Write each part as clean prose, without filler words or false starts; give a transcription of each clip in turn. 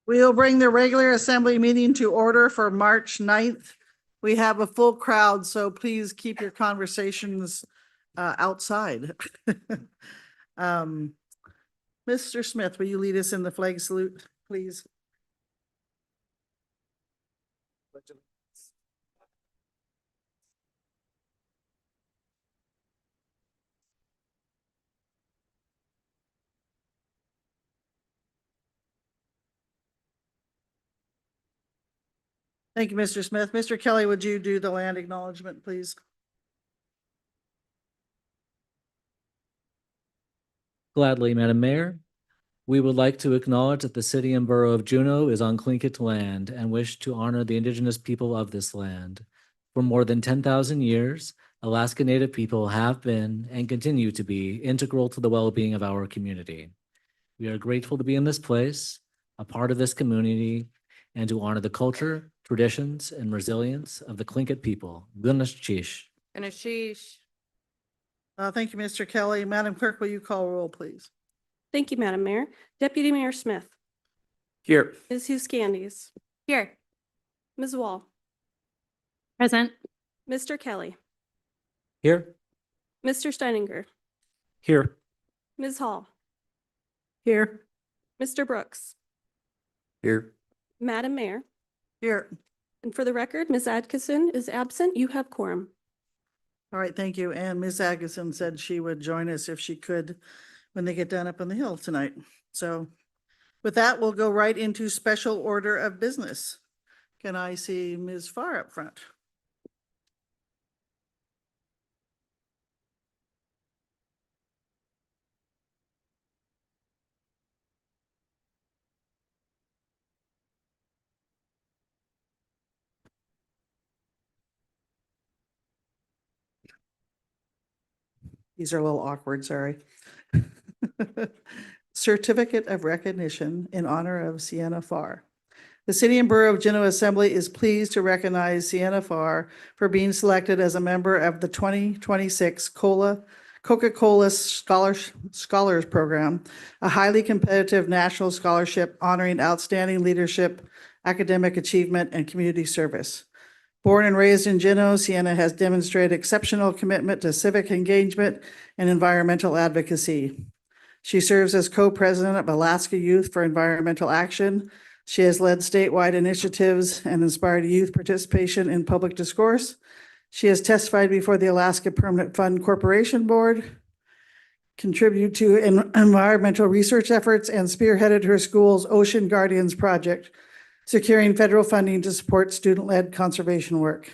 We'll bring the regular assembly meeting to order for March 9th. We have a full crowd, so please keep your conversations outside. Mr. Smith, will you lead us in the flag salute, please? Thank you, Mr. Smith. Mr. Kelly, would you do the land acknowledgement, please? Gladly, Madam Mayor. We would like to acknowledge that the city and borough of Juneau is on Tlingit land and wish to honor the indigenous people of this land. For more than 10,000 years, Alaska Native people have been and continue to be integral to the well-being of our community. We are grateful to be in this place, a part of this community, and to honor the culture, traditions, and resilience of the Tlingit people. Gunashchish. Ashish. Thank you, Mr. Kelly. Madam Clerk, will you call roll, please? Thank you, Madam Mayor. Deputy Mayor Smith. Here. Ms. Huskandies. Here. Ms. Wall. Present. Mr. Kelly. Here. Mr. Steininger. Here. Ms. Hall. Here. Mr. Brooks. Here. Madam Mayor. Here. And for the record, Ms. Atkinson is absent. You have quorum. All right, thank you. And Ms. Agason said she would join us if she could when they get down up on the hill tonight. So with that, we'll go right into special order of business. Can I see Ms. Farr up front? These are a little awkward, sorry. Certificate of Recognition in honor of Sienna Farr. The City and Borough of Juneau Assembly is pleased to recognize Sienna Farr for being selected as a member of the 2026 Coca-Cola Scholars Program, a highly competitive national scholarship honoring outstanding leadership, academic achievement, and community service. Born and raised in Juneau, Sienna has demonstrated exceptional commitment to civic engagement and environmental advocacy. She serves as co-president of Alaska Youth for Environmental Action. She has led statewide initiatives and inspired youth participation in public discourse. She has testified before the Alaska Permanent Fund Corporation Board, contributed to environmental research efforts, and spearheaded her school's Ocean Guardians project, securing federal funding to support student-led conservation work.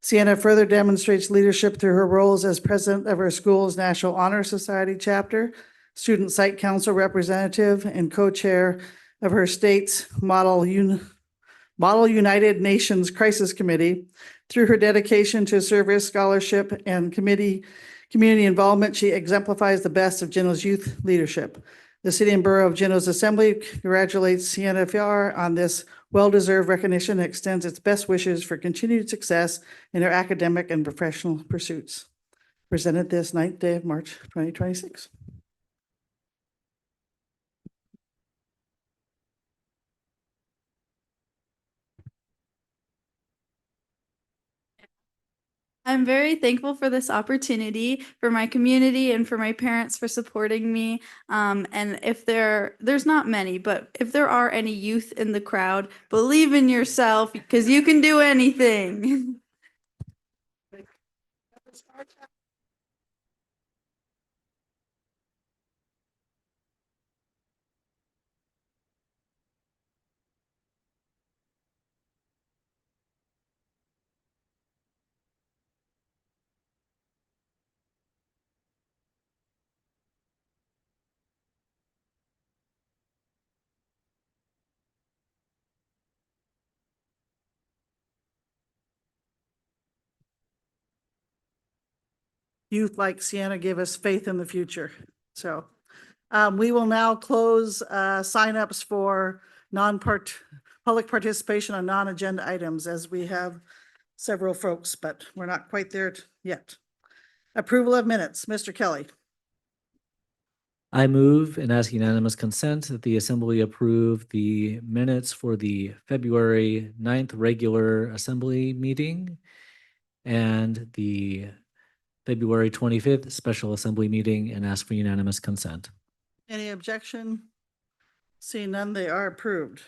Sienna further demonstrates leadership through her roles as president of her school's National Honor Society chapter, student site council representative, and co-chair of her state's Model United Nations Crisis Committee. Through her dedication to service, scholarship, and community involvement, she exemplifies the best of Juneau's youth leadership. The City and Borough of Juneau's Assembly congratulates Sienna Farr on this well-deserved recognition and extends its best wishes for continued success in her academic and professional pursuits. Presented this 9th day of March, 2026. I'm very thankful for this opportunity, for my community, and for my parents for supporting me. And if there's not many, but if there are any youth in the crowd, believe in yourself because you can do anything. Youth like Sienna give us faith in the future. So we will now close signups for public participation on non-agenda items, as we have several folks, but we're not quite there yet. Approval of minutes, Mr. Kelly. I move and ask unanimous consent that the Assembly approve the minutes for the February 9th regular Assembly meeting and the February 25th special Assembly meeting and ask for unanimous consent. Any objection? Seeing none, they are approved.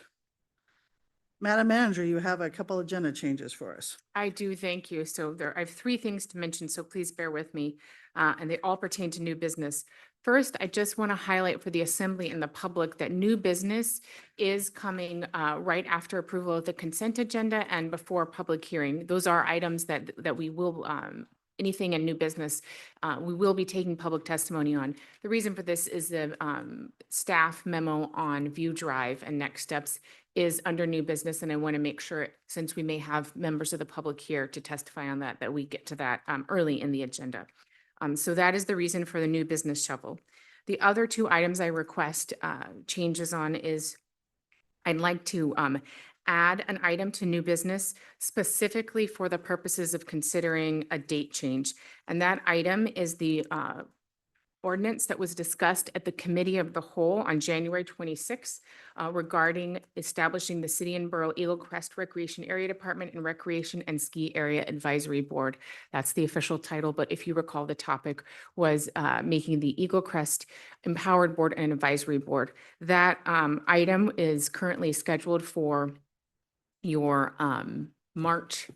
Madam Manager, you have a couple agenda changes for us. I do, thank you. So I have three things to mention, so please bear with me. And they all pertain to new business. First, I just want to highlight for the Assembly and the public that new business is coming right after approval of the consent agenda and before public hearing. Those are items that we will, anything in new business, we will be taking public testimony on. The reason for this is the staff memo on View Drive and next steps is under new business, and I want to make sure, since we may have members of the public here to testify on that, that we get to that early in the agenda. So that is the reason for the new business shovel. The other two items I request changes on is I'd like to add an item to new business specifically for the purposes of considering a date change. And that item is the ordinance that was discussed at the Committee of the Whole on January 26th regarding establishing the City and Borough Eagle Crest Recreation Area Department and Recreation and Ski Area Advisory Board. That's the official title, but if you recall, the topic was making the Eagle Crest Empowered Board and Advisory Board. That item is currently scheduled for your March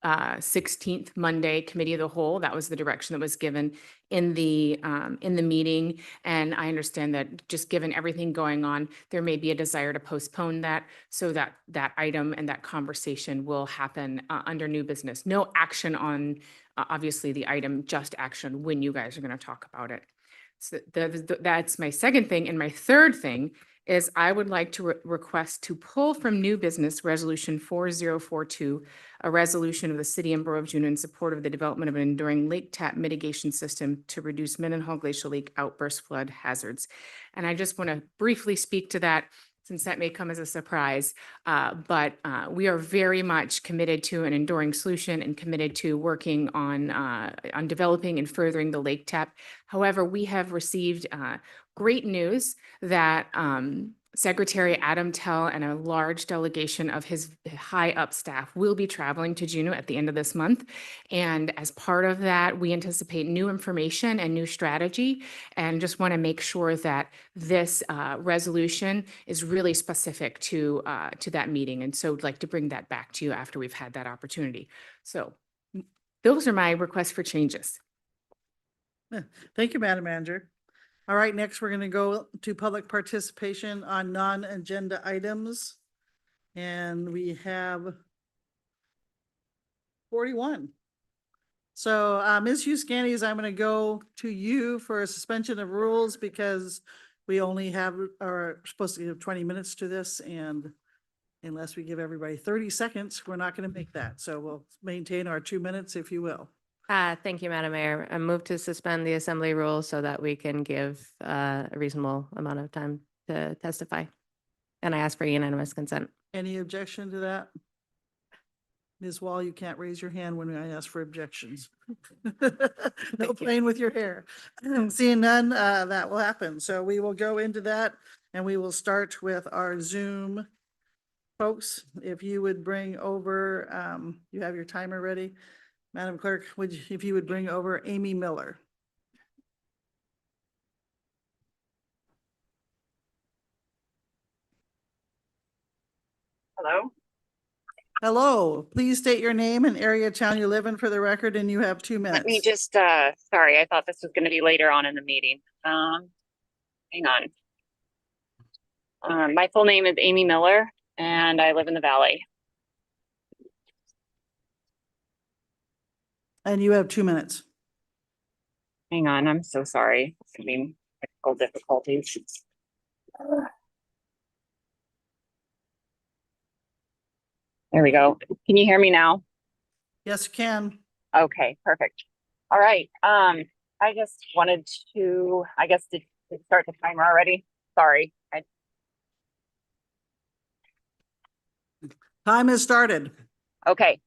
16th Monday Committee of the Whole. That was the direction that was given in the meeting. And I understand that just given everything going on, there may be a desire to postpone that so that that item and that conversation will happen under new business. No action on obviously the item, just action when you guys are going to talk about it. So that's my second thing. And my third thing is I would like to request to pull from new business resolution 4042, a resolution of the City and Borough of Juneau in support of the development of an enduring lake tap mitigation system to reduce Mendenhall Glacial Lake outburst flood hazards. And I just want to briefly speak to that, since that may come as a surprise, but we are very much committed to an enduring solution and committed to working on developing and furthering the lake tap. However, we have received great news that Secretary Adam Tell and a large delegation of his high up staff will be traveling to Juneau at the end of this month. And as part of that, we anticipate new information and new strategy, and just want to make sure that this resolution is really specific to that meeting. And so I'd like to bring that back to you after we've had that opportunity. So those are my requests for changes. Thank you, Madam Manager. All right, next we're going to go to public participation on non-agenda items. And we have 41. So Ms. Huscanes, I'm going to go to you for a suspension of rules because we only are supposed to give 20 minutes to this, and unless we give everybody 30 seconds, we're not going to make that. So we'll maintain our 2 minutes, if you will. Thank you, Madam Mayor. I move to suspend the assembly rules so that we can give a reasonable amount of time to testify. And I ask for unanimous consent. Any objection to that? Ms. Wall, you can't raise your hand when I ask for objections. No you. playing with your hair. Seeing none, that will happen. So we will go into that, and we will start with our Zoom folks. If you would bring over, you have your timer ready. Madam Clerk, if you would bring over Amy Miller. Hello. Hello, please state your name and area of town you live in for the record, and you have 2 minutes. Let me just, sorry, I thought this was going to be later on in the meeting. Hang on. My full name is Amy Miller, and I live in the Valley. And you have 2 minutes. Hang on, I'm so sorry. It's having technical difficulties. There we go. Can you hear me now? Yes, you can. Okay, perfect. All right. I just wanted to, I guess, did start the timer already? Sorry. Time has started. Okay.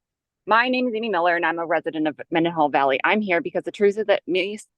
My name is Amy Miller, and I'm a resident of Mendenhall Valley. I'm here because the truth is that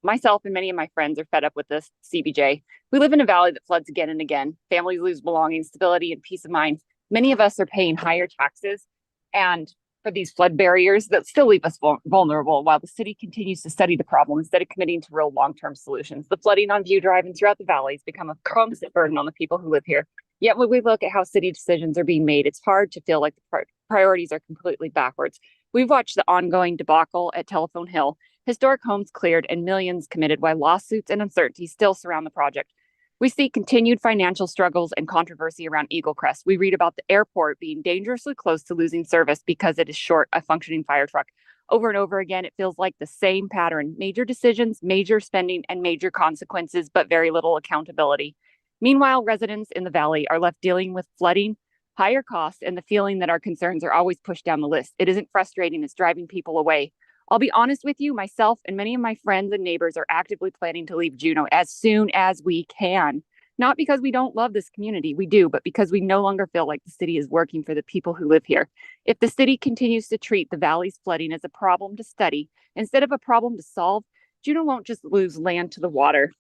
myself and many of my friends are fed up with this CBJ. We live in a valley that floods again and again. Families lose belongings, stability, and peace of mind. Many of us are paying higher taxes and for these flood barriers that still leave us vulnerable while the city continues to study the problem instead of committing to real long-term solutions. The flooding on View Drive and throughout the valley has become a constant burden on the people who live here. Yet when we look at how city decisions are being made, it's hard to feel like the priorities are completely backwards. We've watched the ongoing debacle at Telephone Hill, historic homes cleared and millions committed while lawsuits and uncertainty still surround the project. We see continued financial struggles and controversy around Eagle Crest. We read about the airport being dangerously close to losing service because it is short a functioning fire truck. Over and over again, it feels like the same pattern: major decisions, major spending, and major consequences, but very little accountability. Meanwhile, residents in the valley are left dealing with flooding, higher costs, and the feeling that our concerns are always pushed down the list. It isn't frustrating, it's driving people away. I'll be honest with you, myself and many of my friends and neighbors are actively planning to leave Juneau as soon as we can. Not because we don't love this community, we do, but because we no longer feel like the city is working for the people who live here. If the city continues to treat the valley's flooding as a problem to study instead of a problem to solve, Juneau won't just lose land to the water.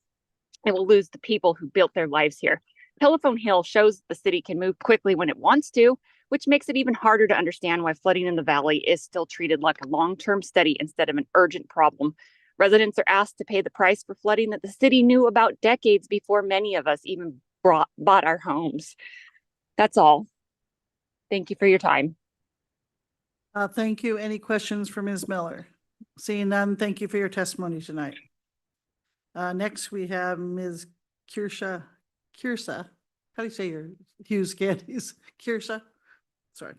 It will lose the people who built their lives here. Telephone Hill shows the city can move quickly when it wants to, which makes it even harder to understand why flooding in the valley is still treated like a long-term study instead of an urgent problem. Residents are asked to pay the price for flooding that the city knew about decades before many of us even bought our homes. That's all. Thank you for your time. Thank you. Any questions for Ms. Miller? Seeing none, thank you for your testimony tonight. Next, we have Ms. Kirsha. How do you say your Hughes Candies? Kirsha? Sorry.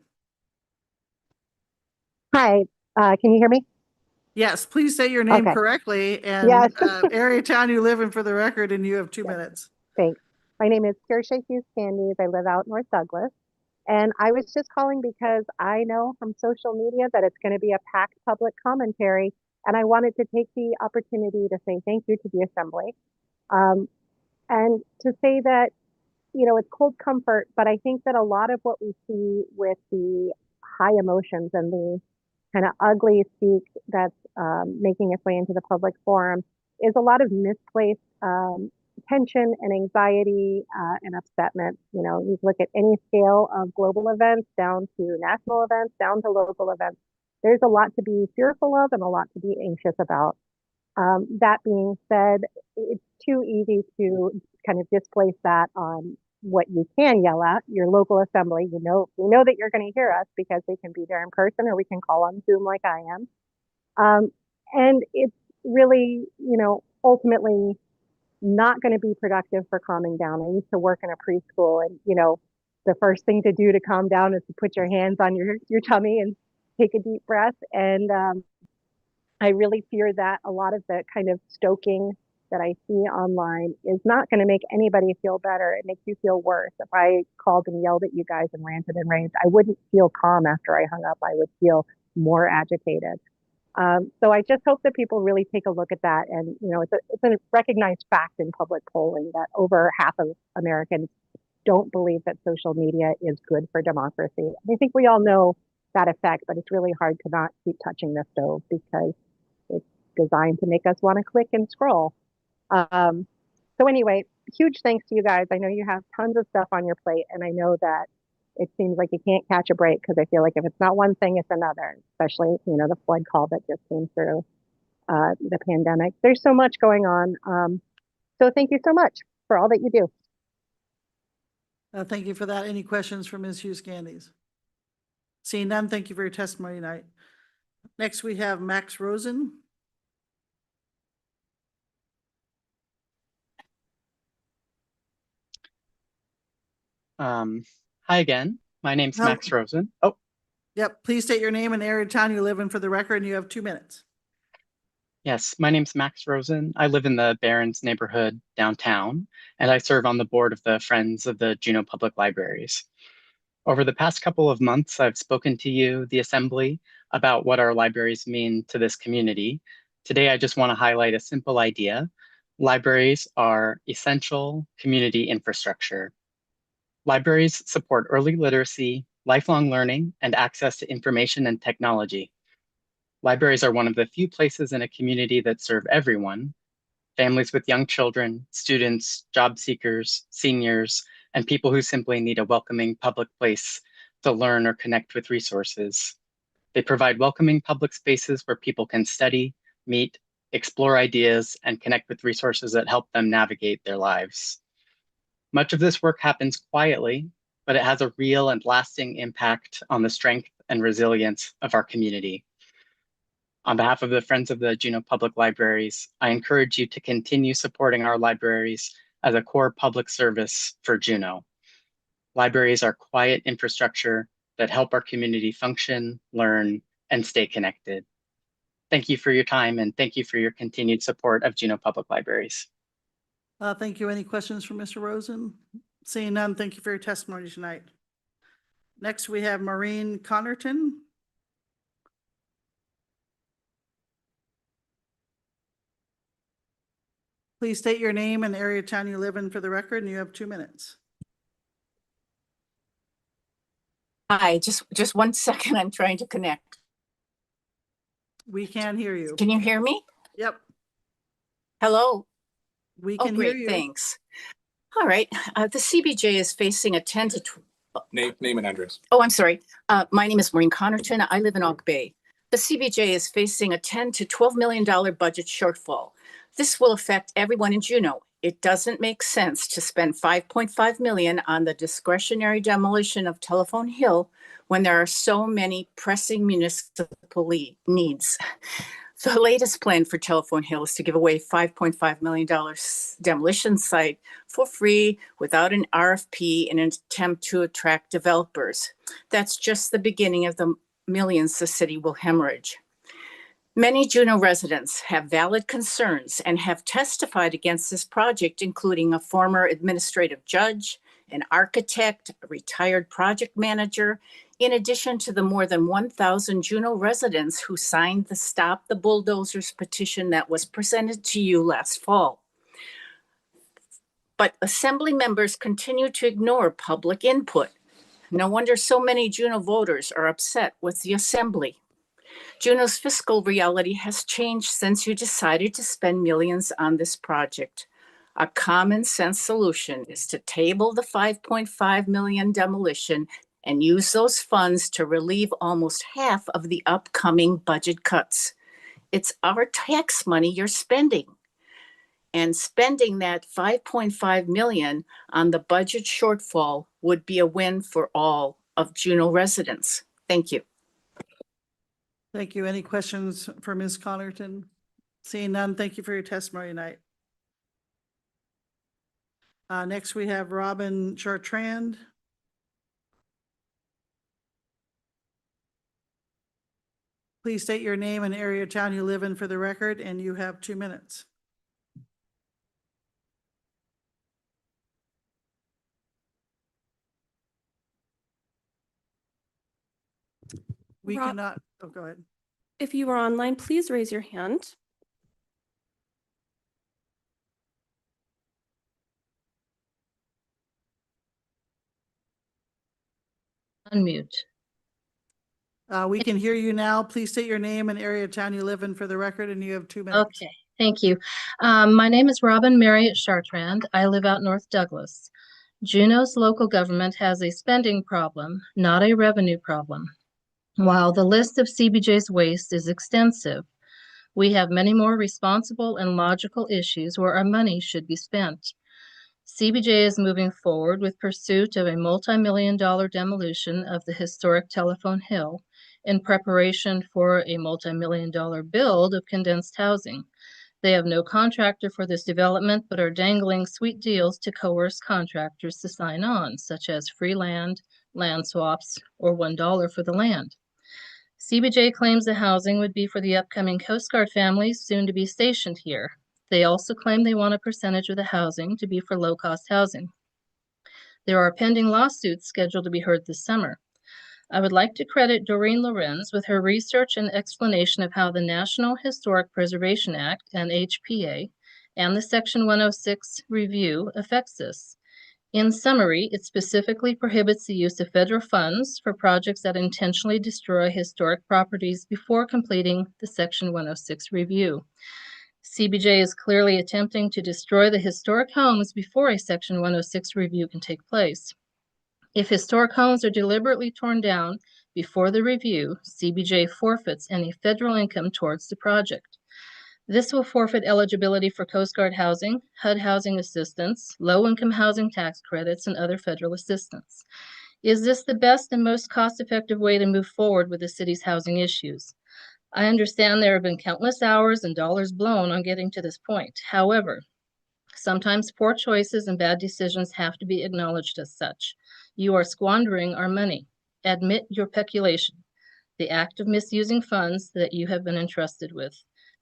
Hi, can you hear me? Yes, please say your name Okay. correctly and Yes. area town you live in for the record, and you have 2 minutes. Thanks. My name is Kirsha Hughes Candies. I live out North Douglas. And I was just calling because I know from social media that it's going to be a packed public commentary. And I wanted to take the opportunity to say thank you to the Assembly. And to say that, you know, it's cold comfort, but I think that a lot of what we see with the high emotions and the kind of ugly speak that's making its way into the public forum is a lot of misplaced tension and anxiety and upsetment. You know, you look at any scale of global events down to national events, down to local events. There's a lot to be fearful of and a lot to be anxious about. That being said, it's too easy to kind of displace that on what you can yell at your local assembly. We know that you're going to hear us because they can be there in person or we can call on Zoom like I am. And it's really, you know, ultimately not going to be productive for calming down. I used to work in a preschool, and, you know, the first thing to do to calm down is to put your hands on your tummy and take a deep breath. And I really fear that a lot of the kind of stoking that I see online is not going to make anybody feel better. It makes you feel worse. If I called and yelled at you guys and ranted and raved, I wouldn't feel calm after I hung up. I would feel more agitated. So I just hope that people really take a look at that. And, you know, it's a recognized fact in public polling that over half of Americans don't believe that social media is good for democracy. I think we all know that effect, but it's really hard to not keep touching the stove because it's designed to make us want to click and scroll. So anyway, huge thanks to you guys. I know you have tons of stuff on your plate, and I know that it seems like you can't catch a break because I feel like if it's not one thing, it's another, especially, you know, the flood call that just came through the pandemic. There's so much going on. So thank you so much for all that you do. Thank you for that. Any questions for Ms. Hughes Candies? Seeing none, thank you for your testimony tonight. Next, we have Max Rosen. Hi again. My name's Hello. Max Rosen. Oh, Yep, please state your name and area of town you live in for the record, and you have 2 minutes. yes. My name's Max Rosen. I live in the Barron's neighborhood downtown, and I serve on the board of the Friends of the Juneau Public Libraries. Over the past couple of months, I've spoken to you, the Assembly, about what our libraries mean to this community. Today, I just want to highlight a simple idea. Libraries are essential community infrastructure. Libraries support early literacy, lifelong learning, and access to information and technology. Libraries are one of the few places in a community that serve everyone: families with young children, students, job seekers, seniors, and people who simply need a welcoming public place to learn or connect with resources. They provide welcoming public spaces where people can study, meet, explore ideas, and connect with resources that help them navigate their lives. Much of this work happens quietly, but it has a real and lasting impact on the strength and resilience of our community. On behalf of the Friends of the Juneau Public Libraries, I encourage you to continue supporting our libraries as a core public service for Juneau. Libraries are quiet infrastructure that help our community function, learn, and stay connected. Thank you for your time, and thank you for your continued support of Juneau Public Libraries. Thank you. Any questions for Mr. Rosen? Seeing none, thank you for your testimony tonight. Next, we have Maureen Connerton. Please state your name and area of town you live in for the record, and you have 2 minutes. Hi, just 1 second. I'm trying to connect. We can hear you. Can you hear me? Yep, Hello? we Oh, can hear great, you. thanks. All right, the CBJ is facing a 10 to 12. Name and address. Oh, I'm sorry. My name is Maureen Connerton. I live in Oak Bay. The CBJ is facing a $10 to $12 million budget shortfall. This will affect everyone in Juneau. It doesn't make sense to spend $5.5 million on the discretionary demolition of Telephone Hill when there are so many pressing municipal needs. The latest plan for Telephone Hill is to give away $5.5 million demolition site for free without an RFP in an attempt to attract developers. That's just the beginning of the millions the city will hemorrhage. Many Juneau residents have valid concerns and have testified against this project, including a former administrative judge, an architect, a retired project manager, in addition to the more than 1,000 Juneau residents who signed the Stop the Bulldozers petition that was presented to you last fall. But Assembly members continue to ignore public input. No wonder so many Juneau voters are upset with the Assembly. Juneau's fiscal reality has changed since you decided to spend millions on this project. A common sense solution is to table the $5.5 million demolition and use those funds to relieve almost half of the upcoming budget cuts. It's our tax money you're spending. And spending that $5.5 million on the budget shortfall would be a win for all of Juneau residents. Thank you. Thank you. Any questions for Ms. Connerton? Seeing none, thank you for your testimony tonight. Next, we have Robin Chartrand. Please state your name and area of town you live in for the record, and you have 2 minutes. We Rob- cannot, oh, go ahead. If you are online, please raise your hand. Unmute. We can hear you now. Please state your name and area of town you live in for the record, and you have 2 minutes. Okay, thank you. My name is Robin Marriott Chartrand. I live out North Douglas. Juneau's local government has a spending problem, not a revenue problem. While the list of CBJ's waste is extensive, we have many more responsible and logical issues where our money should be spent. CBJ is moving forward with pursuit of a multi-million-dollar demolition of the historic Telephone Hill in preparation for a multi-million-dollar build of condensed housing. They have no contractor for this development, but are dangling sweet deals to coerce contractors to sign on, such as free land, land swaps, or $1 for the land. CBJ claims the housing would be for the upcoming Coast Guard families soon to be stationed here. They also claim they want a percentage of the housing to be for low-cost housing. There are pending lawsuits scheduled to be heard this summer. I would like to credit Doreen Lorenz with her research and explanation of how the National Historic Preservation Act, and HPA, and the Section 106 review affects this. In summary, it specifically prohibits the use of federal funds for projects that intentionally destroy historic properties before completing the Section 106 review. CBJ is clearly attempting to destroy the historic homes before a Section 106 review can take place. If historic homes are deliberately torn down before the review, CBJ forfeits any federal income towards the project. This will forfeit eligibility for Coast Guard housing, HUD housing assistance, low-income housing tax credits, and other federal assistance. Is this the best and most cost-effective way to move forward with the city's housing issues? I understand there have been countless hours and dollars blown on getting to this point. However, sometimes poor choices and bad decisions have to be acknowledged as such. You are squandering our money. Admit your peculation, the act of misusing funds that you have been entrusted with.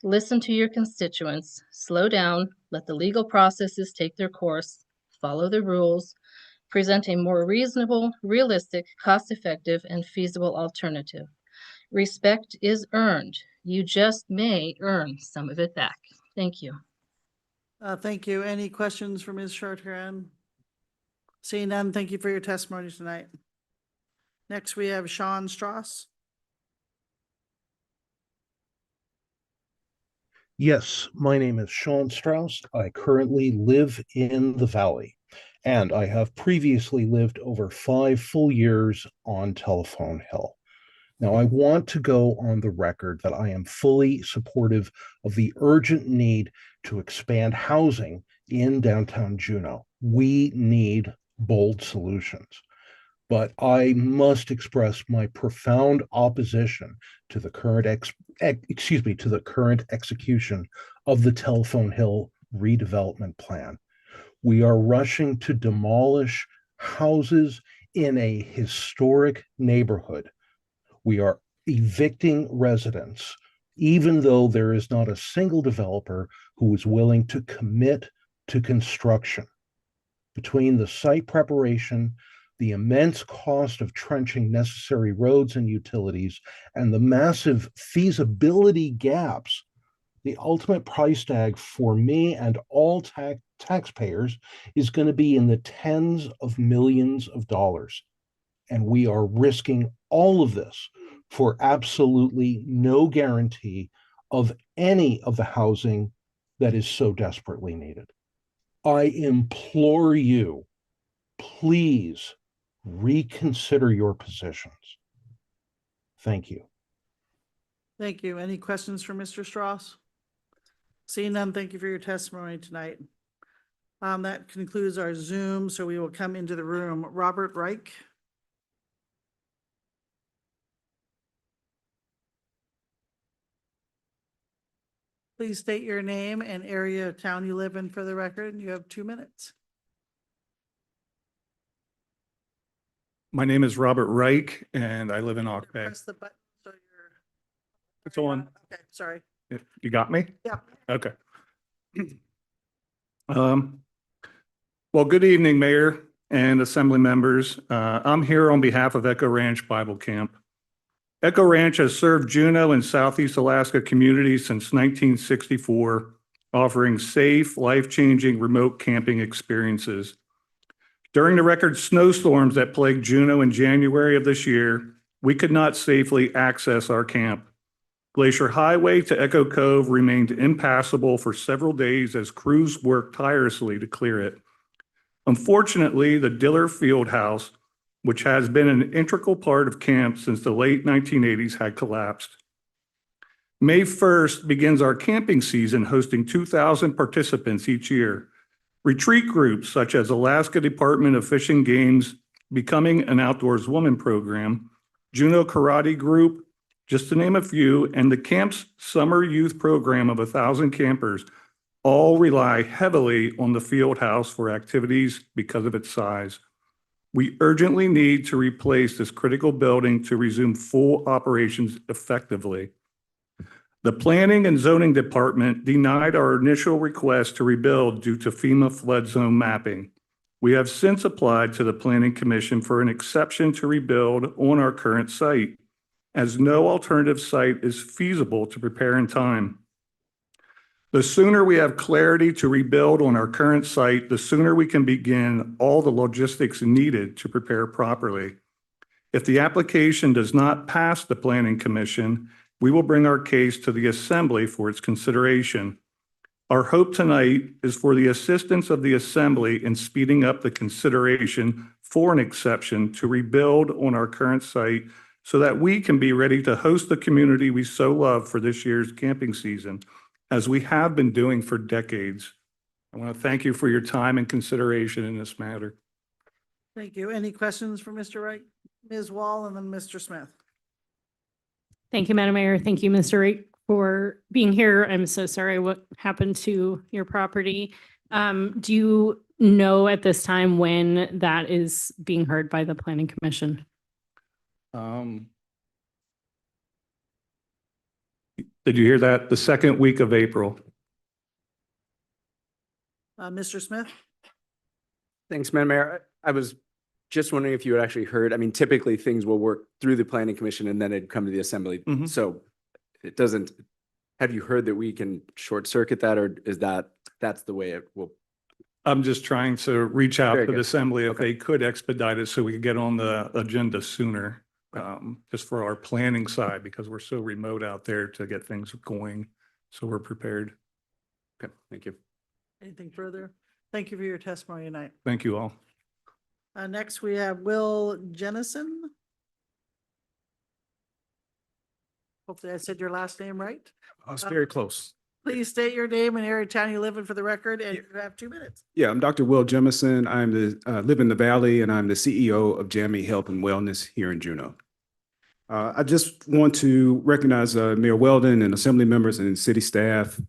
Listen to your constituents, slow down, let the legal processes take their course, follow the rules, present a more reasonable, realistic, cost-effective, and feasible alternative. Respect is earned. You just may earn some of it back. Thank you. Thank you. Any questions for Ms. Chartrand? Seeing none, thank you for your testimony tonight. Next, we have Sean Strauss. Yes, my name is Sean Strauss. I currently live in the Valley, and I have previously lived over 5 full years on Telephone Hill. Now, I want to go on the record that I am fully supportive of the urgent need to expand housing in downtown Juneau. We need bold solutions. But I must express my profound opposition to the current execution of the Telephone Hill redevelopment plan. We are rushing to demolish houses in a historic neighborhood. We are evicting residents, even though there is not a single developer who is willing to commit to construction. Between the site preparation, the immense cost of trenching necessary roads and utilities, and the massive feasibility gaps, the ultimate price tag for me and all taxpayers is going to be in the tens of millions of dollars. And we are risking all of this for absolutely no guarantee of any of the housing that is so desperately needed. I implore you, please reconsider your positions. Thank you. Thank you. Any questions for Mr. Strauss? Seeing none, thank you for your testimony tonight. That concludes our Zoom, so we will come into the room. Robert Reich. Please state your name and area of town you live in for the record, and you have 2 minutes. My name is Robert Reich, and I live in Auk Bay. Press the button so you're. It's on. Okay, sorry. You got me? Yeah. Okay. Well, good evening, Mayor and Assembly members. I'm here on behalf of Echo Ranch Bible Camp. Echo Ranch has served Juneau and Southeast Alaska communities since 1964, offering safe, life-changing remote camping experiences. During the record snowstorms that plagued Juneau in January of this year, we could not safely access our camp. Glacier Highway to Echo Cove remained impassable for several days as crews worked tirelessly to clear it. Unfortunately, the Diller Field House, which has been an integral part of camp since the late 1980s, had collapsed. May 1st begins our camping season, hosting 2,000 participants each year. Retreat groups such as Alaska Department of Fish and Game's Becoming an Outdoors Woman program, Juneau Karate Group, just to name a few, and the camp's summer youth program of 1,000 campers all rely heavily on the field house for activities because of its size. We urgently need to replace this critical building to resume full operations effectively. The Planning and Zoning Department denied our initial request to rebuild due to FEMA flood zone mapping. We have since applied to the Planning Commission for an exception to rebuild on our current site, as no alternative site is feasible to prepare in time. The sooner we have clarity to rebuild on our current site, the sooner we can begin all the logistics needed to prepare properly. If the application does not pass the Planning Commission, we will bring our case to the Assembly for its consideration. Our hope tonight is for the assistance of the Assembly in speeding up the consideration for an exception to rebuild on our current site so that we can be ready to host the community we so love for this year's camping season, as we have been doing for decades. I want to thank you for your time and consideration in this matter. Thank you. Any questions for Mr. Wright? Ms. Wall and then Mr. Smith. Thank you, Madam Mayor. Thank you, Mr. Wright, for being here. I'm so sorry what happened to your property. Do you know at this time when that is being heard by the Planning Commission? Did you hear that? The second week of April. Mr. Smith? Thanks, Madam Mayor. I was just wondering if you had actually heard, I mean, typically things will work through the Planning Commission and then it'd come to the Assembly. Mhm. So it doesn't, have you heard that we can short circuit that, or is that's the way it will? I'm just trying to reach out Very to the good. Assembly if they could expedite it so we could get on the agenda sooner. Just for our planning side, because we're so remote out there to get things going. So we're prepared. Okay, thank you. Anything further? Thank you for your testimony tonight. Thank you all. Next, we have Will Jennison. Hopefully I said your last name right. I was very close. Please state your name and area of town you live in for the record, and you have 2 minutes. Yeah, I'm Dr. Will Jemison. I'm live in the Valley, and I'm the CEO of Jamie Health and Wellness here in Juneau. I just want to recognize Mayor Weldon and Assembly members and city staff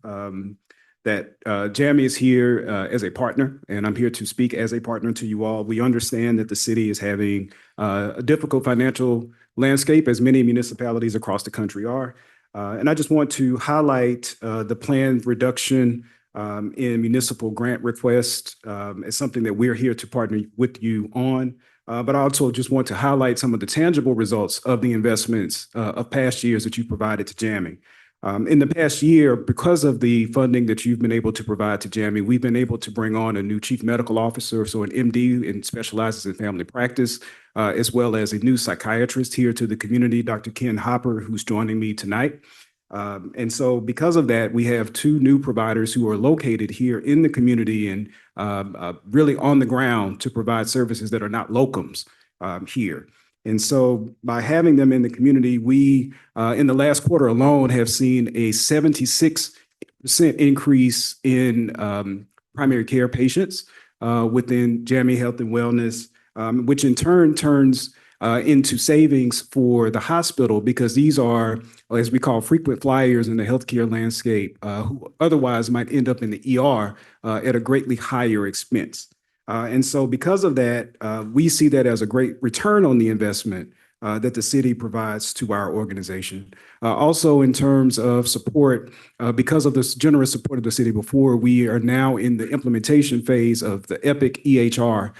that Jamie is here as a partner, and I'm here to speak as a partner to you all. We understand that the city is having a difficult financial landscape, as many municipalities across the country are. And I just want to highlight the planned reduction in municipal grant requests as something that we're here to partner with you on. But I also just want to highlight some of the tangible results of the investments of past years that you provided to JAMI. In the past year, because of the funding that you've been able to provide to JAMI, we've been able to bring on a new chief medical officer, so an MD and specializes in family practice, as well as a new psychiatrist here to the community, Dr. Ken Hopper, who's joining me tonight. And so because of that, we have 2 new providers who are located here in the community and really on the ground to provide services that are not locums here. And so by having them in the community, we, in the last quarter alone, have seen a 76% increase in primary care patients within JAMI Health and Wellness, which in turn turns into savings for the hospital, because these are, as we call, frequent flyers in the healthcare landscape who otherwise might end up in the ER at a greatly higher expense. And so because of that, we see that as a great return on the investment that the city provides to our organization. Also, in terms of support, because of this generous support of the city before, we are now in the implementation phase of the EPIC EHR,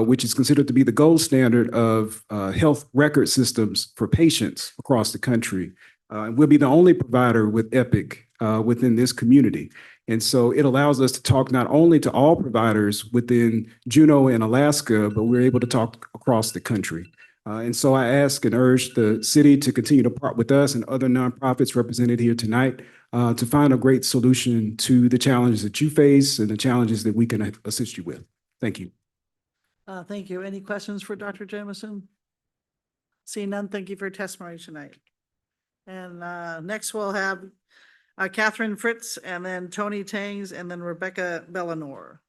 which is considered to be the gold standard of health record systems for patients across the country. We'll be the only provider with EPIC within this community. And so it allows us to talk not only to all providers within Juneau and Alaska, but we're able to talk across the country. And so I ask and urge the city to continue to partner with us and other nonprofits represented here tonight to find a great solution to the challenges that you face and the challenges that we can assist you with. Thank you. Thank you. Any questions for Dr. Jamison? Seeing none, thank you for your testimony tonight. And next we'll have Catherine Fritz, and then Tony Tangs, and then Rebecca Bellanor.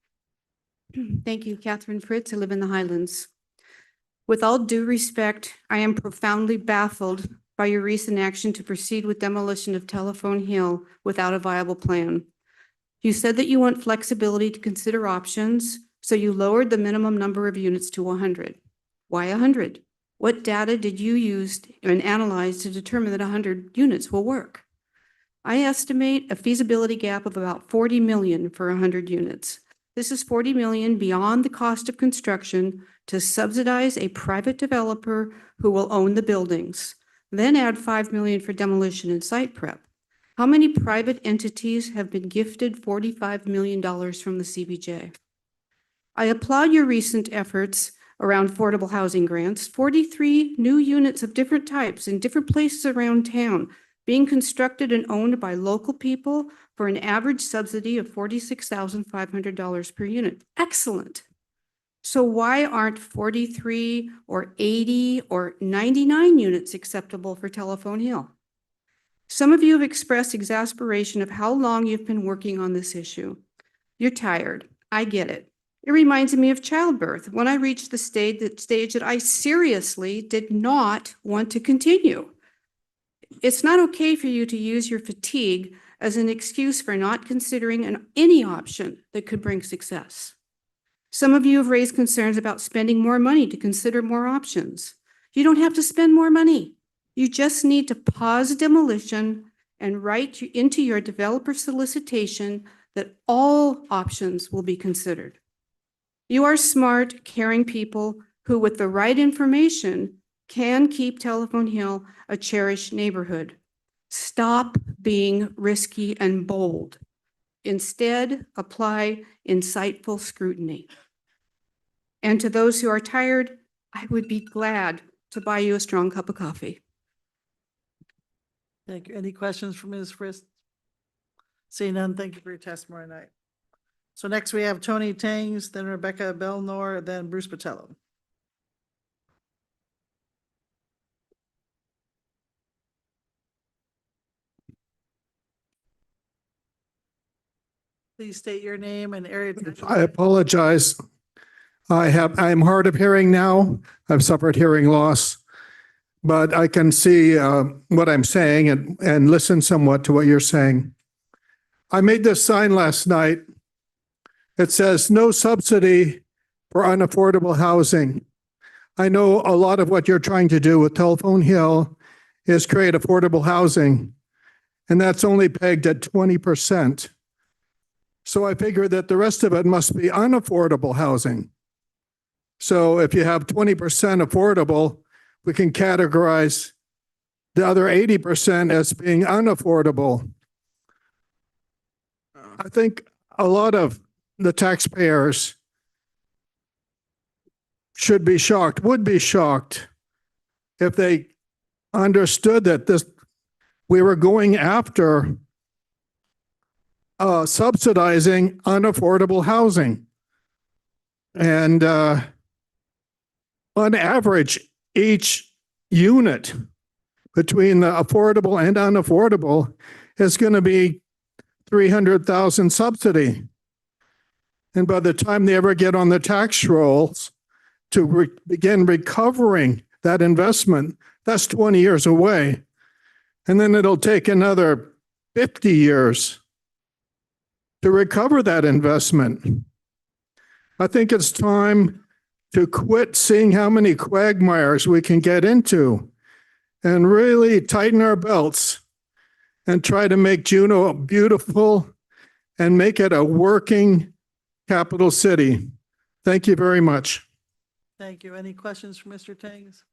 Thank you, Catherine Fritz. I live in the Highlands. With all due respect, I am profoundly baffled by your recent action to proceed with demolition of Telephone Hill without a viable plan. You said that you want flexibility to consider options, so you lowered the minimum number of units to 100. Why 100? What data did you use and analyze to determine that 100 units will work? I estimate a feasibility gap of about 40 million for 100 units. This is 40 million beyond the cost of construction to subsidize a private developer who will own the buildings, then add 5 million for demolition and site prep. How many private entities have been gifted $45 million from the CBJ? I applaud your recent efforts around affordable housing grants. 43 new units of different types in different places around town being constructed and owned by local people for an average subsidy of $46,500 per unit. Excellent. So why aren't 43 or 80 or 99 units acceptable for Telephone Hill? Some of you have expressed exasperation of how long you've been working on this issue. You're tired. I get it. It reminds me of childbirth when I reached the stage that I seriously did not want to continue. It's not okay for you to use your fatigue as an excuse for not considering any option that could bring success. Some of you have raised concerns about spending more money to consider more options. You don't have to spend more money. You just need to pause demolition and write into your developer solicitation that all options will be considered. You are smart, caring people who, with the right information, can keep Telephone Hill a cherished neighborhood. Stop being risky and bold. Instead, apply insightful scrutiny. And to those who are tired, I would be glad to buy you a strong cup of coffee. Thank you. Any questions for Ms. Frist? Seeing none, thank you for your testimony tonight. So next we have Tony Tangs, then Rebecca Belnor, then Bruce Patello. Please state your name and area. I apologize. I'm hard of hearing now. I've suffered hearing loss, but I can see what I'm saying and listen somewhat to what you're saying. I made this sign last night. It says no subsidy for unaffordable housing. I know a lot of what you're trying to do with Telephone Hill is create affordable housing, and that's only pegged at 20%. So I figure that the rest of it must be unaffordable housing. So if you have 20% affordable, we can categorize the other 80% as being unaffordable. I think a lot of the taxpayers should be shocked, would be shocked if they understood that we were going after subsidizing unaffordable housing. And on average, each unit between the affordable and unaffordable is going to be $300,000 subsidy. And by the time they ever get on the tax rolls to begin recovering that investment, that's 20 years away. And then it'll take another 50 years to recover that investment. I think it's time to quit seeing how many quagmires we can get into and really tighten our belts and try to make Juneau beautiful and make it a working capital city. Thank you very much. Thank you. Any questions for Mr. Tangs?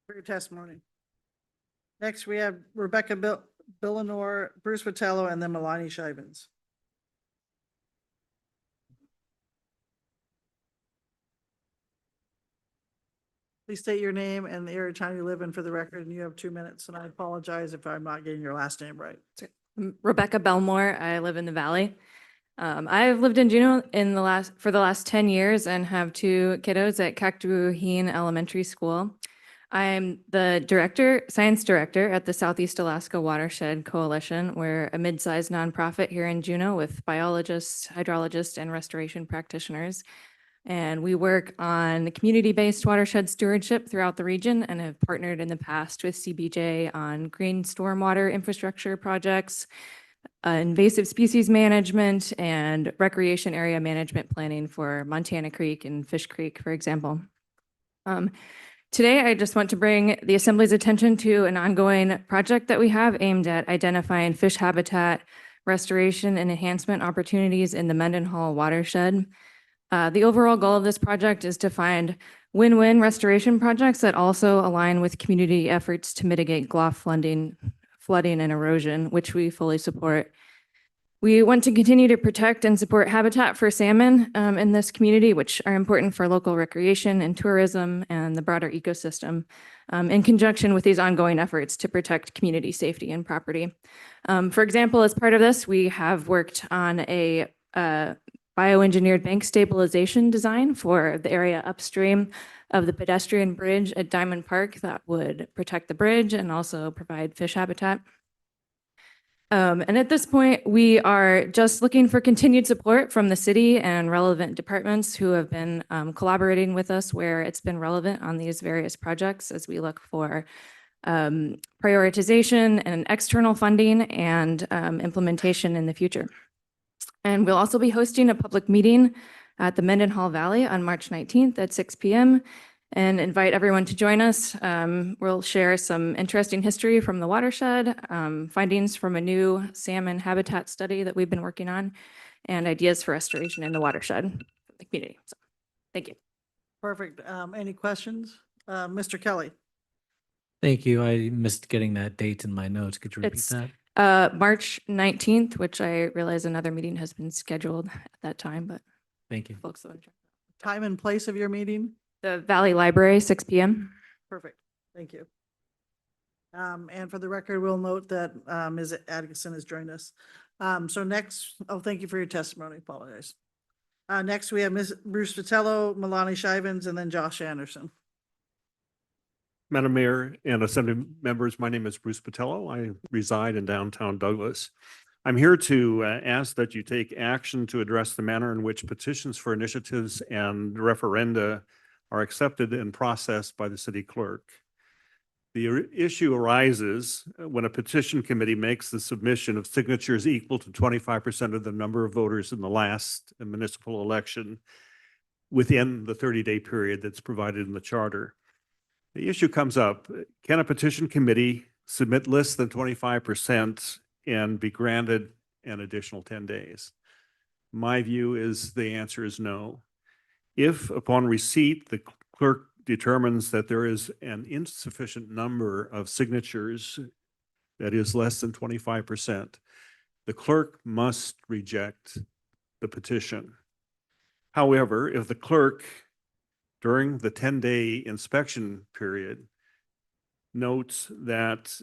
For your testimony. Next, we have Rebecca Belnor, Bruce Patello, and then Melanie Shivens. Please state your name and the area of town you live in for the record, and you have 2 minutes, and I apologize if I'm not getting your last name right. Rebecca Belmore. I live in the Valley. I've lived in Juneau for the last 10 years and have 2 kiddos at Cactuheen Elementary School. I'm the science director at the Southeast Alaska Watershed Coalition. We're a mid-sized nonprofit here in Juneau with biologists, hydrologists, and restoration practitioners. And we work on community-based watershed stewardship throughout the region and have partnered in the past with CBJ on green stormwater infrastructure projects, invasive species management, and recreation area management planning for Montana Creek and Fish Creek, for example. Today, I just want to bring the Assembly's attention to an ongoing project that we have aimed at identifying fish habitat restoration and enhancement opportunities in the Mendenhall watershed. The overall goal of this project is to find win-win restoration projects that also align with community efforts to mitigate GLOF flooding and erosion, which we fully support. We want to continue to protect and support habitat for salmon in this community, which are important for local recreation and tourism and the broader ecosystem, in conjunction with these ongoing efforts to protect community safety and property. For example, as part of this, we have worked on a bioengineered bank stabilization design for the area upstream of the pedestrian bridge at Diamond Park that would protect the bridge and also provide fish habitat. And at this point, we are just looking for continued support from the city and relevant departments who have been collaborating with us where it's been relevant on these various projects as we look for prioritization and external funding and implementation in the future. And we'll also be hosting a public meeting at the Mendenhall Valley on March 19th at 6 p.m. and invite everyone to join us. We'll share some interesting history from the watershed, findings from a new salmon habitat study that we've been working on, and ideas for restoration in the watershed for the community. So, thank you. Perfect. Any questions? Mr. Kelly? Thank you. I missed getting that date in my notes. Could you repeat It's that? March 19th, which I realize another meeting has been scheduled at that time, but Thank you. folks will enjoy. Time and place of your meeting? The Valley Library, 6 p.m. Perfect. Thank you. And for the record, we'll note that Ms. Atkinson has joined us. So next, thank you for your testimony. Apologize. Next, we have Ms. Bruce Vitello, Milani Shivens, and then Josh Anderson. Madam Mayor and Assembly members, my name is Bruce Patello. I reside in downtown Douglas. I'm here to ask that you take action to address the manner in which petitions for initiatives and referenda are accepted and processed by the city clerk. The issue arises when a petition committee makes the submission of signatures equal to 25% of the number of voters in the last municipal election within the 30-day period that's provided in the charter. The issue comes up, can a petition committee submit less than 25% and be granted an additional 10 days? My view is the answer is no. If upon receipt, the clerk determines that there is an insufficient number of signatures that is less than 25%, the clerk must reject the petition. However, if the clerk during the 10-day inspection period notes that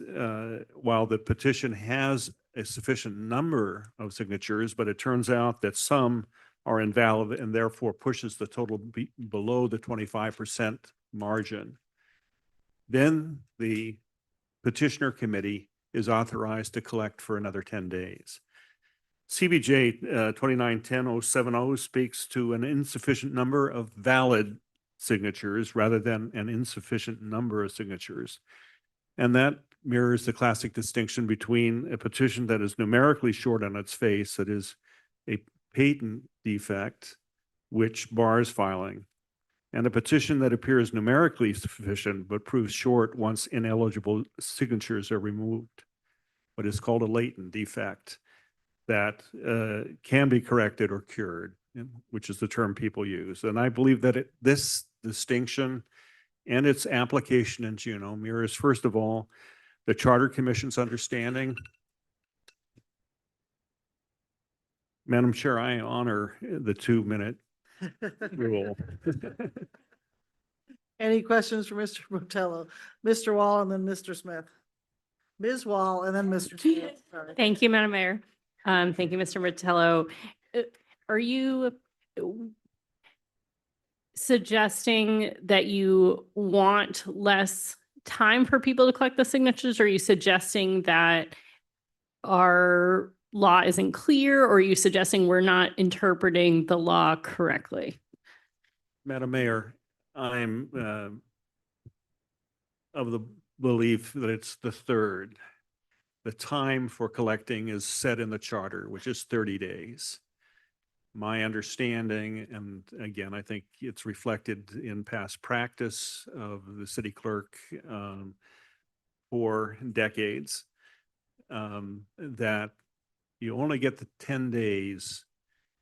while the petition has a sufficient number of signatures, but it turns out that some are invalid and therefore pushes the total below the 25% margin, then the petitioner committee is authorized to collect for another 10 days. CBJ 2910-070 speaks to an insufficient number of valid signatures rather than an insufficient number of signatures. And that mirrors the classic distinction between a petition that is numerically short on its face, that is a patent defect, which bars filing, and a petition that appears numerically sufficient but proves short once ineligible signatures are removed, what is called a latent defect that can be corrected or cured, which is the term people use. And I believe that this distinction and its application in Juneau mirrors, first of all, the Charter Commission's understanding. Madam Chair, I honor the 2-minute rule. Any questions for Mr. Botello? Mr. Wall and then Mr. Smith. Ms. Wall and then Mr. Smith. Sorry. Thank you, Madam Mayor. Thank you, Mr. Martello. Are you suggesting that you want less time for people to collect the signatures? Or are you suggesting that our law isn't clear? Or are you suggesting we're not interpreting the law correctly? Madam Mayor, I'm of the belief that it's the third. The time for collecting is set in the charter, which is 30 days. My understanding, and again, I think it's reflected in past practice of the city clerk for decades, that you only get the 10 days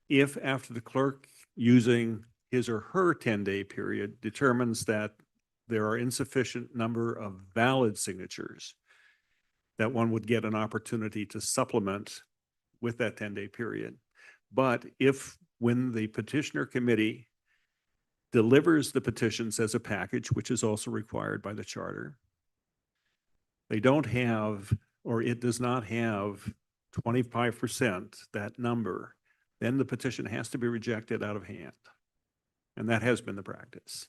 if after the clerk using his or her 10-day period determines that there are insufficient number of valid signatures. that one would get an opportunity to supplement with that 10-day period. But if, when the petitioner committee delivers the petitions as a package, which is also required by the charter, they don't have, or it does not have 25%, that number, then the petition has to be rejected out of hand. And that has been the practice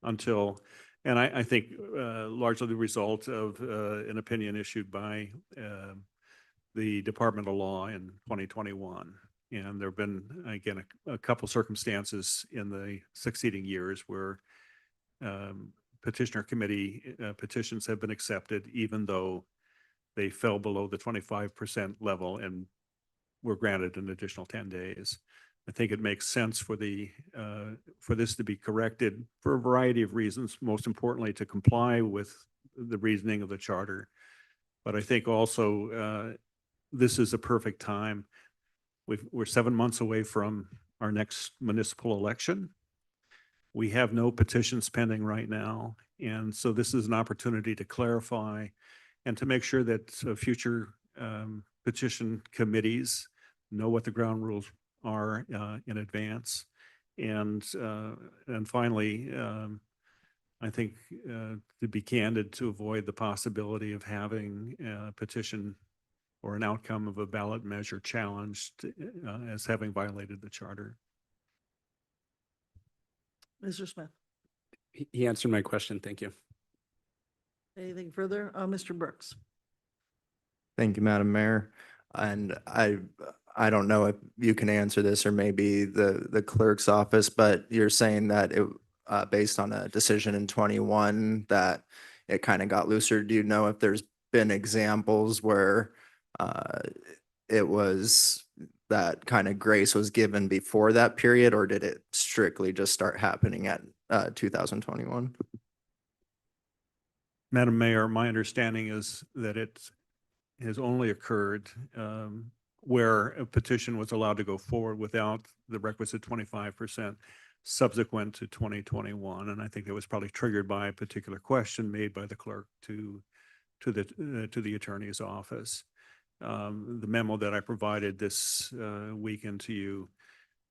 until, and I think largely the result of an opinion issued by the Department of Law in 2021. And there have been, again, a couple circumstances in the succeeding years where petitioner committee petitions have been accepted, even though they fell below the 25% level and were granted an additional 10 days. I think it makes sense for this to be corrected for a variety of reasons, most importantly to comply with the reasoning of the charter. But I think also this is a perfect time. We're 7 months away from our next municipal election. We have no petitions pending right now. And so this is an opportunity to clarify and to make sure that future petition committees know what the ground rules are in advance. And finally, I think to be candid, to avoid the possibility of having a petition or an outcome of a ballot measure challenged as having violated the charter. Mr. Smith, He answered my question. Thank you. anything further? Mr. Brooks. Thank you, Madam Mayor. And I don't know if you can answer this or maybe the clerk's office, but you're saying that it based on a decision in 21 that it kind of got looser. Do you know if there's been examples where it was that kind of grace was given before that period, or did it strictly just start happening at 2021? Madam Mayor, my understanding is that it has only occurred where a petition was allowed to go forward without the requisite 25% subsequent to 2021. And I think that was probably triggered by a particular question made by the clerk to the attorney's office. The memo that I provided this weekend to you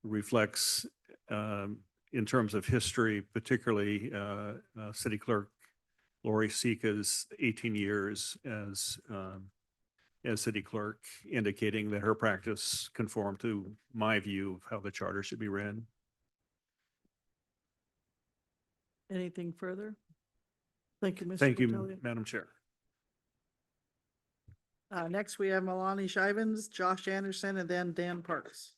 reflects, in terms of history, particularly City Clerk Lori Sika's 18 years as city clerk, indicating that her practice conformed to my view of how the charter should be read. Anything further? Thank you, Mr. Thank you, Battaglia. Madam Chair. Next, we have Melanie Shivens, Josh Anderson, and then Dan Parks.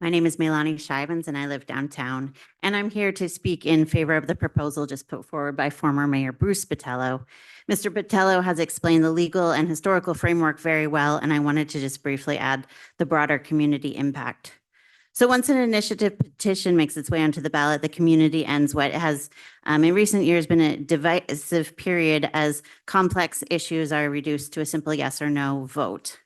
My name is Melanie Shivens and I live downtown, and I'm here to speak in favor of the proposal just put forward by former Mayor Bruce Botello. Mr. Botello has explained the legal and historical framework very well, and I wanted to just briefly add the broader community impact. So once an initiative petition makes its way onto the ballot, the community ends what has in recent years been a divisive period as complex issues are reduced to a simple yes or no vote.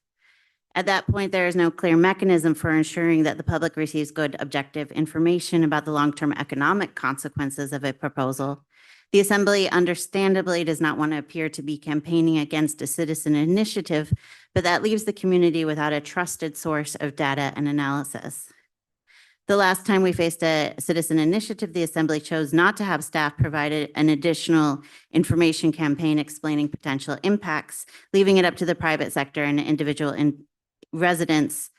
At that point, there is no clear mechanism for ensuring that the public receives good objective information about the long-term economic consequences of a proposal. The Assembly understandably does not want to appear to be campaigning against a citizen initiative, but that leaves the community without a trusted source of data and analysis. The last time we faced a citizen initiative, the Assembly chose not to have staff provided an additional information campaign explaining potential impacts, leaving it up to the private sector and individual residents,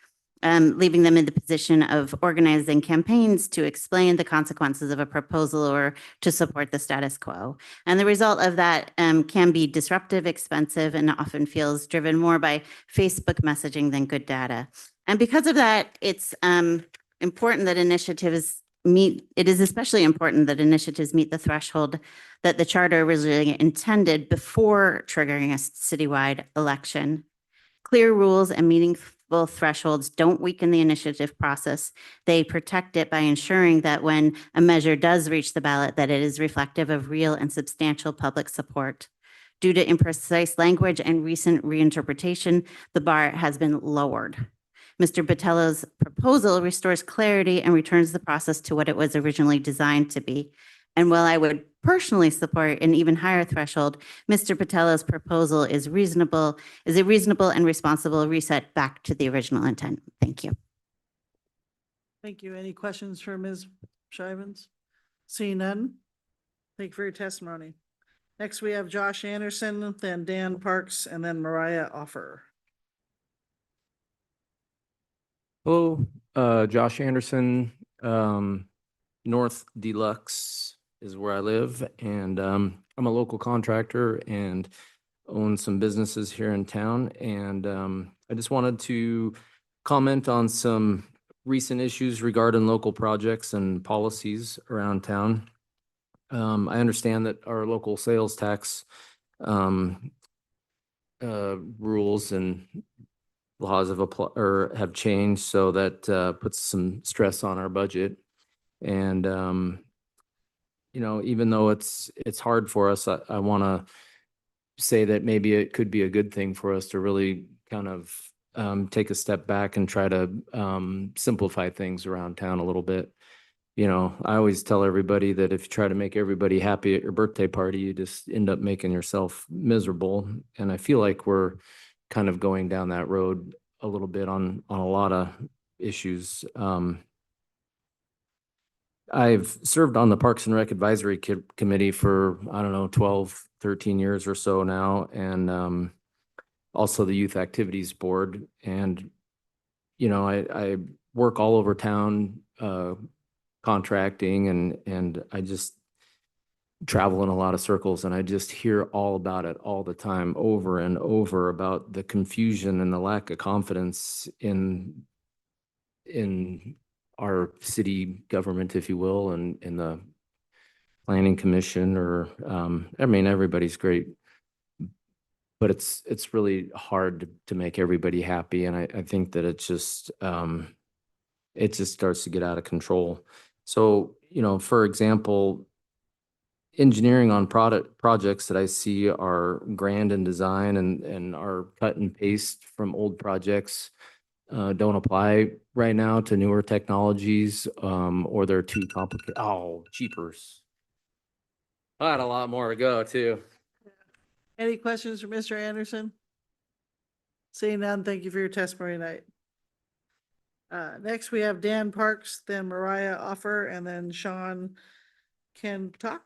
leaving them in the position of organizing campaigns to explain the consequences of a proposal or to support the status quo. And the result of that can be disruptive, expensive, and often feels driven more by Facebook messaging than good data. And because of that, it's important that initiatives it is especially important that initiatives meet the threshold that the charter originally intended before triggering a citywide election. Clear rules and meaningful thresholds don't weaken the initiative process. They protect it by ensuring that when a measure does reach the ballot, that it is reflective of real and substantial public support. Due to imprecise language and recent reinterpretation, the bar has been lowered. Mr. Botello's proposal restores clarity and returns the process to what it was originally designed to be, And while I would personally support an even higher threshold, Mr. Patello's proposal is a reasonable and responsible reset back to the original intent. Thank you. Thank you. Any questions for Ms. Shivens? Seeing none. Thank you for your testimony. Next, we have Josh Anderson, then Dan Parks, and then Mariah Offer. Hello, Josh Anderson, North Deluxe is where I live, and I'm a local contractor and own some businesses here in town. And I just wanted to comment on some recent issues regarding local projects and policies around town. I understand that our local sales tax rules and laws have changed, so that puts some stress on our budget. And you know, even though it's hard for us, I want to say that maybe it could be a good thing for us to really kind of take a step back and try to simplify things around town a little bit. You know, I always tell everybody that if you try to make everybody happy at your birthday party, you just end up making yourself miserable. And I feel like we're kind of going down that road a little bit on a lot of issues. I've served on the Parks and Rec Advisory Committee for, I don't know, 12, 13 years or so now, and also the Youth Activities Board. And, you know, I work all over town, contracting, and I just travel in a lot of circles, and I just hear all about it all the time, over and over, about the confusion and the lack of confidence in our city government, if you will, and in the planning commission, or I mean, everybody's great, but it's really hard to make everybody happy. And I think that it just starts to get out of control. So, you know, for example, engineering on projects that I see are grand in design and are cut and paste from old projects, don't apply right now to newer technologies, or they're too complicated. Oh, cheapers. I had a lot more to go too. Any questions for Mr. Anderson? Seeing none, thank you for your testimony tonight. Next, we have Dan Parks, then Mariah Offer, and then Sean Kentuck.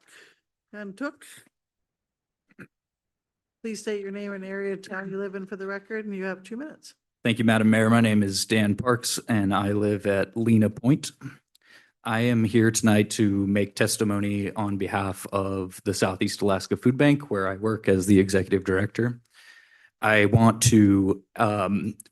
Please state your name and area of town you live in for the record, and you have 2 minutes. Thank you, Madam Mayor. My name is Dan Parks, and I live at Lena Point. I am here tonight to make testimony on behalf of the Southeast Alaska Food Bank, where I work as the executive director. I want to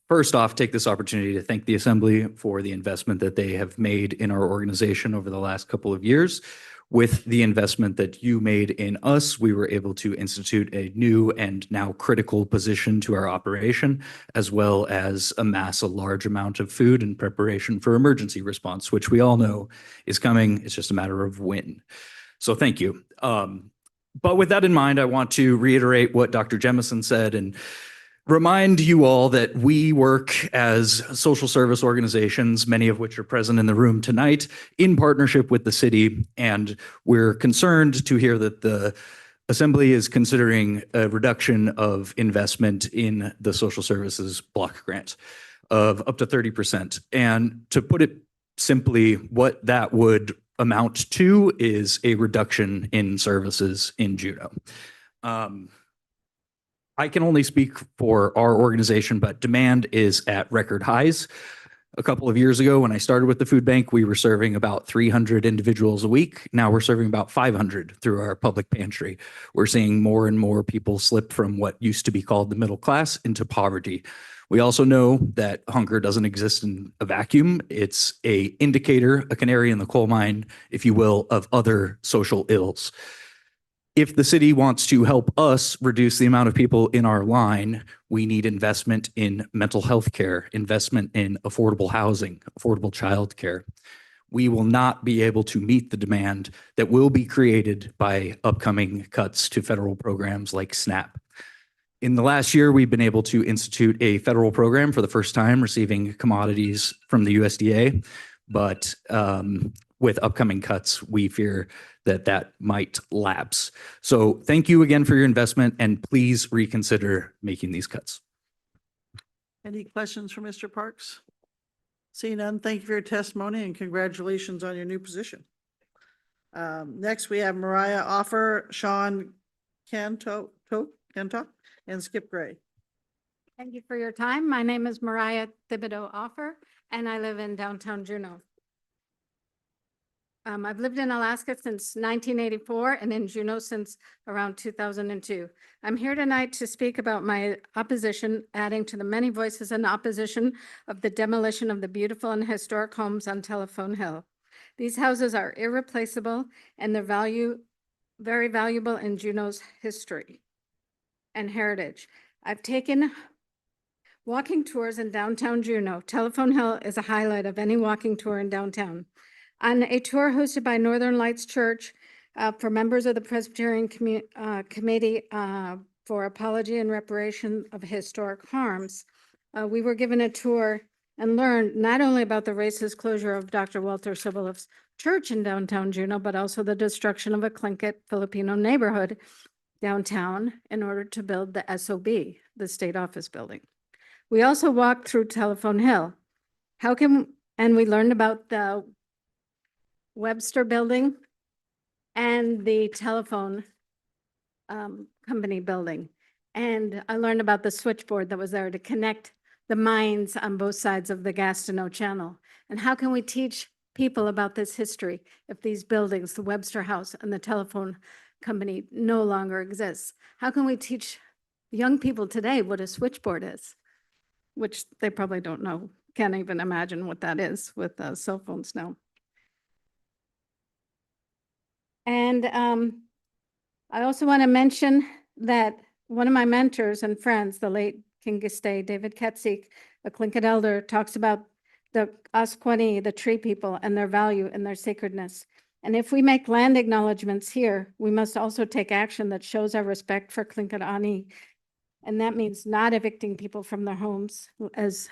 first off take this opportunity to thank the Assembly for the investment that they have made in our organization over the last couple of years. With the investment that you made in us, we were able to institute a new and now critical position to our operation, as well as amass a large amount of food in preparation for emergency response, which we all know is coming. It's just a matter of when. So thank you. But with that in mind, I want to reiterate what Dr. Jemison said and remind you all that we work as social service organizations, many of which are present in the room tonight, in partnership with the city. And we're concerned to hear that the Assembly is considering a reduction of investment in the social services block grant of up to 30%. And to put it simply, what that would amount to is a reduction in services in Juneau. I can only speak for our organization, but demand is at record highs. A couple of years ago, when I started with the food bank, we were serving about 300 individuals a week. Now we're serving about 500 through our public pantry. We're seeing more and more people slip from what used to be called the middle class into poverty. We also know that hunger doesn't exist in a vacuum. It's an indicator, a canary in the coal mine, if you will, of other social ills. If the city wants to help us reduce the amount of people in our line, we need investment in mental health care, investment in affordable housing, affordable childcare. We will not be able to meet the demand that will be created by upcoming cuts to federal programs like SNAP. In the last year, we've been able to institute a federal program for the first time, receiving commodities from the USDA, but with upcoming cuts, we fear that might lapse. So thank you again for your investment, and please reconsider making these cuts. Any questions for Mr. Parks? Seeing none, thank you for your testimony and congratulations on your new position. Next, we have Mariah Offer, Sean Canto, and Skip Gray. Thank you for your time. My name is Mariah Thibodeau Offer, and I live in downtown Juneau. I've lived in Alaska since 1984 and in Juneau since around 2002. I'm here tonight to speak about my opposition, adding to the many voices in opposition of the demolition of the beautiful and historic homes on Telephone Hill. These houses are irreplaceable and their value very valuable in Juneau's history and heritage. I've taken walking tours in downtown Juneau. Telephone Hill is a highlight of any walking tour in downtown. On a tour hosted by Northern Lights Church for members of the Presbyterian Committee for Apology and Reparation of Historic Harms, we were given a tour and learned not only about the racist closure of Dr. Walter Sobolov's church in downtown Juneau, but also the destruction of a Tlingit Filipino neighborhood downtown in order to build the SOB, the state office building. We also walked through Telephone Hill. And we learned about the Webster Building and the telephone company building. And I learned about the switchboard that was there to connect the mines on both sides of the Gastineau Channel. And how can we teach people about this history if these buildings, the Webster House and the telephone company, no longer exists? How can we teach young people today what a switchboard is? Which they probably don't know, can't even imagine what that is with cell phones now. And I also want to mention that one of my mentors and friends, the late Kingistay David Ketsick, a Tlingit elder, talks about the Asquani, the tree people, and their value and their sacredness. And if we make land acknowledgements here, we must also take action that shows our respect for Tlingit Ani. And that means not evicting people from their homes, as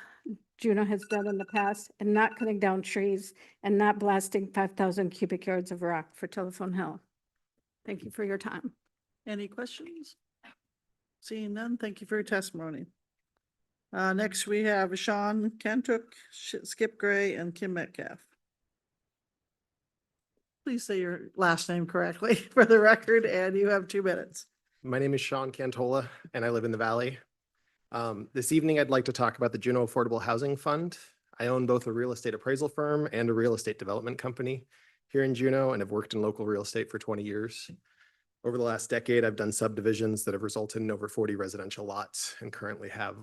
Juneau has done in the past, and not cutting down trees and not blasting 5,000 cubic yards of rock for Telephone Hill. Thank you for your time. Any questions? Seeing none, thank you for your testimony. Next, we have Sean Kentook, Skip Gray, and Kim Metcalf. Please say your last name correctly for the record, and you have 2 minutes. My name is Sean Cantola, and I live in the Valley. This evening, I'd like to talk about the Juneau Affordable Housing Fund. I own both a real estate appraisal firm and a real estate development company here in Juneau, and have worked in local real estate for 20 years. Over the last decade, I've done subdivisions that have resulted in over 40 residential lots and currently have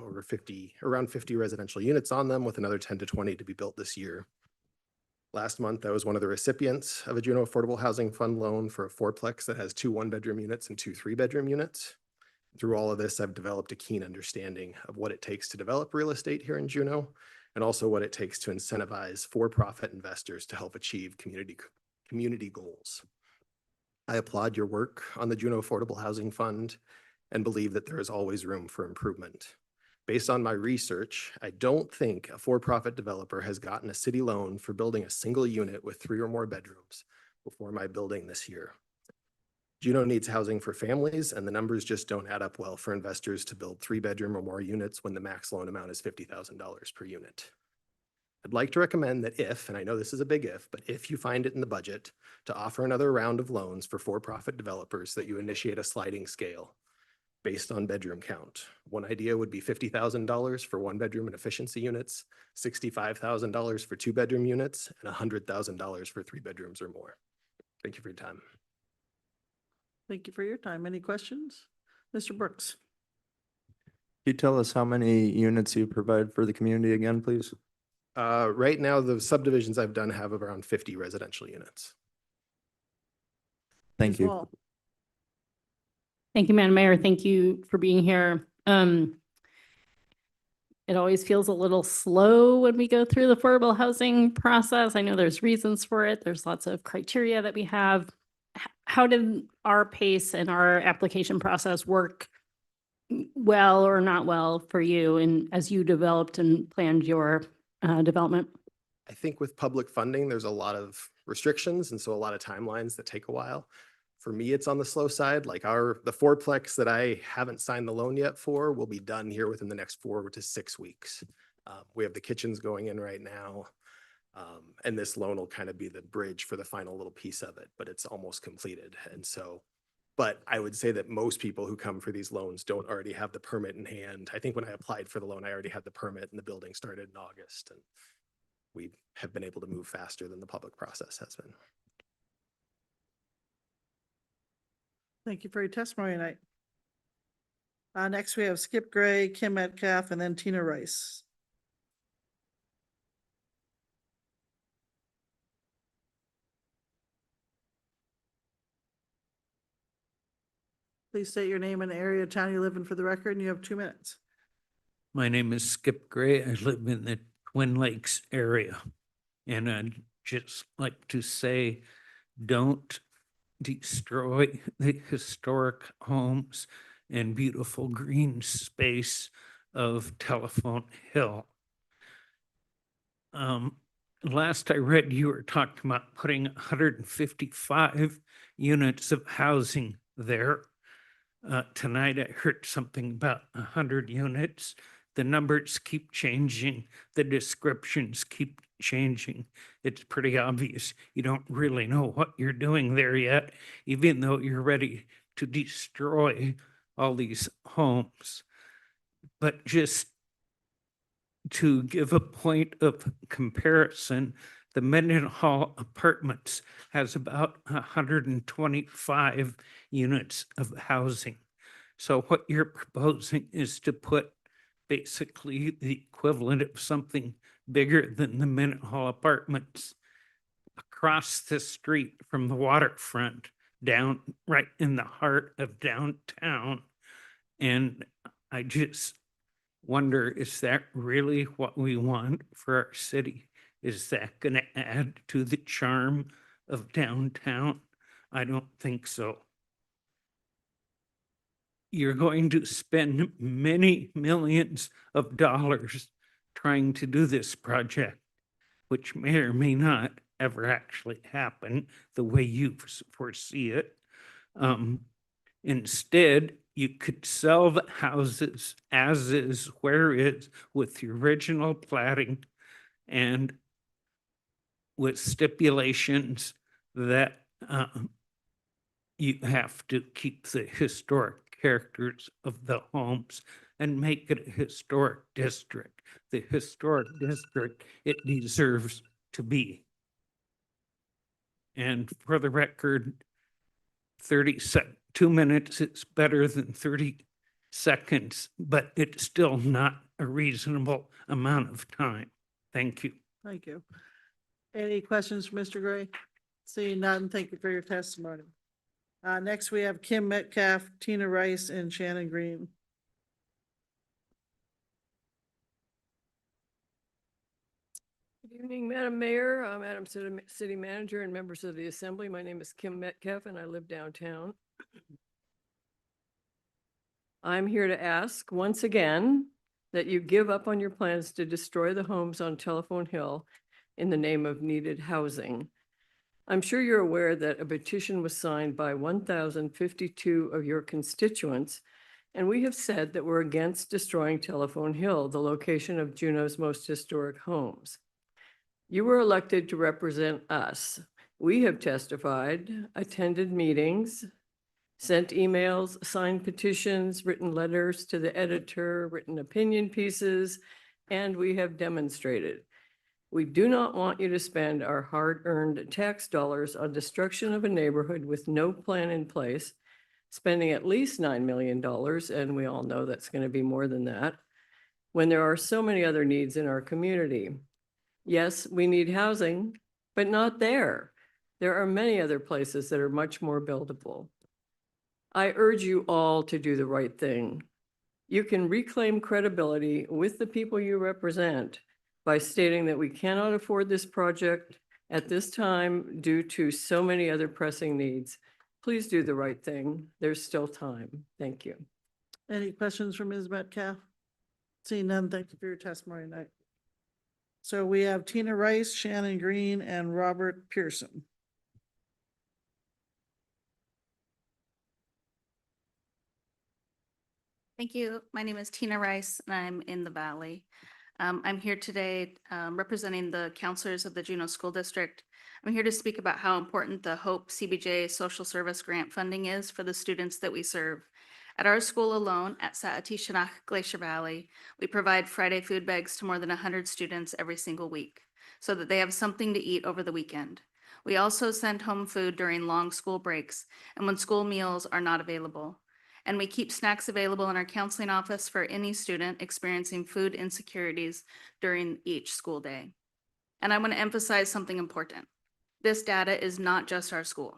around 50 residential units on them, with another 10 to 20 to be built this year. Last month, I was one of the recipients of a Juneau Affordable Housing Fund loan for a 4-plex that has 2 1-bedroom units and 2 3-bedroom units. Through all of this, I've developed a keen understanding of what it takes to develop real estate here in Juneau, and also what it takes to incentivize for-profit investors to help achieve community goals. I applaud your work on the Juneau Affordable Housing Fund and believe that there is always room for improvement. Based on my research, I don't think a for-profit developer has gotten a city loan for building a single unit with 3 or more bedrooms before my building this year. Juneau needs housing for families, and the numbers just don't add up well for investors to build 3-bedroom or more units when the max loan amount is $50,000 per unit. I'd like to recommend that if, and I know this is a big if, but if you find it in the budget to offer another round of loans for-profit developers, that you initiate a sliding scale based on bedroom count. One idea would be $50,000 for 1-bedroom and efficiency units, $65,000 for 2-bedroom units, and $100,000 for 3 bedrooms or more. Thank you for your time. Thank you for your time. Any questions? Mr. Brooks. Can you tell us how many units you provide for the community again, please? Right now, the subdivisions I've done have around 50 residential units. Thank you. Well, Thank you, Madam Mayor. Thank you for being here. It always feels a little slow when we go through the affordable housing process. I know there's reasons for it. There's lots of criteria that we have. How did our pace and our application process work well or not well for you, and as you developed and planned your development? I think with public funding, there's a lot of restrictions, and so a lot of timelines that take a while. For me, it's on the slow side. Like the fourplex that I haven't signed the loan yet for will be done here within the next 4 to 6 weeks. We have the kitchens going in right now. And this loan will kind of be the bridge for the final little piece of it, but it's almost completed. And so, but I would say that most people who come for these loans don't already have the permit in hand. I think when I applied for the loan, I already had the permit and the building started in August, and we have been able to move faster than the public process has been. Thank you for your testimony tonight. Next, we have Skip Gray, Kim Metcalf, and then Tina Rice. Please state your name and the area of town you live in for the record, and you have 2 minutes. My name is Skip Gray. I live in the Twin Lakes area. And I'd just like to say, don't destroy the historic homes and beautiful green space of Telephone Hill. Last I read, you were talking about putting 155 units of housing there. Tonight, I heard something about 100 units. The numbers keep changing. The descriptions keep changing. It's pretty obvious you don't really know what you're doing there yet, even though you're ready to destroy all these homes. But just to give a point of comparison, the Mendenhall Apartments has about 125 units of housing. So what you're proposing is to put basically the equivalent of something bigger than the Mendenhall Apartments across the street from the waterfront, down right in the heart of downtown. And I just wonder, is that really what we want for our city? Is that going to add to the charm of downtown? I don't think so. You're going to spend many millions of dollars trying to do this project, which may or may not ever actually happen the way you foresee it. Instead, you could sell the houses as is, where is, with the original platting and with stipulations that you have to keep the historic characters of the homes and make it a historic district, the historic district it deserves to be. And for the record, 2 minutes is better than 30 seconds, but it's still not a reasonable amount of time. Thank you. Thank you. Any questions for Mr. Gray? Seeing none, thank you for your testimony. Next, we have Kim Metcalf, Tina Rice, and Shannon Green. Good evening, Madam Mayor, Madam City Manager, and members of the Assembly. My name is Kim Metcalf, and I live downtown. I'm here to ask once again that you give up on your plans to destroy the homes on Telephone Hill in the name of needed housing. I'm sure you're aware that a petition was signed by 1,052 of your constituents, and we have said that we're against destroying Telephone Hill, the location of Juneau's most historic homes. You were elected to represent us. We have testified, attended meetings, sent emails, signed petitions, written letters to the editor, written opinion pieces, and we have demonstrated. We do not want you to spend our hard-earned tax dollars on destruction of a neighborhood with no plan in place, spending at least $9 million, and we all know that's going to be more than that, when there are so many other needs in our community. Yes, we need housing, but not there. There are many other places that are much more buildable. I urge you all to do the right thing. You can reclaim credibility with the people you represent by stating that we cannot afford this project at this time due to so many other pressing needs. Please do the right thing. There's still time. Thank you. Any questions for Ms. Metcalf? Seeing none, thank you for your testimony tonight. So we have Tina Rice, Shannon Green, and Robert Pearson. Thank you. My name is Tina Rice, and I'm in the Valley. I'm here today representing the counselors of the Juneau School District. I'm here to speak about how important the HOPE CBJ Social Service Grant funding is for the students that we serve. At our school alone, at Saatee-Shanach Glacier Valley, we provide Friday food bags to more than 100 students every single week so that they have something to eat over the weekend. We also send home food during long school breaks and when school meals are not available. And we keep snacks available in our counseling office for any student experiencing food insecurities during each school day. And I want to emphasize something important. This data is not just our school.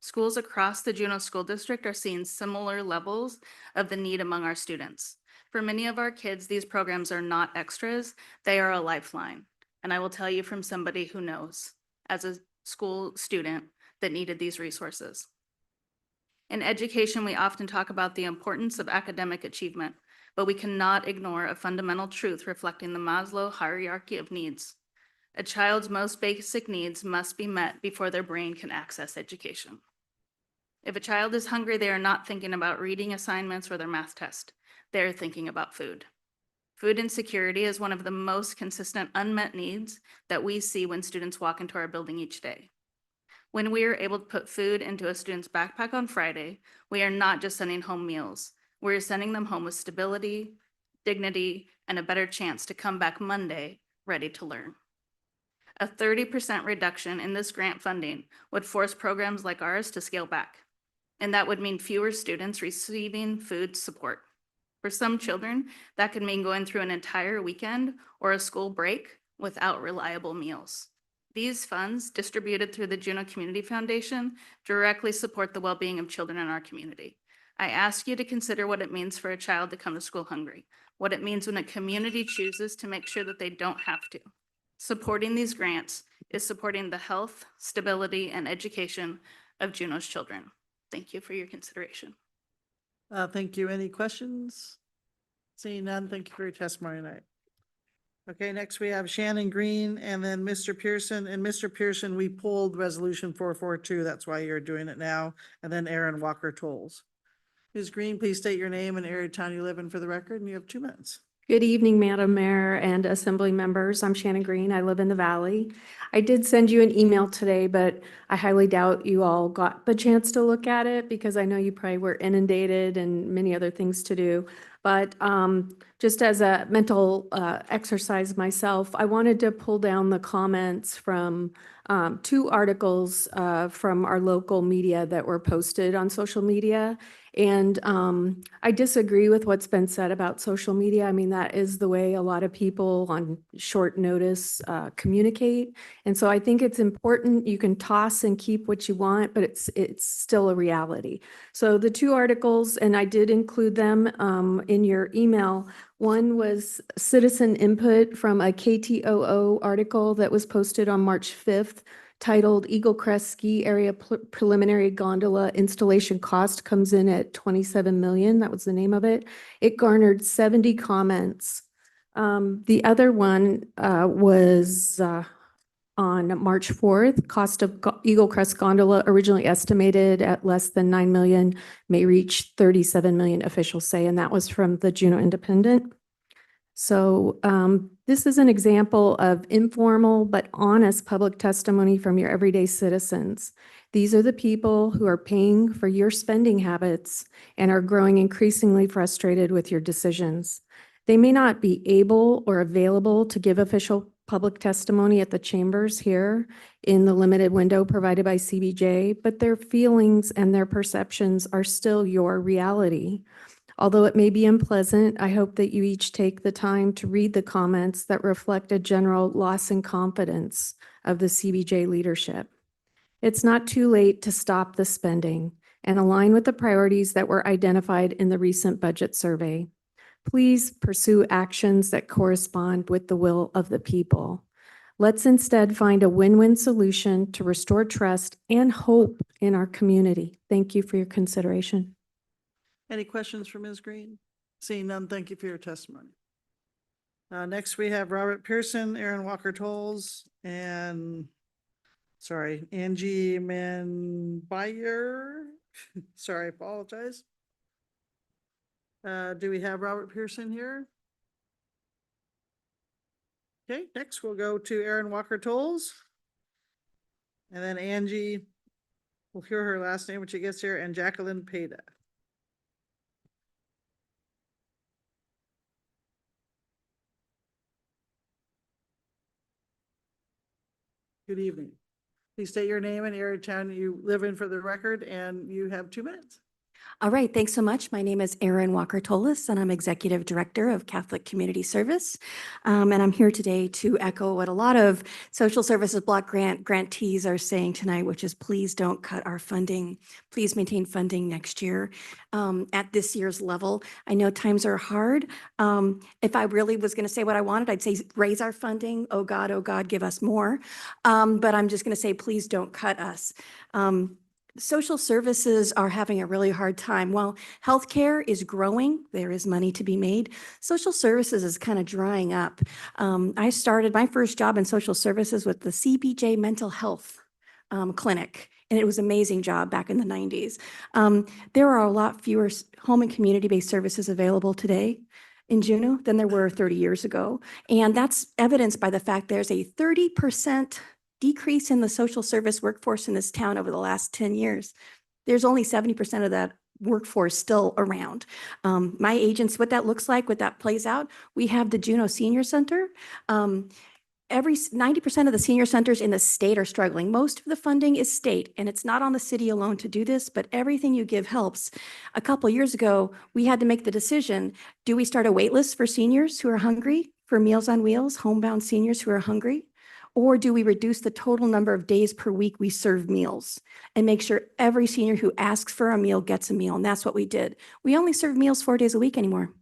Schools across the Juneau School District are seeing similar levels of the need among our students. For many of our kids, these programs are not extras, they are a lifeline. And I will tell you from somebody who knows, as a school student that needed these resources. In education, we often talk about the importance of academic achievement, but we cannot ignore a fundamental truth reflecting the Maslow hierarchy of needs. A child's most basic needs must be met before their brain can access education. If a child is hungry, they are not thinking about reading assignments or their math test. They're thinking about food. Food insecurity is one of the most consistent unmet needs that we see when students walk into our building each day. When we are able to put food into a student's backpack on Friday, we are not just sending home meals. We're sending them home with stability, dignity, and a better chance to come back Monday ready to learn. A 30% reduction in this grant funding would force programs like ours to scale back, and that would mean fewer students receiving food support. For some children, that could mean going through an entire weekend or a school break without reliable meals. These funds, distributed through the Juneau Community Foundation, directly support the well-being of children in our community. I ask you to consider what it means for a child to come to school hungry, what it means when a community chooses to make sure that they don't have to. Supporting these grants is supporting the health, stability, and education of Juneau's children. Thank you for your consideration. Thank you. Any questions? Seeing none, thank you for your testimony tonight. Okay, next we have Shannon Green and then Mr. Pearson. And Mr. Pearson, we pulled resolution 442. That's why you're doing it now. And then Aaron Walker Tolles. Ms. Green, please state your name and area of town you live in for the record, and you have 2 minutes. Good evening, Madam Mayor and Assembly members. I'm Shannon Green. I live in the Valley. I did send you an email today, but I highly doubt you all got the chance to look at it because I know you probably were inundated and many other things to do. But just as a mental exercise myself, I wanted to pull down the comments from 2 articles from our local media that were posted on social media. And I disagree with what's been said about social media. I mean, that is the way a lot of people on short notice communicate. And so I think it's important. You can toss and keep what you want, but it's still a reality. So the 2 articles, and I did include them in your email. One was citizen input from a KTOO article that was posted on March 5th, titled Eagle Crest Ski Area Preliminary Gondola Installation Cost Comes in at 27 million. That was the name of it. It garnered 70 comments. The other one was on March 4th. Cost of Eagle Crest Gondola, originally estimated at less than 9 million, may reach 37 million, officials say, and that was from the Juneau Independent. So this is an example of informal but honest public testimony from your everyday citizens. These are the people who are paying for your spending habits and are growing increasingly frustrated with your decisions. They may not be able or available to give official public testimony at the chambers here in the limited window provided by CBJ, but their feelings and their perceptions are still your reality. Although it may be unpleasant, I hope that you each take the time to read the comments that reflect a general loss in confidence of the CBJ leadership. It's not too late to stop the spending and align with the priorities that were identified in the recent budget survey. Please pursue actions that correspond with the will of the people. Let's instead find a win-win solution to restore trust and hope in our community. Thank you for your consideration. Any questions for Ms. Green? Seeing none, thank you for your testimony. Next, we have Robert Pearson, Aaron Walker Tolles, and Angie Manbuyer. Sorry, I apologize. Do we have Robert Pearson here? Okay, next we'll go to Aaron Walker Tolles. And then Angie, we'll hear her last name when she gets here, and Jacqueline Peda. Good evening. Please state your name and area of town you live in for the record, and you have 2 minutes. All right, thanks so much. My name is Erin Walker Tolles, and I'm Executive Director of Catholic Community Service. And I'm here today to echo what a lot of social services block grant grantees are saying tonight, which is please don't cut our funding. Please maintain funding next year at this year's level. I know times are hard. If I really was going to say what I wanted, I'd say raise our funding. Oh God, give us more. But I'm just going to say, please don't cut us. Social services are having a really hard time. While healthcare is growing, there is money to be made. Social services is kind of drying up. I started my first job in social services with the CBJ Mental Health Clinic, and it was an amazing job back in the 90s. There are a lot fewer home and community-based services available today in Juneau than there were 30 years ago. And that's evidenced by the fact there's a 30% decrease in the social service workforce in this town over the last 10 years. There's only 70% of that workforce still around. My agents, what that looks like, what that plays out, we have the Juneau Senior Center. 90% of the senior centers in the state are struggling. Most of the funding is state, and it's not on the city alone to do this, but everything you give helps. A couple of years ago, we had to make the decision, do we start a wait list for seniors who are hungry, for Meals on Wheels, homebound seniors who are hungry? Or do we reduce the total number of days per week we serve meals and make sure every senior who asks for a meal gets a meal? And that's what we did. We only serve meals 4 days a week anymore.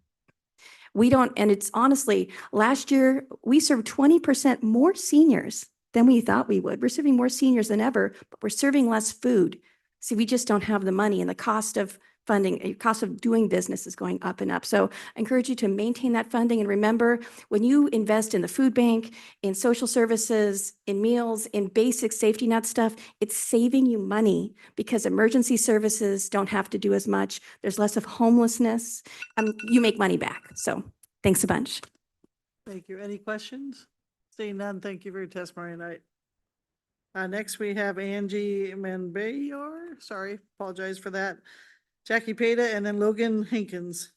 We don't, and it's honestly, last year we served 20% more seniors than we thought we would. We're serving more seniors than ever, but we're serving less food. See, we just don't have the money, and the cost of funding, cost of doing business is going up and up. So I encourage you to maintain that funding. And remember, when you invest in the food bank, in social services, in meals, in basic safety net stuff, it's saving you money because emergency services don't have to do as much. There's less of homelessness. You make money back. So thanks a bunch. Thank you. Any questions? Seeing none, thank you for your testimony tonight. Next, we have Angie Manbuyer. Sorry, apologize for that. Jackie Peda, and then Logan Hinkins.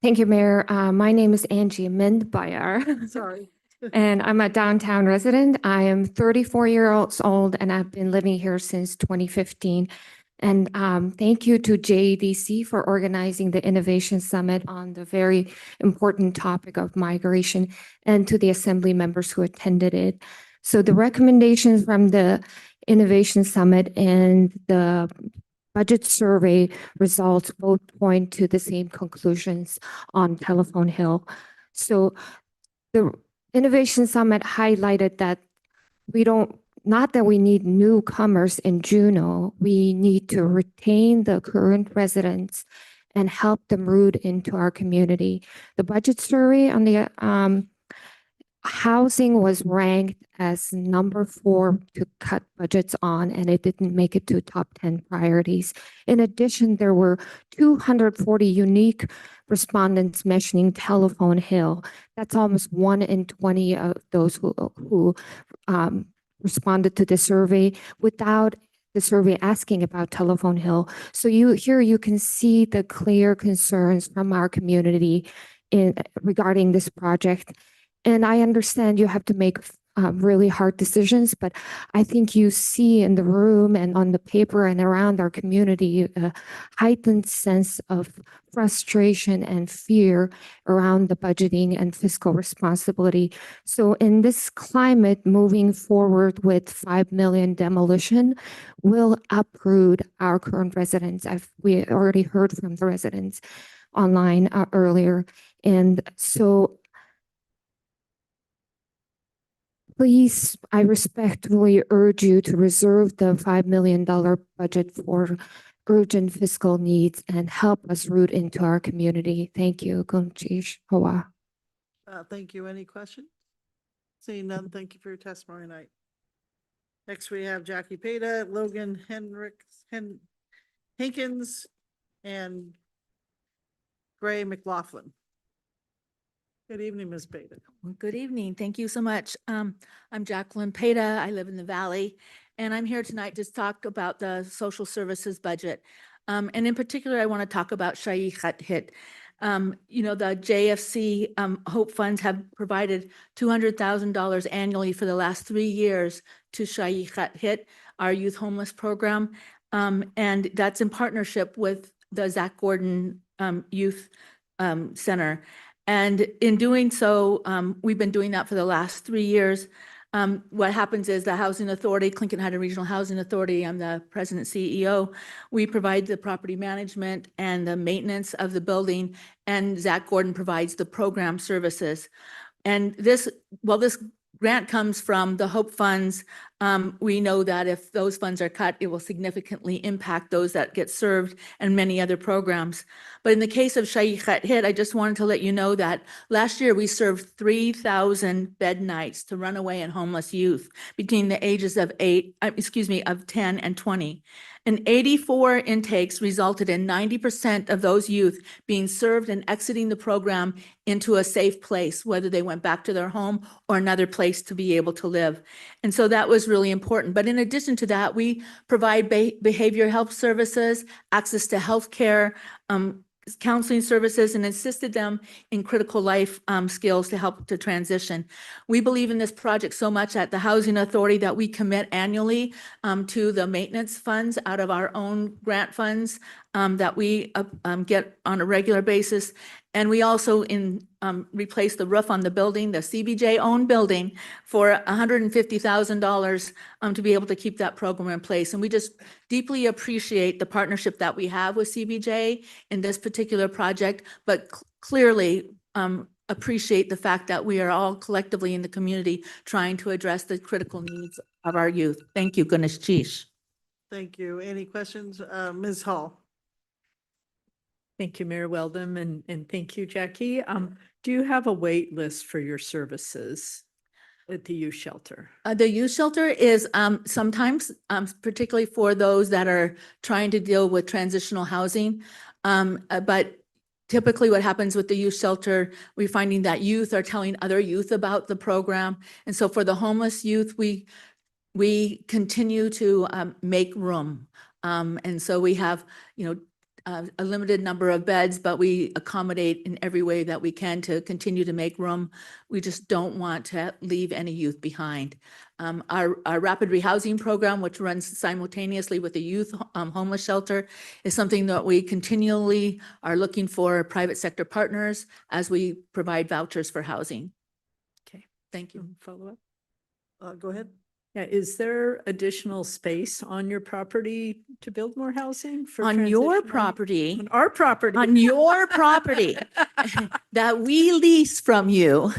Thank you, Mayor. My name is Angie Manbuyer. Sorry. And I'm a downtown resident. I am 34 years old, and I've been living here since 2015. And thank you to JEDC for organizing the Innovation Summit on the very important topic of migration, and to the Assembly members who attended it. So the recommendations from the Innovation Summit and the budget survey results both point to the same conclusions on Telephone Hill. So the Innovation Summit highlighted that not that we need newcomers in Juneau, we need to retain the current residents and help them root into our community. The budget survey on the housing was ranked as number 4 to cut budgets on, and it didn't make it to top 10 priorities. In addition, there were 240 unique respondents mentioning Telephone Hill. That's almost 1 in 20 of those who responded to the survey without the survey asking about Telephone Hill. So you can see the clear concerns from our community regarding this project. And I understand you have to make really hard decisions, but I think you see in the room and on the paper and around our community a heightened sense of frustration and fear around the budgeting and fiscal responsibility. So in this climate, moving forward with 5 million demolition will uproot our current residents. We already heard from the residents online earlier. And so please, I respectfully urge you to reserve the $5 million budget for urgent fiscal needs and help us root into our community. Thank you. Gunchish Hawa. Thank you. Any questions? Seeing none, thank you for your testimony tonight. Next, we have Jackie Peta, Logan Hinkins, and Gray McLaughlin. Good evening, Ms. Peta. Good evening. Thank you so much. I'm Jacqueline Peta. I live in the Valley, and I'm here tonight to talk about the social services budget. And in particular, I want to talk about Shai Khat Hit. You know, the JFC Hope Funds have provided $200,000 annually for the last 3 years to Shai Khat Hit, our youth homeless program. And that's in partnership with the Zach Gordon Youth Center. And in doing so, we've been doing that for the last 3 years. What happens is the Housing Authority, Clinton Heights Regional Housing Authority, I'm the president CEO. We provide the property management and the maintenance of the building, and Zach Gordon provides the program services. And this grant comes from the Hope Funds. We know that if those funds are cut, it will significantly impact those that get served and many other programs. But in the case of Shai Khat Hit, I just wanted to let you know that last year we served 3,000 bed nights to runaway and homeless youth between the ages of 10 and 20. And 84 intakes resulted in 90% of those youth being served and exiting the program into a safe place, whether they went back to their home or another place to be able to live. And so that was really important. But in addition to that, we provide behavioral health services, access to health care, counseling services, and assisted them in critical life skills to help to transition. We believe in this project so much at the Housing Authority that we commit annually to the maintenance funds out of our own grant funds that we get on a regular basis. And we also replace the roof on the building, the CBJ-owned building, for $150,000 to be able to keep that program in place. And we just deeply appreciate the partnership that we have with CBJ in this particular project, but clearly appreciate the fact that we are all collectively in the community trying to address the critical needs of our youth. Thank you, Ganesh Chish. Thank you. Any questions? Ms. Hall? Thank you, Mayor Weldon, and thank you, Jackie. Do you have a wait list for your services at the youth shelter? The youth shelter is sometimes, particularly for those that are trying to deal with transitional housing. But typically what happens with the youth shelter, we're finding that youth are telling other youth about the program. And so for the homeless youth, we continue to make room. And so we have, a limited number of beds, but we accommodate in every way that we can to continue to make room. We just don't want to leave any youth behind. Our rapid rehousing program, which runs simultaneously with the youth homeless shelter, is something that we continually are looking for private sector partners as we provide vouchers for housing. Okay, thank you. Follow up? Go ahead. Yeah, is there additional space on your property to build more housing for On your transitional- property. On our property. On your property that we lease from you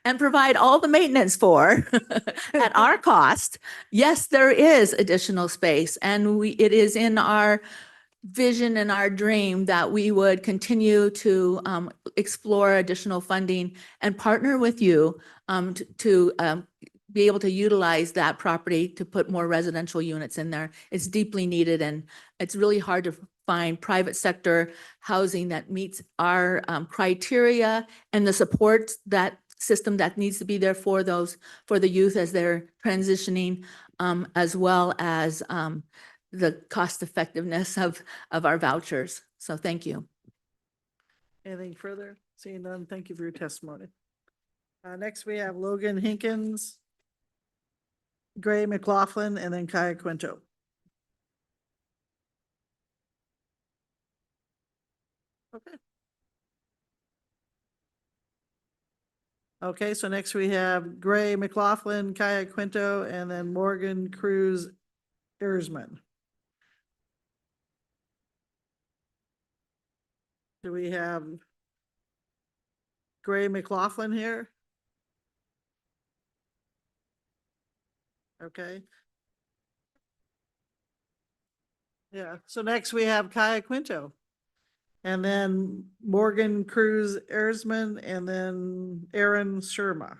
and provide all the maintenance for at our cost. Yes, there is additional space, and it is in our vision and our dream that we would continue to explore additional funding and partner with you to be able to utilize that property to put more residential units in there. It's deeply needed, and it's really hard to find private sector housing that meets our criteria and the support that system that needs to be there for the youth as they're transitioning, as well as the cost effectiveness of our vouchers. So thank you. Anything further? Seeing none, thank you for your testimony. Next, we have Logan Hinkins, Gray McLaughlin, and then Kaya Quinto. Okay. Okay, so next we have Gray McLaughlin, Kaya Quinto, and then Morgan Cruz Erzman. Do we have Gray McLaughlin here? Okay. Yeah, so next we have Kaya Quinto. And then Morgan Cruz Erzman, and then Aaron Surma.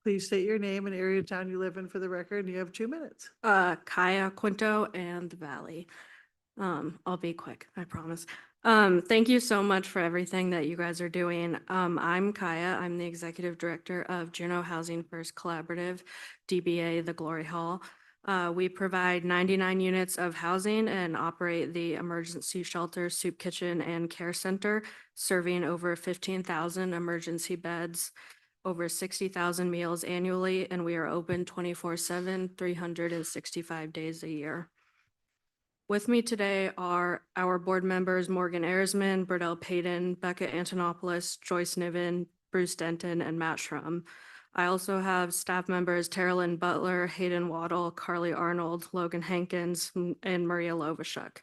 Please state your name and area of town you live in for the record. You have 2 minutes. Kaya Quinto and the Valley. I'll be quick, I promise. Thank you so much for everything that you guys are doing. I'm Kaya. I'm the executive director of Juneau Housing First Collaborative, DBA The Glory Hall. We provide 99 units of housing and operate the emergency shelter, soup kitchen, and care center, serving over 15,000 emergency beds, over 60,000 meals annually, and we are open 24/7, 365 days a year. With me today are our board members, Morgan Erzman, Burdell Payton, Becca Antonopoulos, Joyce Niven, Bruce Denton, and Matt Schrum. I also have staff members Terrellyn Butler, Hayden Waddle, Carly Arnold, Logan Hankins, and Maria Lovashuk.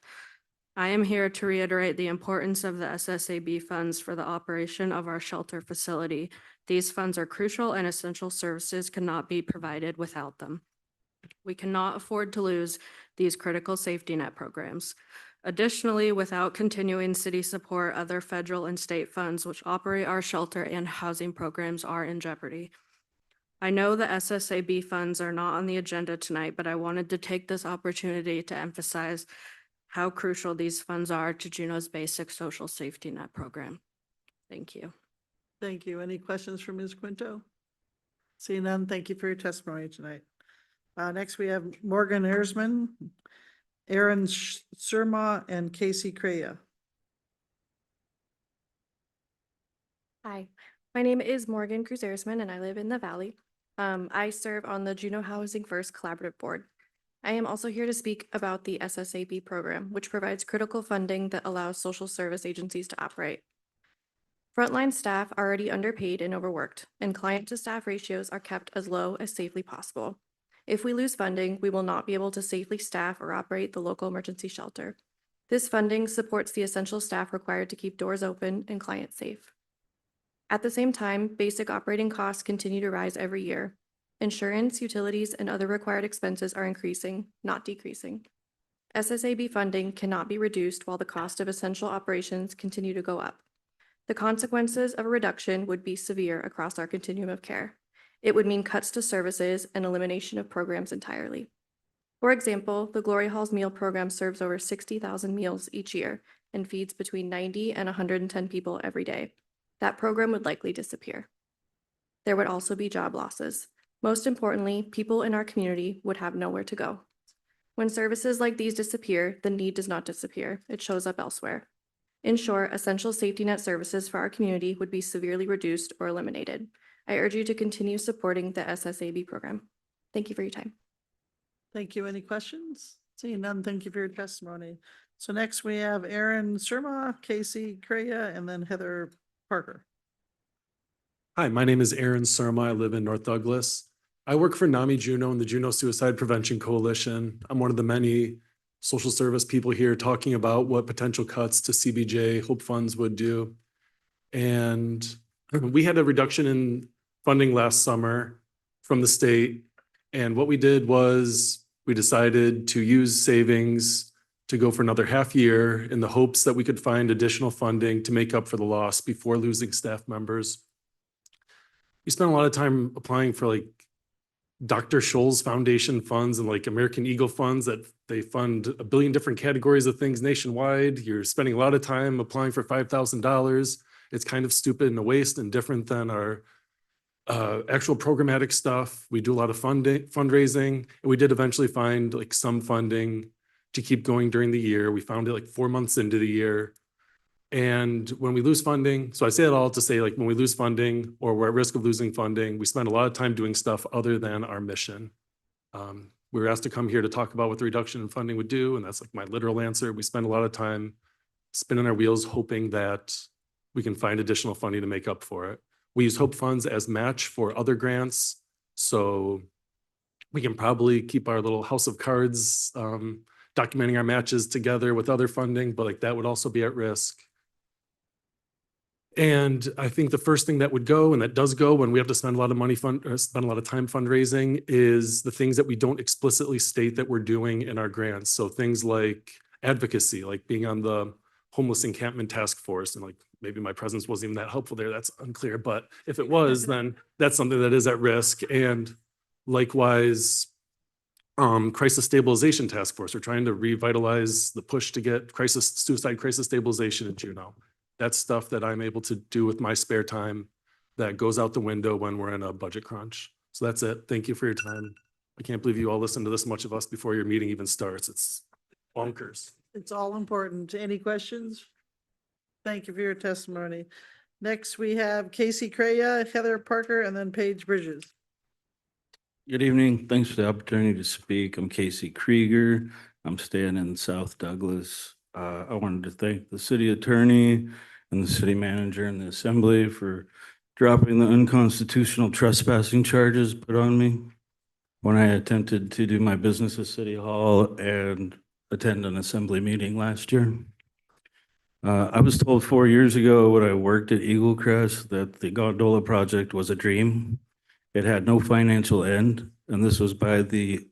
I am here to reiterate the importance of the SSAB funds for the operation of our shelter facility. These funds are crucial and essential services cannot be provided without them. We cannot afford to lose these critical safety net programs. Additionally, without continuing city support, other federal and state funds which operate our shelter and housing programs are in jeopardy. I know the SSAB funds are not on the agenda tonight, but I wanted to take this opportunity to emphasize how crucial these funds are to Juneau's basic social safety net program. Thank you. Thank you. Any questions for Ms. Quinto? Seeing none, thank you for your testimony tonight. Next, we have Morgan Erzman, Aaron Surma, and Casey Crea. Hi, my name is Morgan Cruz Erzman, and I live in the Valley. I serve on the Juneau Housing First Collaborative Board. I am also here to speak about the SSAB program, which provides critical funding that allows social service agencies to operate. Frontline staff are already underpaid and overworked, and client-to-staff ratios are kept as low as safely possible. If we lose funding, we will not be able to safely staff or operate the local emergency shelter. This funding supports the essential staff required to keep doors open and clients safe. At the same time, basic operating costs continue to rise every year. Insurance, utilities, and other required expenses are increasing, not decreasing. SSAB funding cannot be reduced while the cost of essential operations continue to go up. The consequences of a reduction would be severe across our continuum of care. It would mean cuts to services and elimination of programs entirely. For example, the Glory Halls meal program serves over 60,000 meals each year and feeds between 90 and 110 people every day. That program would likely disappear. There would also be job losses. Most importantly, people in our community would have nowhere to go. When services like these disappear, the need does not disappear. It shows up elsewhere. In short, essential safety net services for our community would be severely reduced or eliminated. I urge you to continue supporting the SSAB program. Thank you for your time. Thank you. Any questions? Seeing none, thank you for your testimony. So next we have Aaron Surma, Casey Crea, and then Heather Parker. Hi, my name is Aaron Surma. I live in North Douglas. I work for NAMI Juneau and the Juneau Suicide Prevention Coalition. I'm one of the many social service people here talking about what potential cuts to CBJ Hope Funds would do. And we had a reduction in funding last summer from the state. And what we did was we decided to use savings to go for another half year in the hopes that we could find additional funding to make up for the loss before losing staff members. We spent a lot of time applying for like Dr. Scholl's Foundation funds and like American Eagle funds that they fund a billion different categories of things nationwide. You're spending a lot of time applying for $5,000. It's kind of stupid and a waste and different than our actual programmatic stuff. We do a lot of fundraising, and we did eventually find like some funding to keep going during the year. We found it like 4 months into the year. And when we lose funding, so I say it all to say like when we lose funding or we're at risk of losing funding, we spend a lot of time doing stuff other than our mission. We were asked to come here to talk about what the reduction in funding would do, and that's like my literal answer. We spend a lot of time spinning our wheels hoping that we can find additional funding to make up for it. We use Hope Funds as match for other grants, so we can probably keep our little house of cards documenting our matches together with other funding, but like that would also be at risk. And I think the first thing that would go, and that does go when we have to spend a lot of money spend a lot of time fundraising, is the things that we don't explicitly state that we're doing in our grants. So things like advocacy, like being on the homeless encampment task force, and like maybe my presence wasn't even that helpful there. That's unclear, but if it was, then that's something that is at risk. And likewise, crisis stabilization task force. We're trying to revitalize the push to get suicide crisis stabilization in Juneau. That's stuff that I'm able to do with my spare time that goes out the window when we're in a budget crunch. So that's it. Thank you for your time. I can't believe you all listened to this much of us before your meeting even starts. It's bonkers. It's all important. Any questions? Thank you for your testimony. Next, we have Casey Creya, Heather Parker, and then Paige Bridges. Good evening. Thanks for the opportunity to speak. I'm Casey Krieger. I'm staying in South Douglas. I wanted to thank the city attorney and the city manager and the assembly for dropping the unconstitutional trespassing charges put on me when I attempted to do my business at City Hall and attend an assembly meeting last year. I was told 4 years ago when I worked at Eagle Crest that the gondola project was a dream. It had no financial end, and this was by the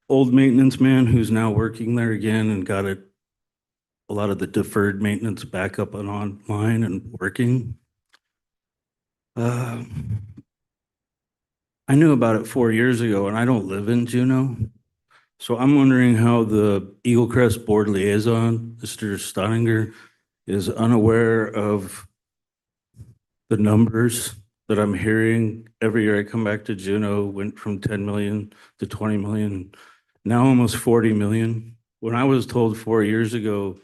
old maintenance man who's now working there again and got it, a lot of the deferred maintenance back up and online and working. I knew about it 4 years ago, and I don't live in Juneau. So I'm wondering how the Eagle Crest Board Liaison, Mr. Steininger, is unaware of the numbers that I'm hearing. Every year I come back to Juneau, went from 10 million to 20 million, now almost 40 million. When I was told 4 years ago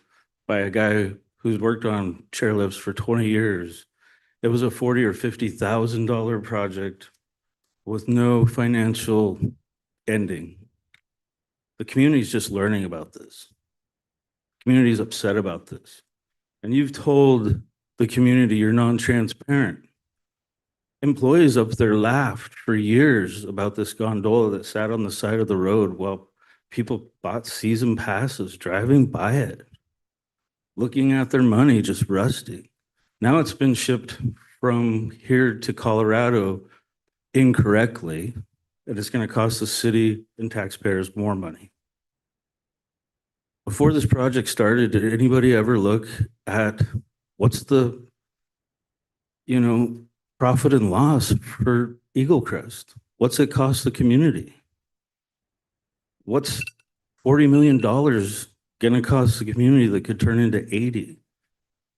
by a guy who's worked on chairlifts for 20 years, it was a $40,000 or $50,000 project with no financial ending. The community's just learning about this. The community's upset about this. And you've told the community you're non-transparent. Employees up there laughed for years about this gondola that sat on the side of the road while people bought season passes driving by it, looking at their money just rusting. Now it's been shipped from here to Colorado incorrectly, and it's going to cost the city and taxpayers more money. Before this project started, did anybody ever look at what's the, profit and loss for Eagle Crest? What's it cost the community? What's $40 million going to cost the community that could turn into 80?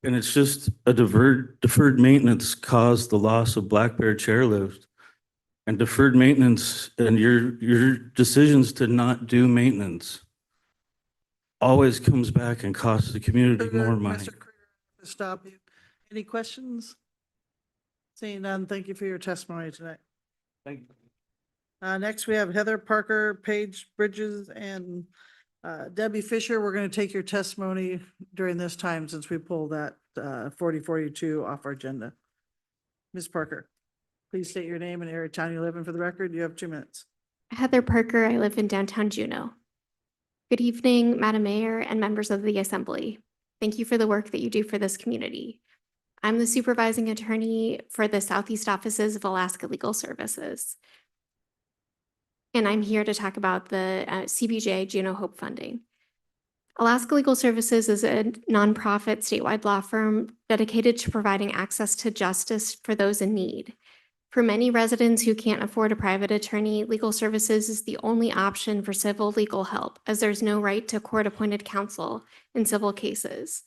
And it's just a deferred maintenance caused the loss of Black Bear Chairlift, and deferred maintenance and your decisions to not do maintenance always comes back and costs the community more money. Stop you. Any questions? Seeing none, thank you for your testimony tonight. Thank you. Next, we have Heather Parker, Paige Bridges, and Debbie Fisher. We're going to take your testimony during this time since we pulled that 4042 off our agenda. Ms. Parker, please state your name and area of town you live in for the record. You have 2 minutes. Heather Parker, I live in downtown Juneau. Good evening, Madam Mayor and members of the Assembly. Thank you for the work that you do for this community. I'm the supervising attorney for the Southeast offices of Alaska Legal Services. And I'm here to talk about the CBJ Juneau Hope funding. Alaska Legal Services is a nonprofit statewide law firm dedicated to providing access to justice for those in need. For many residents who can't afford a private attorney, legal services is the only option for civil legal help, as there's no right to court-appointed counsel in civil cases.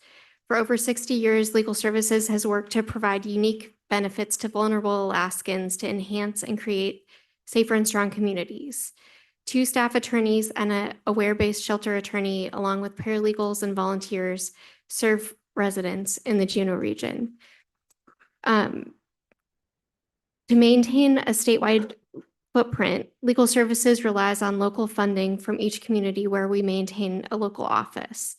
For over 60 years, Legal Services has worked to provide unique benefits to vulnerable Alaskans to enhance and create safer and strong communities. 2 staff attorneys and a aware-based shelter attorney, along with paralegals and volunteers, serve residents in the Juneau region. To maintain a statewide footprint, Legal Services relies on local funding from each community where we maintain a local office.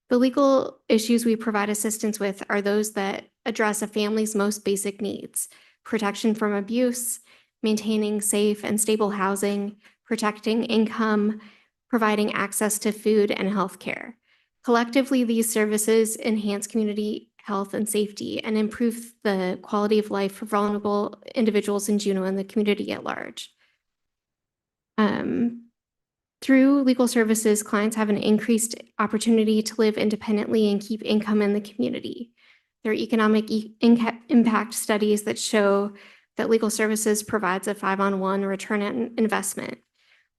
The legal issues we provide assistance with are those that address a family's most basic needs: protection from abuse, maintaining safe and stable housing, protecting income, providing access to food and health care. Collectively, these services enhance community health, and safety, and improve the quality of life for vulnerable individuals in Juneau and the community at large. Through legal services, clients have an increased opportunity to live independently and keep income in the community. There are economic impact studies that show that legal services provides a 5-on-1 return on investment.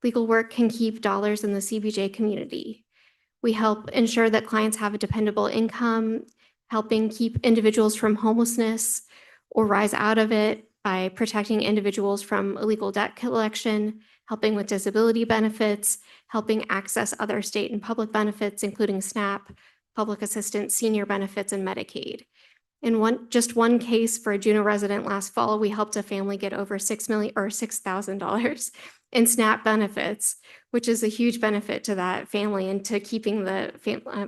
Legal work can keep dollars in the CBJ community. We help ensure that clients have a dependable income, helping keep individuals from homelessness or rise out of it by protecting individuals from illegal debt collection, helping with disability benefits, helping access other state and public benefits, including SNAP, public assistance, senior benefits, and Medicaid. In just one case for a Juneau resident last fall, we helped a family get over $6,000 in SNAP benefits, which is a huge benefit to that family and to keeping the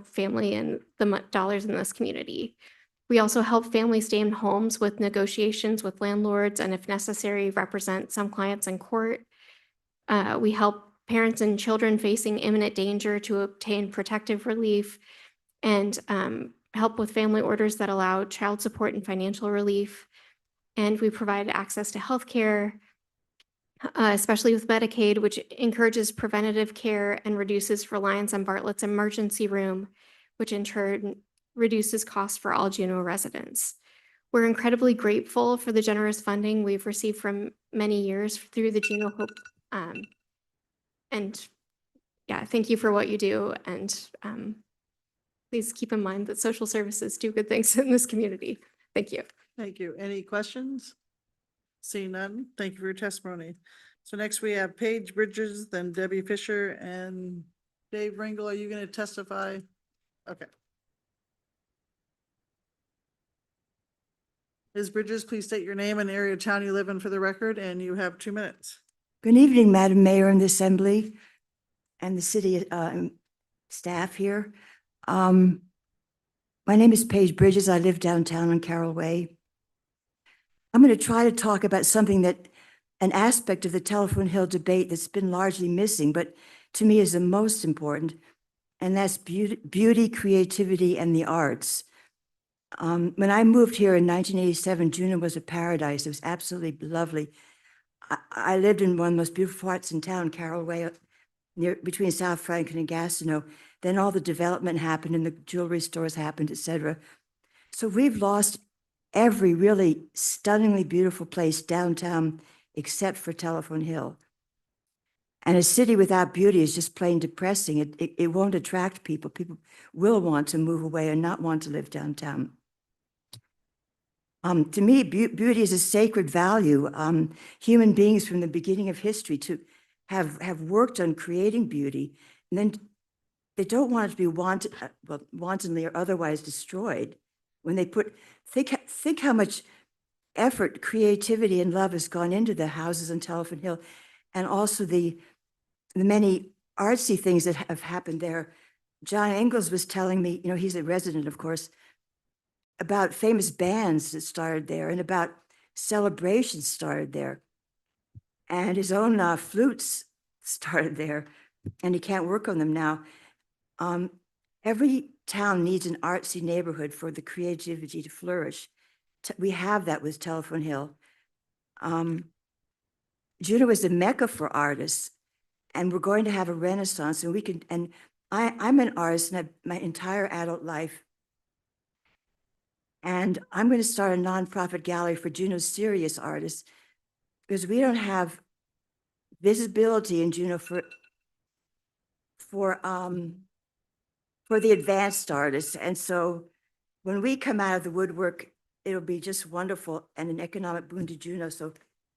family and the dollars in this community. We also help families stay in homes with negotiations with landlords and, if necessary, represent some clients in court. We help parents and children facing imminent danger to obtain protective relief and help with family orders that allow child support and financial relief. And we provide access to healthcare, especially with Medicaid, which encourages preventative care and reduces reliance on Bartlett's emergency room, which in turn reduces costs for all Juneau residents. We're incredibly grateful for the generous funding we've received from many years through the Juneau Hope. And yeah, thank you for what you do. And please keep in mind that social services do good things in this community. Thank you. Thank you. Any questions? Seeing none, thank you for your testimony. So next we have Paige Bridges, then Debbie Fisher, and Dave Ringel. Are you going to testify? Okay. Ms. Bridges, please state your name and area of town you live in for the record, and you have 2 minutes. Good evening, Madam Mayor and the Assembly and the city staff here. My name is Paige Bridges. I live downtown on Carroll Way. I'm going to try to talk about something that an aspect of the Telephone Hill debate that's been largely missing, but to me is the most important, and that's beauty, creativity, and the arts. When I moved here in 1987, Juneau was a paradise. It was absolutely lovely. I lived in one of the most beautiful parts in town, Carroll Way, between South Franklin and Gastineau. Then all the development happened and the jewelry stores happened, et cetera. So we've lost every really stunningly beautiful place downtown except for Telephone Hill. And a city without beauty is just plain depressing. It won't attract people. People will want to move away and not want to live downtown. To me, beauty is a sacred value. Human beings from the beginning of history have worked on creating beauty, and then they don't want it to be wantonly or otherwise destroyed. When they think how much effort, creativity, and love has gone into the houses on Telephone Hill, and also the many artsy things that have happened there. John Engels was telling me, he's a resident, of course, about famous bands that started there and about celebrations started there. And his own flutes started there, and he can't work on them now. Every town needs an artsy neighborhood for the creativity to flourish. We have that with Telephone Hill. Juneau is a mecca for artists, and we're going to have a renaissance, and I'm an artist my entire adult life. And I'm going to start a nonprofit gallery for Juneau's serious artists, because we don't have visibility in Juneau for the advanced artists. And so when we come out of the woodwork, it'll be just wonderful and an economic boon to Juneau. So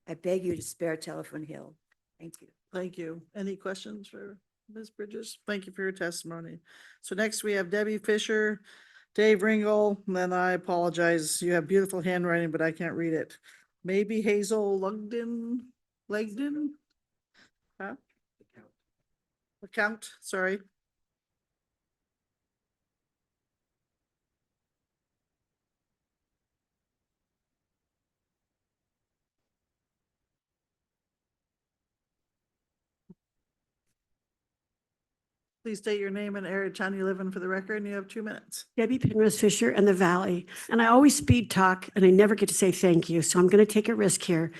I beg you to spare Telephone Hill. Thank you. Thank you. Any questions for Ms. Bridges? Thank you for your testimony. So next we have Debbie Fisher, Dave Ringel, and then I apologize. You have beautiful handwriting, but I can't read it. Maybe Hazel Legden? Huh? Account, sorry. Please state your name and area of town you live in for the record, and you have 2 minutes. Debbie Penrose Fisher and the Valley. And I always speed talk and I never get to say thank you. So I'm going to take a risk here.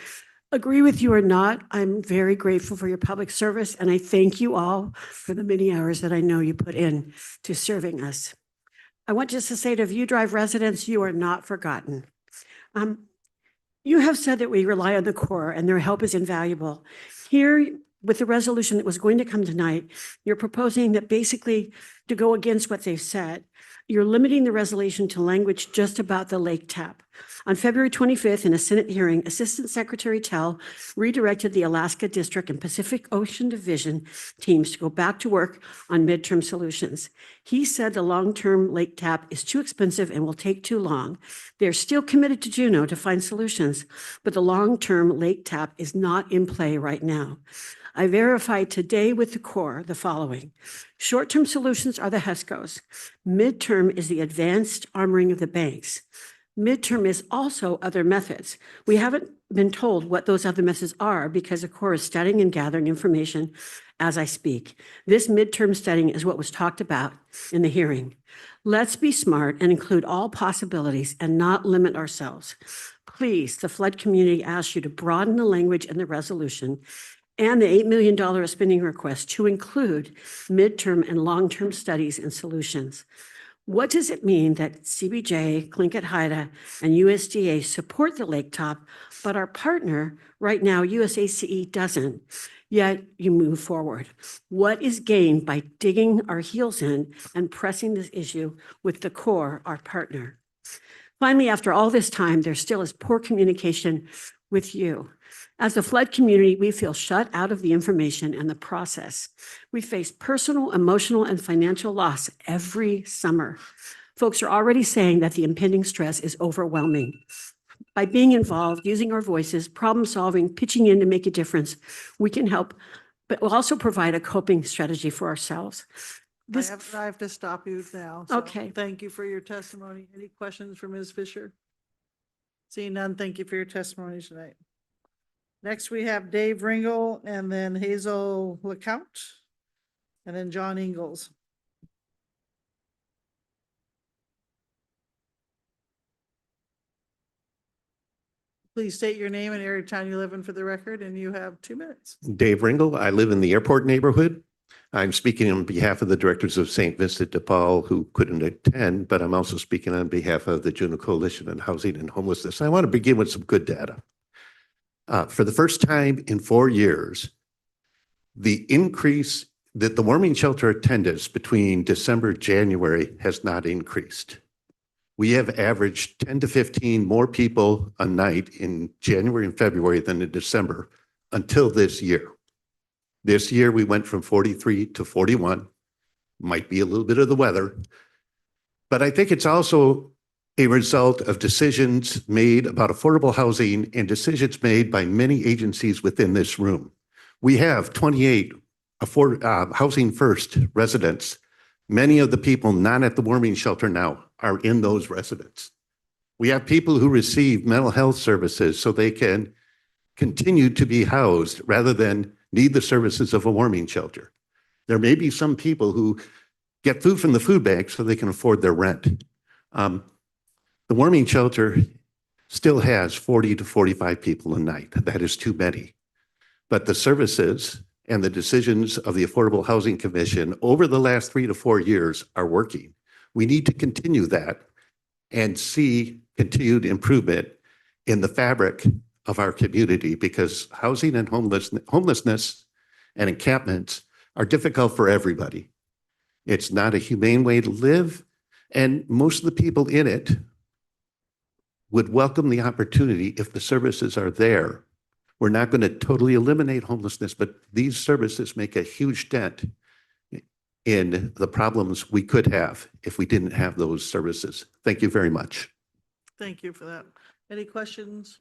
Agree with you or not, I'm very grateful for your public service and I thank you all for the many hours that I know you put in to serving us. I want just to say to View Drive residents, you are not forgotten. You have said that we rely on the Corps and their help is invaluable. Here, with the resolution that was going to come tonight, you're proposing that basically to go against what they've said. You're limiting the resolution to language just about the lake tap. On February 25th, in a Senate hearing, Assistant Secretary Tell redirected the Alaska District and Pacific Ocean Division teams to go back to work on midterm solutions. He said the long-term lake tap is too expensive and will take too long. They're still committed to Juneau to find solutions, but the long-term lake tap is not in play right now. I verified today with the Corps the following. Short-term solutions are the HESCOs. Midterm is the advanced armoring of the banks. Midterm is also other methods. We haven't been told what those other methods are because the Corps is studying and gathering information as I speak. This midterm studying is what was talked about in the hearing. Let's be smart and include all possibilities and not limit ourselves. Please, the flood community asks you to broaden the language in the resolution and the $8 million spending request to include midterm and long-term studies and solutions. What does it mean that CBJ, Tlingit Haida, and USDA support the lake top, but our partner right now, USACE, doesn't? Yet you move forward. What is gained by digging our heels in and pressing this issue with the Corps, our partner? Finally, after all this time, there still is poor communication with you. As a flood community, we feel shut out of the information and the process. We face personal, emotional, and financial loss every summer. Folks are already saying that the impending stress is overwhelming. By being involved, using our voices, problem solving, pitching in to make a difference, we can help, but we'll also provide a coping strategy for ourselves. I have to stop you now. so Okay. Thank you for your testimony. Any questions for Ms. Fisher? Seeing none, thank you for your testimony tonight. Next, we have Dave Ringel and then Hazel LeCount and then John Ingalls. Please state your name and area of town you live in for the record, and you have 2 minutes. Dave Ringel. I live in the airport neighborhood. I'm speaking on behalf of the directors of St. Vincent de Paul who couldn't attend, but I'm also speaking on behalf of the Juneau Coalition on Housing and Homelessness. I want to begin with some good data. For the first time in 4 years, the increase that the warming shelter attendance between December, January has not increased. We have averaged 10 to 15 more people a night in January and February than in December until this year. This year, we went from 43 to 41. Might be a little bit of the weather, but I think it's also a result of decisions made about affordable housing and decisions made by many agencies within this room. We have 28 Housing First residents. Many of the people not at the warming shelter now are in those residents. We have people who receive mental health services so they can continue to be housed rather than need the services of a warming shelter. There may be some people who get food from the food bank so they can afford their rent. The warming shelter still has 40 to 45 people a night. That is too many. But the services and the decisions of the Affordable Housing Commission over the last 3 to 4 years are working. We need to continue that and see continued improvement in the fabric of our community because housing and homelessness and encampments are difficult for everybody. It's not a humane way to live, and most of the people in it would welcome the opportunity if the services are there. We're not going to totally eliminate homelessness, but these services make a huge dent in the problems we could have if we didn't have those services. Thank you very much. Thank you for that. Any questions?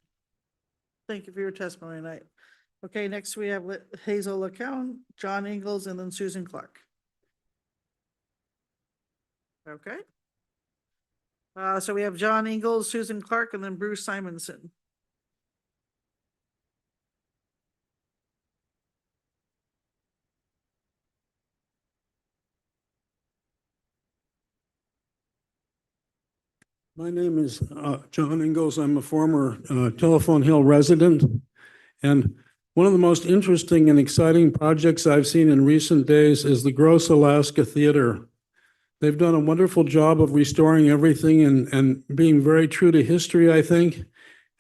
Thank you for your testimony tonight. Okay, next we have Hazel LeCount, John Ingalls, and then Susan Clark. Okay. So we have John Ingalls, Susan Clark, and then Bruce Simonson. My name is John Ingalls. I'm a former Telephone Hill resident. And one of the most interesting and exciting projects I've seen in recent days is the Gross Alaska Theater. They've done a wonderful job of restoring everything and being very true to history, I think.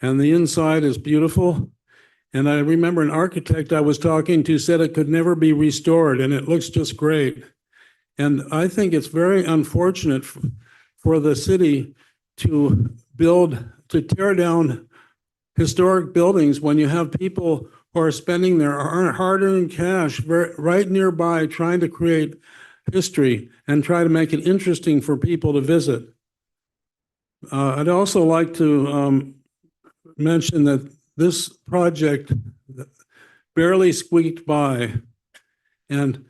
And the inside is beautiful. And I remember an architect I was talking to said it could never be restored, and it looks just great. And I think it's very unfortunate for the city to tear down historic buildings when you have people who are spending their hard-earned cash right nearby trying to create history and try to make it interesting for people to visit. I'd also like to mention that this project barely squeaked by, and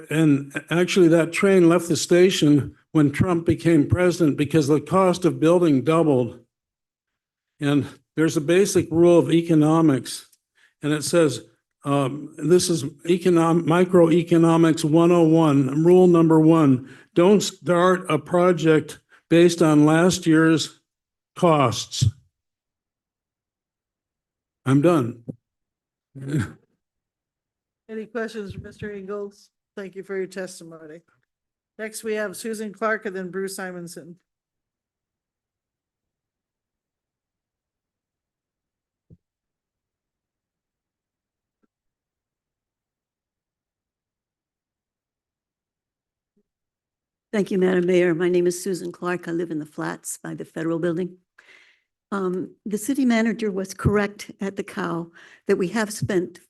and actually that train left the station when Trump became president because the cost of building doubled. And there's a basic rule of economics, and it says, this is microeconomics 101, rule number 1, don't start a project based on last year's costs. I'm done. Any questions, for Mr. Ingalls? Thank you for your testimony. Next, we have Susan Clark and then Bruce Simonson. Thank you, Madam Mayor. My name is Susan Clark. I live in the Flats by the Federal Building. The city manager was correct at the cow that we have spent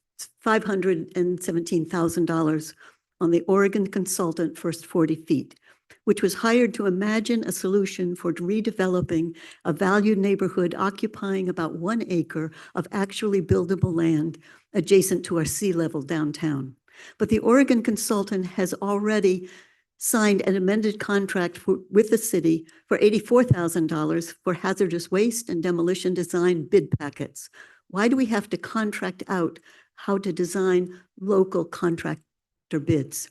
$517,000 on the Oregon consultant First 40 Feet, which was hired to imagine a solution for redeveloping a valued neighborhood occupying about 1 acre of actually buildable land adjacent to our sea level downtown. But the Oregon consultant has already signed an amended contract with the city for $84,000 for hazardous waste and demolition design bid packets. Why do we have to contract out how to design local contractor bids?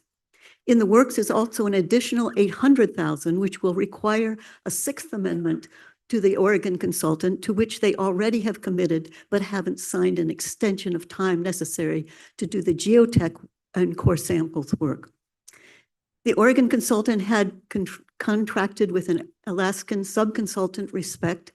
In the works is also an additional $800,000, which will require a 6th amendment to the Oregon consultant, to which they already have committed, but haven't signed an extension of time necessary to do the geotech and core samples work. The Oregon consultant had contracted with an Alaskan subconsultant, Respect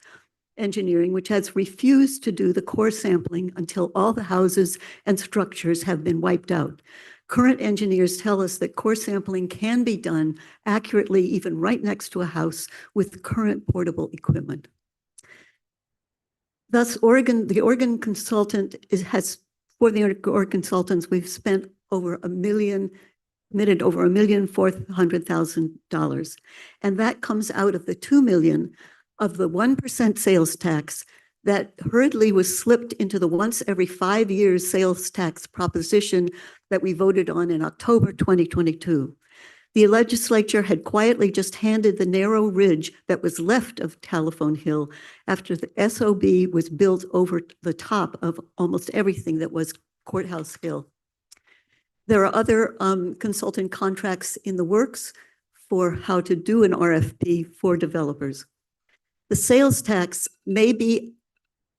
Engineering, which has refused to do the core sampling until all the houses and structures have been wiped out. Current engineers tell us that core sampling can be done accurately even right next to a house with current portable equipment. Thus, the Oregon consultant for the Oregon consultants, we've spent over committed over $1,400,000. And that comes out of the $2 million of the 1% sales tax that hurriedly was slipped into the once every 5 years sales tax proposition that we voted on in October 2022. The legislature had quietly just handed the narrow ridge that was left of Telephone Hill after the SOB was built over the top of almost everything that was Courthouse Hill. There are other consultant contracts in the works for how to do an RFP for developers. The sales tax may be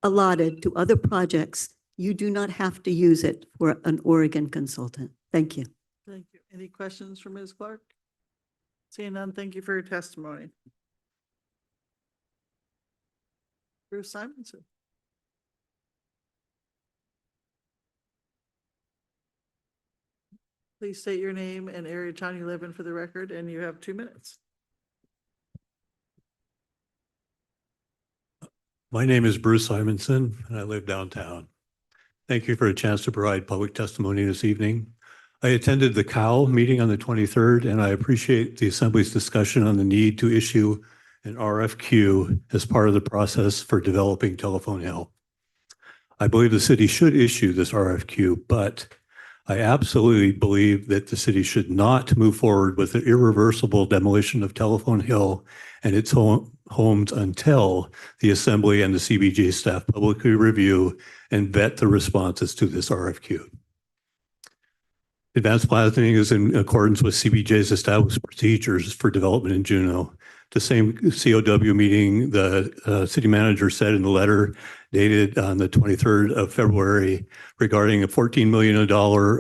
allotted to other projects. You do not have to use it for an Oregon consultant. Thank you. Thank you. Any questions for Ms. Clark? Seeing none, thank you for your testimony. Bruce Simonson. Please state your name and area of town you live in for the record, and you have 2 minutes. My name is Bruce Simonson, and I live downtown. Thank you for a chance to provide public testimony this evening. I attended the COW meeting on the 23rd, and I appreciate the Assembly's discussion on the need to issue an RFQ as part of the process for developing Telephone Hill. I believe the city should issue this RFQ, but I absolutely believe that the city should not move forward with the irreversible demolition of Telephone Hill and its homes until the Assembly and the CBJ staff publicly review and vet the responses to this RFQ. Advanced planning is in accordance with CBJ's established procedures for development in Juneau. The same COW meeting, the city manager said in the letter dated on the 23rd of February regarding a $14 million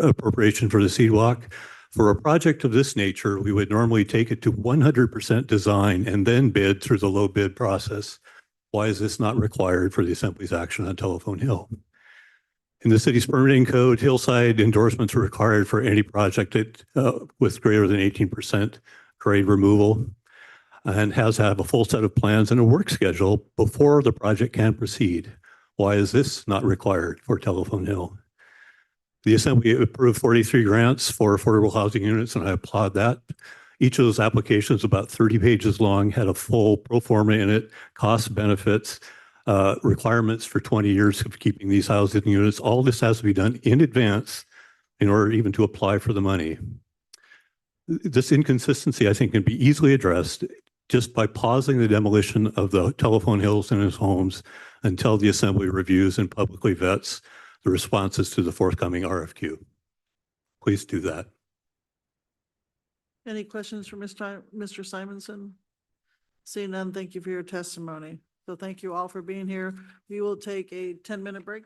appropriation for the seed walk. For a project of this nature, we would normally take it to 100% design and then bid through the low bid process. Why is this not required for the Assembly's action on Telephone Hill? In the city's permitting code, hillside endorsements are required for any project that, with greater than 18% grade removal and has to have a full set of plans and a work schedule before the project can proceed. Why is this not required for Telephone Hill? The Assembly approved 43 grants for affordable housing units, and I applaud that. Each of those applications, about 30 pages long, had a full pro forma in it, cost benefits, requirements for 20 years of keeping these housing units. All this has to be done in advance in order even to apply for the money. This inconsistency, I think, can be easily addressed just by pausing the demolition of the Telephone Hills and his homes until the Assembly reviews and publicly vets the responses to the forthcoming RFQ. Please do that. Any questions for Mr. Simonson? Seeing none, thank you for your testimony. So thank you all for being here. We will take a 10-minute break.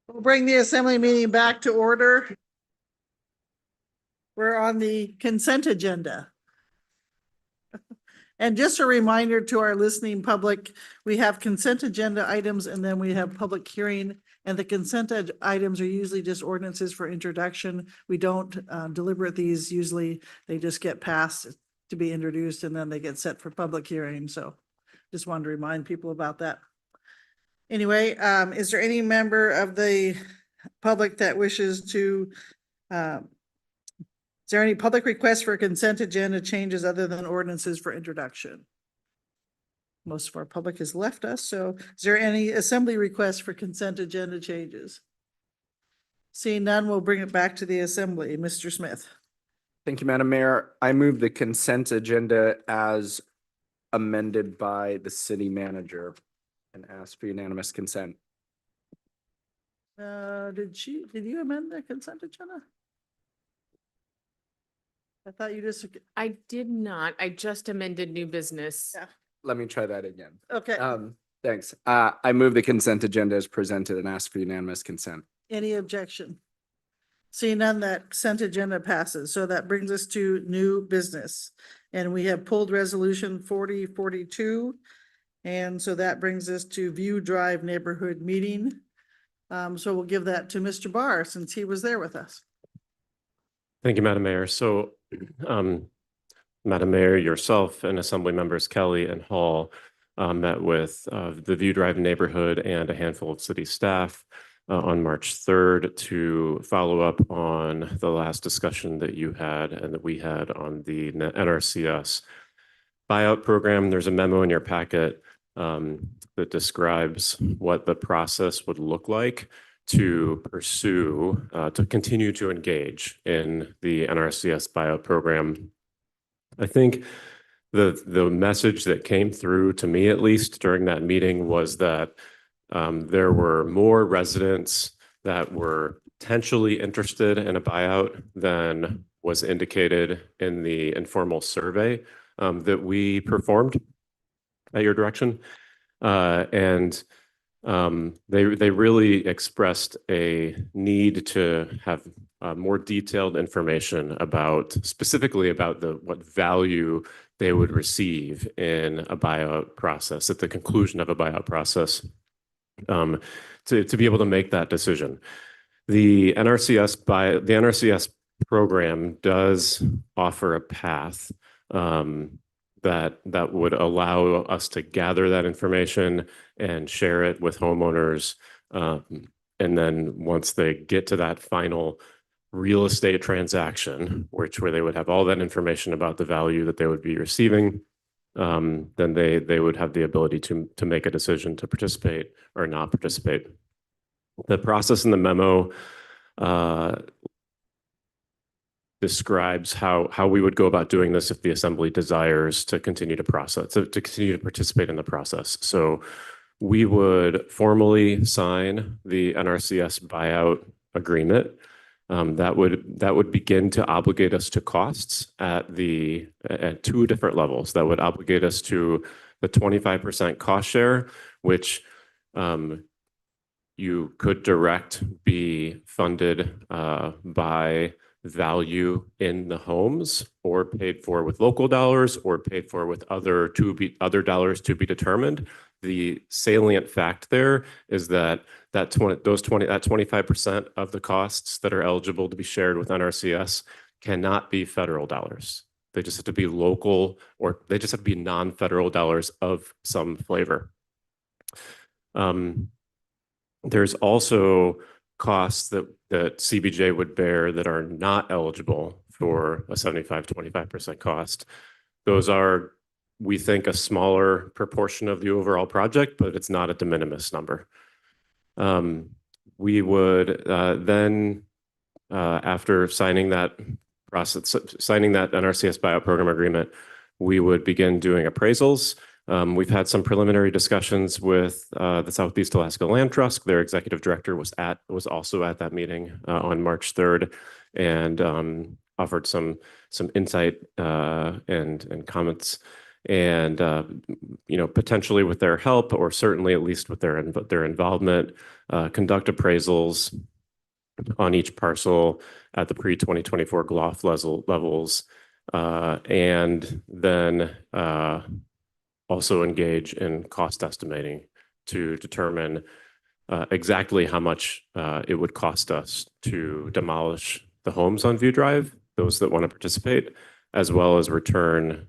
We'll bring the assembly meeting back to order. We're on the consent agenda. And just a reminder to our listening public, we have consent agenda items and then we have public hearing. And the consent items are usually just ordinances for introduction. We don't deliberate these. Usually they just get passed to be introduced and then they get set for public hearing. So just wanted to remind people about that. Anyway, is there any member of the public that wishes to, is there any public requests for consent agenda changes other than ordinances for introduction? Most of our public has left us, so is there any assembly requests for consent agenda changes? Seeing none, we'll bring it back to the assembly. Mr. Smith. Thank you, Madam Mayor. I move the consent agenda as amended by the city manager and ask for unanimous consent. Did you amend the consent agenda? I thought you just, I did not. I just amended new business. yeah, Let me try that again. okay. Thanks. I move the consent agenda as presented and ask for unanimous consent. Any objection? Seeing none, that consent agenda passes. So that brings us to new business. And we have pulled resolution 4042. And so that brings us to View Drive Neighborhood Meeting. So we'll give that to Mr. Barr since he was there with us. Thank you, Madam Mayor. So, Madam Mayor, yourself and Assembly members Kelly and Hall met with the View Drive neighborhood and a handful of city staff on March 3rd to follow up on the last discussion that you had and that we had on the NRCS buyout program. There's a memo in your packet that describes what the process would look like to pursue, to continue to engage in the NRCS buyout program. I think the message that came through to me, at least during that meeting, was that there were more residents that were potentially interested in a buyout than was indicated in the informal survey that we performed at your direction. And they really expressed a need to have more detailed information about, specifically about what value they would receive in a buyout process, at the conclusion of a buyout process, to be able to make that decision. The NRCS program does offer a path that would allow us to gather that information and share it with homeowners. And then once they get to that final real estate transaction, where they would have all that information about the value that they would be receiving, then they would have the ability to make a decision to participate or not participate. The process in the memo describes how we would go about doing this if the assembly desires to continue to continue to participate in the process. So we would formally sign the NRCS buyout agreement. That would begin to obligate us to costs at two different levels. That would obligate us to the 25% cost share, which you could direct be funded by value in the homes, or paid for with local dollars, or paid for with other dollars to be determined. The salient fact there is that 25% of the costs that are eligible to be shared with NRCS cannot be federal dollars. They just have to be local, or they just have to be non-federal dollars of some flavor. There's also costs that CBJ would bear that are not eligible for a 75-25% cost. Those are, we think, a smaller proportion of the overall project, but it's not a de minimis number. We would then, after signing that NRCS buyout program agreement, we would begin doing appraisals. We've had some preliminary discussions with the Southeast Alaska Land Trust. Their executive director was also at that meeting on March 3rd, and offered some insight and comments. and potentially with their help, or certainly at least with their involvement, conduct appraisals on each parcel at the pre-2024 GLOF levels, and then also engage in cost estimating to determine exactly how much it would cost us to demolish the homes on View Drive, those that want to participate, as well as return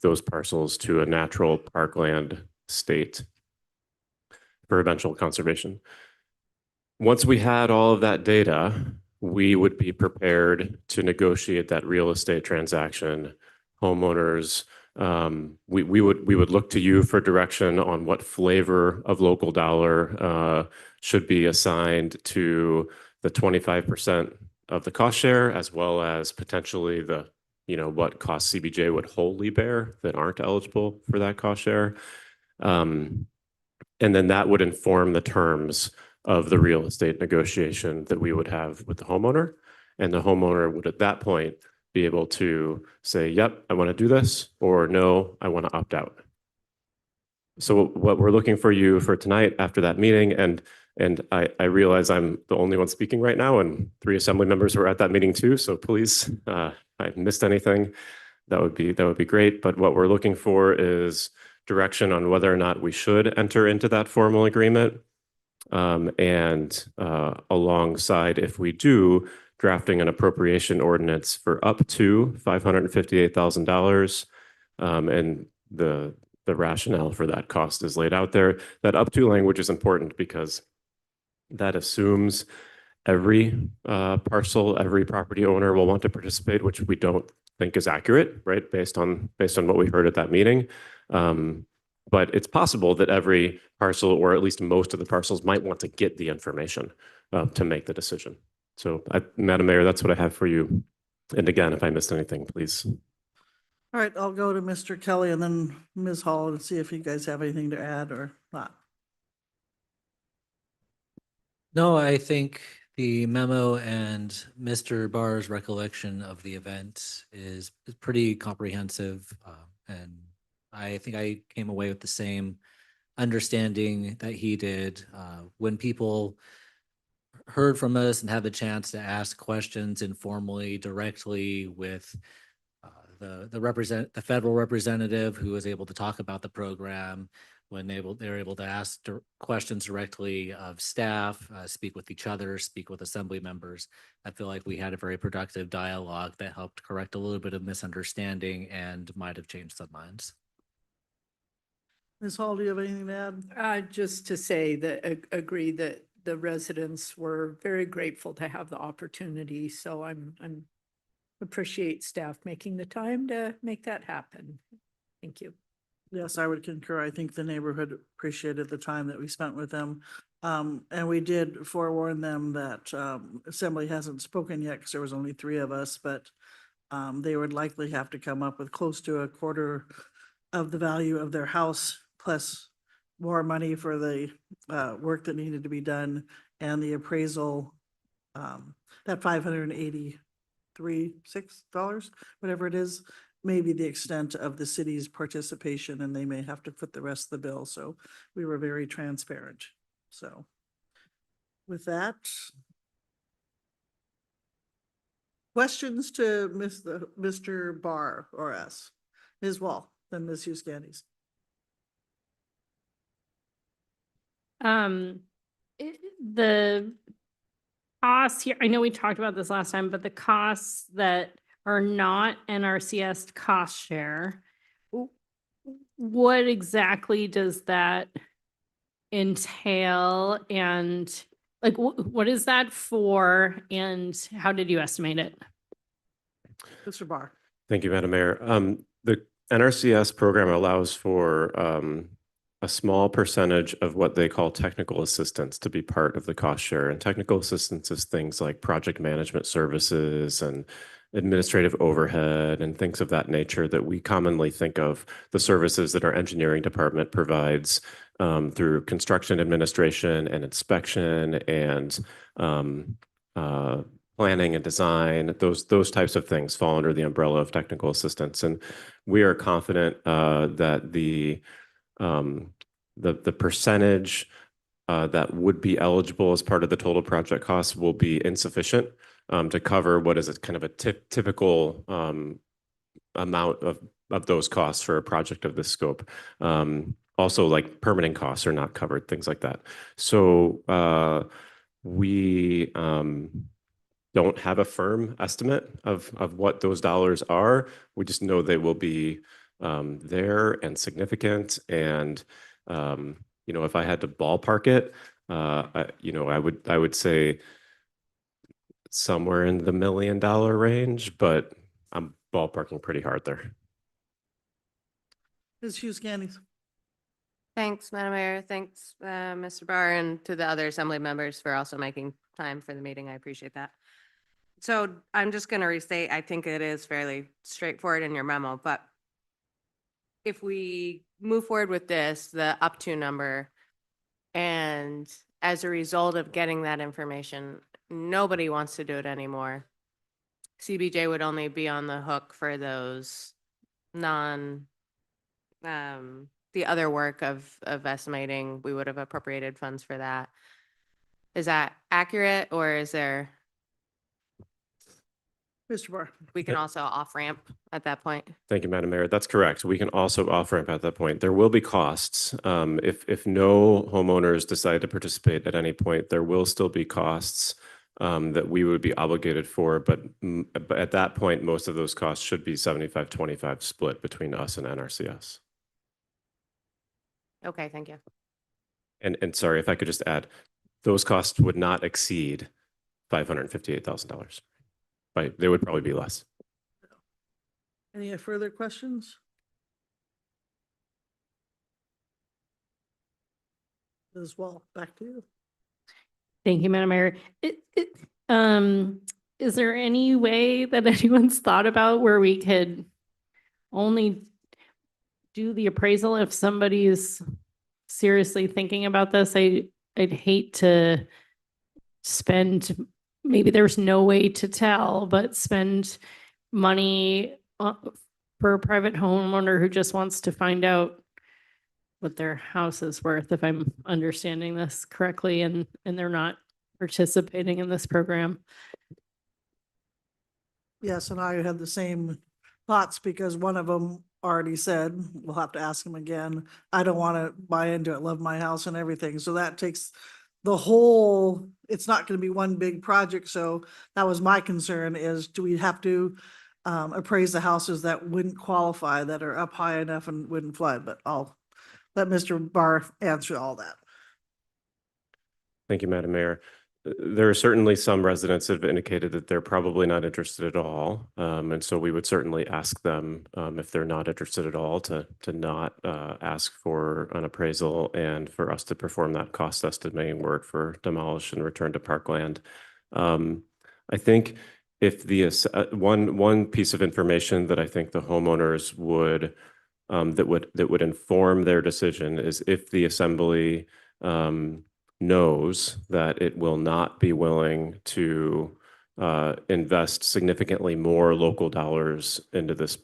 those parcels to a natural parkland state for eventual conservation. Once we had all of that data, we would be prepared to negotiate that real estate transaction. Homeowners, we would look to you for direction on what flavor of local dollar should be assigned to the 25% of the cost share, as well as potentially the what cost CBJ would wholly bear that aren't eligible for that cost share. And then that would inform the terms of the real estate negotiation that we would have with the homeowner. And the homeowner would at that point be able to say, yep, I want to do this, or no, I want to opt out. So what we're looking for you for tonight after that meeting, and I realize I'm the only one speaking right now, and 3 assembly members were at that meeting too. So please, if I missed anything, that would be great. But what we're looking for is direction on whether or not we should enter into that formal agreement. And alongside, if we do, drafting an appropriation ordinance for up to $558,000. And the rationale for that cost is laid out there. That up to language is important because that assumes every parcel, every property owner will want to participate, which we don't think is accurate, right? Based on what we heard at that meeting. But it's possible that every parcel, or at least most of the parcels, might want to get the information to make the decision. So, Madam Mayor, that's what I have for you. And again, if I missed anything, please. All right, I'll go to Mr. Kelly and then Ms. Hall and see if you guys have anything to add or not. No, I think the memo and Mr. Barr's recollection of the event is pretty comprehensive. And I think I came away with the same understanding that he did. When people heard from us and had the chance to ask questions informally, directly with the federal representative who was able to talk about the program, when they were able to ask questions directly of staff, speak with each other, speak with assembly members, I feel like we had a very productive dialogue that helped correct a little bit of misunderstanding and might have changed some minds. Ms. Hall, do you have anything to add? Just to say that agree that the residents were very grateful to have the opportunity. So I'm appreciate staff making the time to make that happen. Thank you. Yes, I would concur. I think the neighborhood appreciated the time that we spent with them. And we did forewarn them that Assembly hasn't spoken yet because there was only 3 of us, but they would likely have to come up with close to a quarter of the value of their house, plus more money for the work that needed to be done and the appraisal, that $583, $6, whatever it is, may be the extent of the city's participation, and they may have to foot the rest of the bill. So we were very transparent. So with that, questions to Mr. Barr or us? Ms. Wall, then Ms. Hughes-Gandes. The costs here, I know we talked about this last time, but the costs that are not NRCS cost share, what exactly does that entail? And like, what is that for? And how did you estimate it? Mr. Barr. Thank you, Madam Mayor. The NRCS program allows for a small percentage of what they call technical assistance to be part of the cost share. And technical assistance is things like project management services and administrative overhead and things of that nature that we commonly think of the services that our engineering department provides through construction administration and inspection and planning and design, those types of things fall under the umbrella of technical assistance. And we are confident that the percentage that would be eligible as part of the total project cost will be insufficient to cover what is a kind of a typical amount of those costs for a project of this scope. Also, like permitting costs are not covered, things like that. So we don't have a firm estimate of what those dollars are. We just know they will be there and significant. And if I had to ballpark it, I would say somewhere in the $1 million range, but I'm ballparking pretty hard there. Ms. Hughes Candies. Thanks, Madam Mayor. Thanks, Mr. Barr, and to the other assembly members for also making time for the meeting. I appreciate that. So I'm just going to restate, I think it is fairly straightforward in your memo, but if we move forward with this, the up to number, and as a result of getting that information, nobody wants to do it anymore. CBJ would only be on the hook for those the other work of estimating. We would have appropriated funds for that. Is that accurate, or is there? Mr. Barr. We can also off-ramp at that point. Thank you, Madam Mayor. That's correct. We can also off-ramp at that point. There will be costs. If no homeowners decide to participate at any point, there will still be costs that we would be obligated for. But at that point, most of those costs should be 75-25 split between us and NRCS. Okay, thank you. And sorry, if I could just add, those costs would not exceed $558,000. They would probably be less. Any further questions? As well, back to you. Thank you, Madam Mayor. Is there any way that anyone's thought about where we could only do the appraisal if somebody is seriously thinking about this? I'd hate to spend, maybe there's no way to tell, but spend money for a private homeowner who just wants to find out what their house is worth, if I'm understanding this correctly, and they're not participating in this program. Yes, and I had the same thoughts because one of them already said, we'll have to ask him again, I don't want to buy into it, love my house and everything. So that takes the whole, it's not going to be one big project. So that was my concern is, do we have to appraise the houses that wouldn't qualify, that are up high enough and wouldn't flood? But I'll let Mr. Barr answer all that. Thank you, Madam Mayor. There are certainly some residents that have indicated that they're probably not interested at all. And so we would certainly ask them, if they're not interested at all, to not ask for an appraisal and for us to perform that cost estimating work for demolish and return to parkland. I think if the one piece of information that I think the homeowners would that would inform their decision is if the assembly knows that it will not be willing to invest significantly more local dollars into this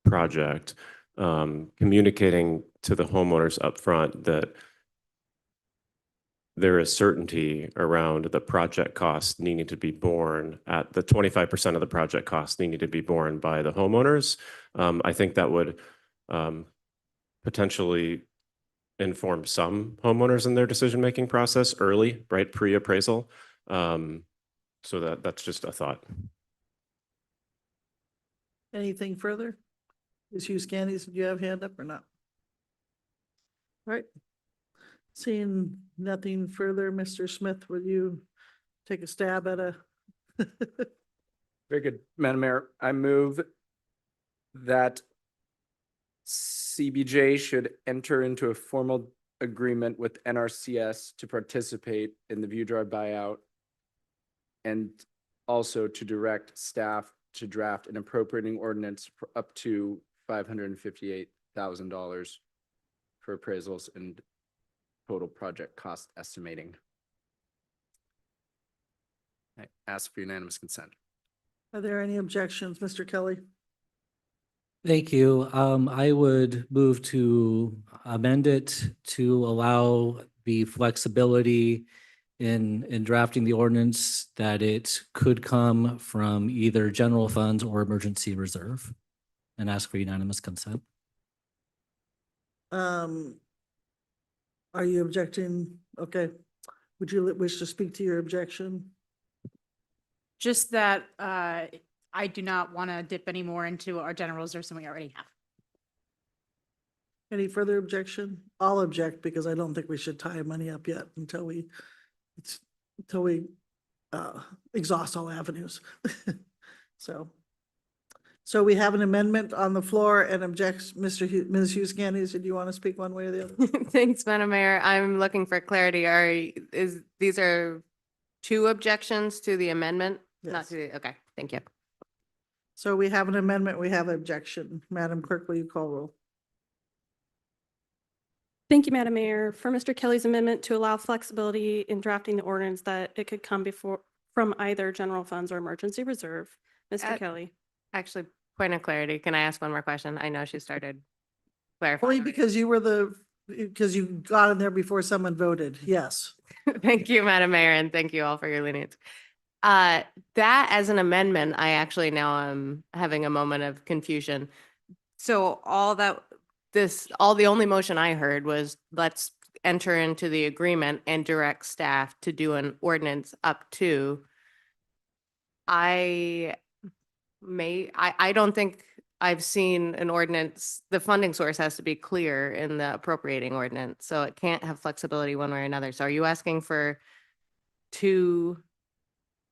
project, communicating to the homeowners upfront that there is certainty around the project costs needing to be borne at the 25% of the project costs needing to be borne by the homeowners. I think that would potentially inform some homeowners in their decision-making process early, right, pre-appraisal. So that's just a thought. Anything further? Ms. Hughes Candies, do you have hand up or not? All right. Seeing nothing further, Mr. Smith, will you take a stab at a? Very good, Madam Mayor. I move that CBJ should enter into a formal agreement with NRCS to participate in the View Drive buyout, and also to direct staff to draft an appropriating ordinance for up to $558,000 for appraisals and total project cost estimating. I ask for unanimous consent. Are there any objections, Mr. Kelly? Thank you. I would move to amend it to allow the flexibility in drafting the ordinance that it could come from either general funds or emergency reserve, and ask for unanimous consent. Are you objecting? Okay. Would you wish to speak to your objection? Just that I do not want to dip any more into our general reserves than we already have. Any further objection? I'll object because I don't think we should tie money up yet until we exhaust all avenues. So we have an amendment on the floor and objects, Ms. Hughes Candies, did you want to speak one way or the other? Thanks, Madam Mayor. I'm looking for clarity. These are two objections to the amendment? Not Yes. to the, okay, thank you. So we have an amendment, we have objection. Madam Clerk, will you call roll? Thank you, Madam Mayor. For Mr. Kelly's amendment to allow flexibility in drafting the ordinance that it could come from either general funds or emergency reserve. Mr. Kelly. Actually, point of clarity, can I ask one more question? I know she started clarifying. Only because because you got in there before someone voted, yes. Thank you, Madam Mayor, and thank you all for your lenience. That as an amendment, I actually now am having a moment of confusion. So the only motion I heard was let's enter into the agreement and direct staff to do an ordinance up to. I don't think I've seen an ordinance. The funding source has to be clear in the appropriating ordinance, so it can't have flexibility one way or another. So are you asking for two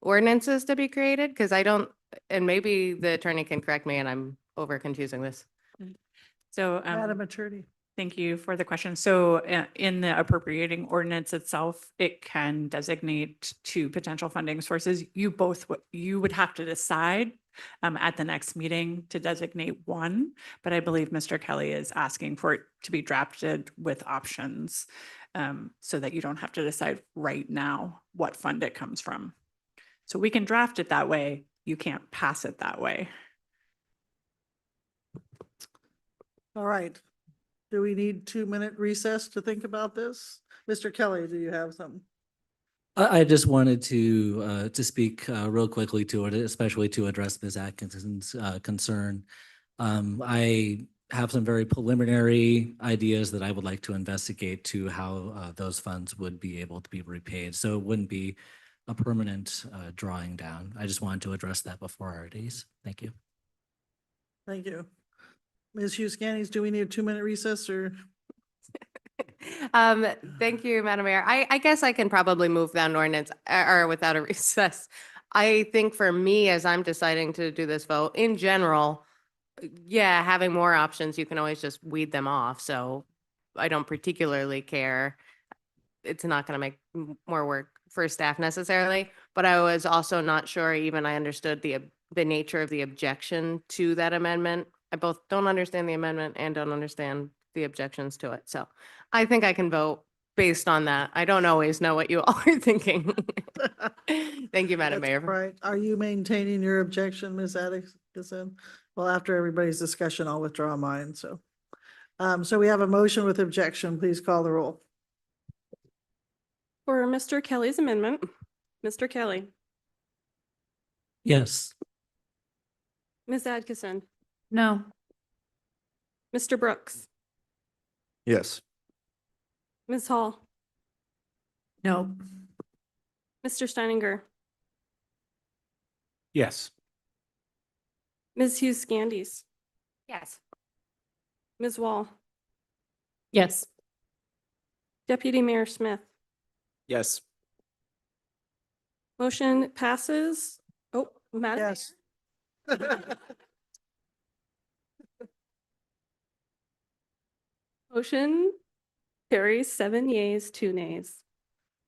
ordinances to be created? Because I don't, and maybe the attorney can correct me and I'm over confusing this. So, Madam Attorney. thank you for the question. So in the appropriating ordinance itself, it can designate two potential funding sources. You would have to decide at the next meeting to designate one, but I believe Mr. Kelly is asking for it to be drafted with options so that you don't have to decide right now what fund it comes from. So we can draft it that way. You can't pass it that way. All right. Do we need 2-minute recess to think about this? Mr. Kelly, do you have something? I just wanted to speak real quickly to it, especially to address Ms. Atkinson's concern. I have some very preliminary ideas that I would like to investigate to how those funds would be able to be repaid. So it wouldn't be a permanent drawing down. I just wanted to address that before our days. Thank you. Thank you. Ms. Hughes Candies, do we need a 2-minute recess or? Thank you, Madam Mayor. I guess I can probably move without an ordinance or without a recess. I think for me, as I'm deciding to do this vote, in general, yeah, having more options, you can always just weed them off. So I don't particularly care. It's not going to make more work for staff necessarily, but I was also not sure even I understood the nature of the objection to that amendment. I both don't understand the amendment and don't understand the objections to it. So I think I can vote based on that. I don't always know what you all are thinking. Thank you, Madam That's Mayor. right. Are you maintaining your objection, Ms. Atkinson? Well, after everybody's discussion, I'll withdraw mine. So we have a motion with objection. Please call the roll. For Mr. Kelly's amendment, Mr. Kelly, Yes. Ms. Atkinson, No. Mr. Brooks, Yes. Ms. Hall, No. Mr. Steininger, Yes. Ms. Hughes Candies, Yes. Ms. Wall, Yes. Deputy Mayor Smith. Yes. Motion passes. Oh, Madam Mayor. Yes. Motion carries 7 yeas, 2 nays.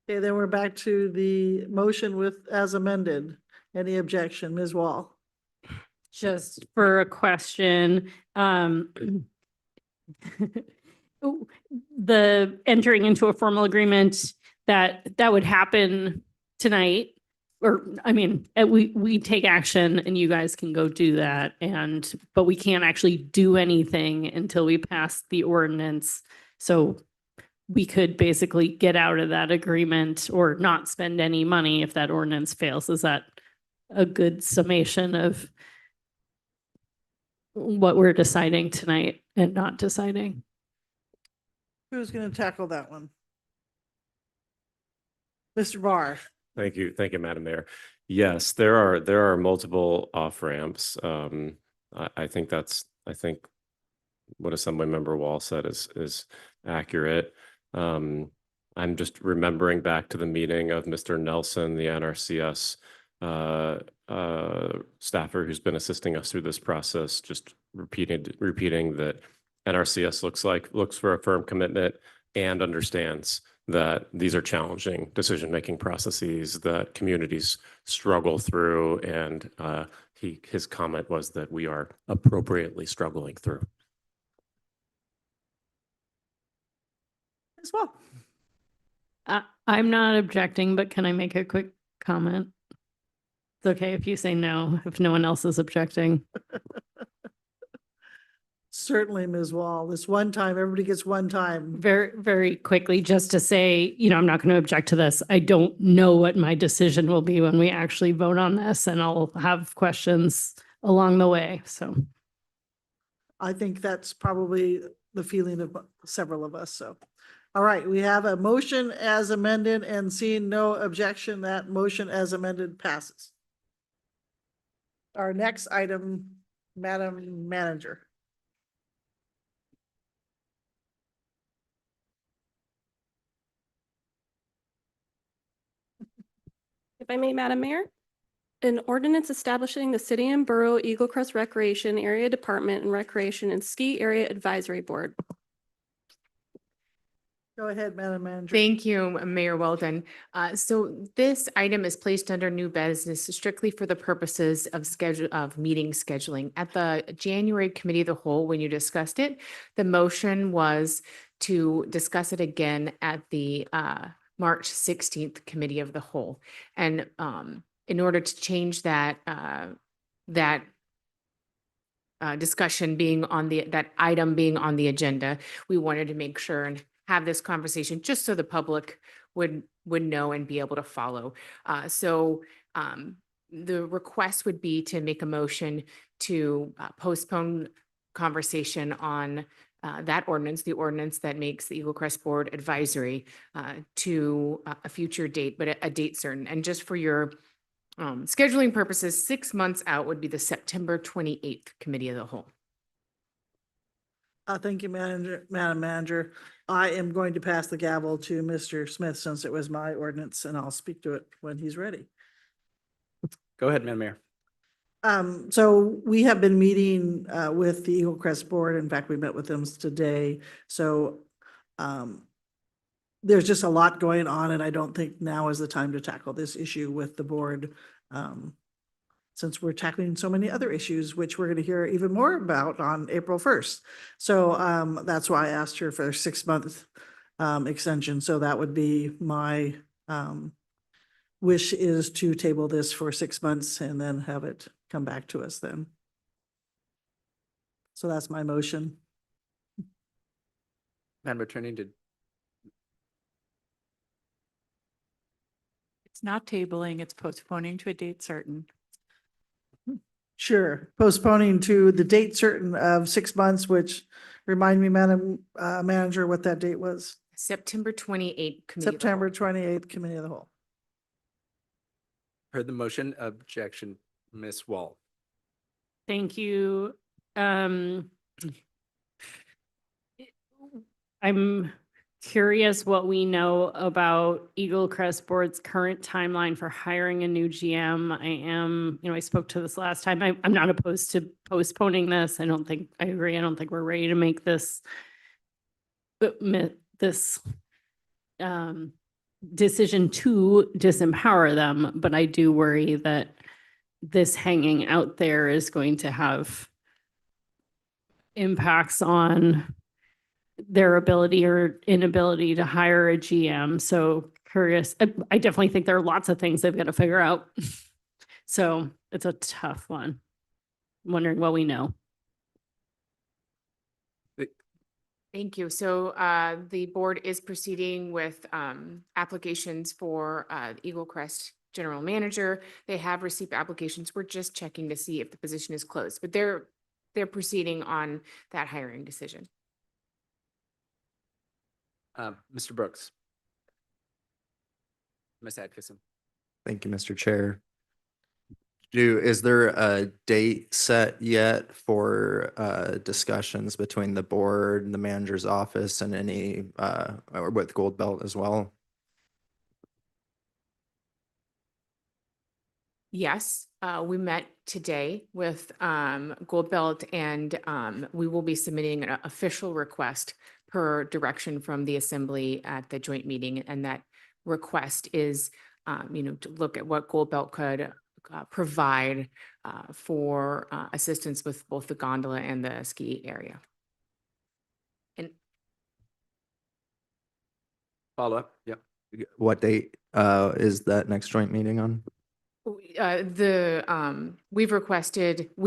Okay, then we're back to the motion with as amended. Any objection, Ms. Wall? Just for a question, the entering into a formal agreement that would happen tonight. or I mean, we take action and you guys can go do that but we can't actually do anything until we pass the ordinance. So we could basically get out of that agreement or not spend any money if that ordinance fails. Is that a good summation of what we're deciding tonight and not deciding? Who's going to tackle that one? Mr. Barr. Thank you. Thank you, Madam Mayor. Yes, there are multiple off ramps. I think what Assemblymember Wall said is accurate. I'm just remembering back to the meeting of Mr. Nelson, the NRCS staffer who's been assisting us through this process, just repeating that NRCS looks for a firm commitment and understands that these are challenging decision-making processes that communities struggle through. And his comment was that we are appropriately struggling through. As well. I'm not objecting, but can I make a quick comment? It's okay if you say no, if no one else is objecting. Certainly, Ms. Wall. This one time, everybody gets one time. Very, very quickly, just to say, I'm not going to object to this. I don't know what my decision will be when we actually vote on this, and I'll have questions along the way. So I think that's probably the feeling of several of us. So, all right, we have a motion as amended, and seeing no objection, that motion as amended passes. Our next item, Madam Manager. If I may, Madam Mayor, an ordinance establishing the City and Borough Eagle Crest Recreation Area Department and Recreation and Ski Area Advisory Board. Go ahead, Madam Manager. Thank you, Mayor Weldon. So this item is placed under new business strictly for the purposes of meeting scheduling. At the January Committee of the Whole, when you discussed it, the motion was to discuss it again at the March 16th Committee of the Whole. And in order to change that, discussion being on that item being on the agenda, we wanted to make sure and have this conversation just so the public would know and be able to follow. So the request would be to make a motion to postpone conversation on that ordinance, the ordinance that makes the Eagle Crest Board advisory to a future date, but a date certain. And just for your scheduling purposes, 6 months out would be the September 28th Committee of the Whole. Thank you, Madam Manager. I am going to pass the gavel to Mr. Smith since it was my ordinance, and I'll speak to it when he's ready. Go ahead, Madam Mayor. So we have been meeting with the Eagle Crest Board. In fact, we met with them today. So there's just a lot going on, and I don't think now is the time to tackle this issue with the board. Since we're tackling so many other issues, which we're going to hear even more about on April 1st. So that's why I asked her for a 6-month extension. So that would be my wish, is to table this for 6 months and then have it come back to us then. So that's my motion. Madam Attorney, It's not tabling, it's postponing to a date certain. Sure, postponing to the date certain of 6 months, which remind me, Madam Manager, what that date was. September 28th. Committee of the September 28th, Committee of the Whole. heard the motion. Objection, Ms. Wall. Thank you. I'm curious what we know about Eagle Crest Board's current timeline for hiring a new GM. I spoke to this last time. I'm not opposed to postponing this. I agree. I don't think we're ready to make this decision to disempower them, but I do worry that this hanging out there is going to have impacts on their ability or inability to hire a GM. So curious. I definitely think there are lots of things they've got to figure out. So it's a tough one. Wondering what we know. Thank you. So the board is proceeding with applications for Eagle Crest General Manager. They have received applications. We're just checking to see if the position is closed, but they're proceeding on that hiring decision. Mr. Brooks. Ms. Atkinson. Thank you, Mr. Chair. Is there a date set yet for discussions between the board and the manager's office and any or with Gold Belt as well? Yes, we met today with Gold Belt, and we will be submitting an official request per direction from the assembly at the joint meeting. And that request is, to look at what Gold Belt could provide for assistance with both the gondola and the ski area. And Follow up. Yep. What date is that next joint meeting on? We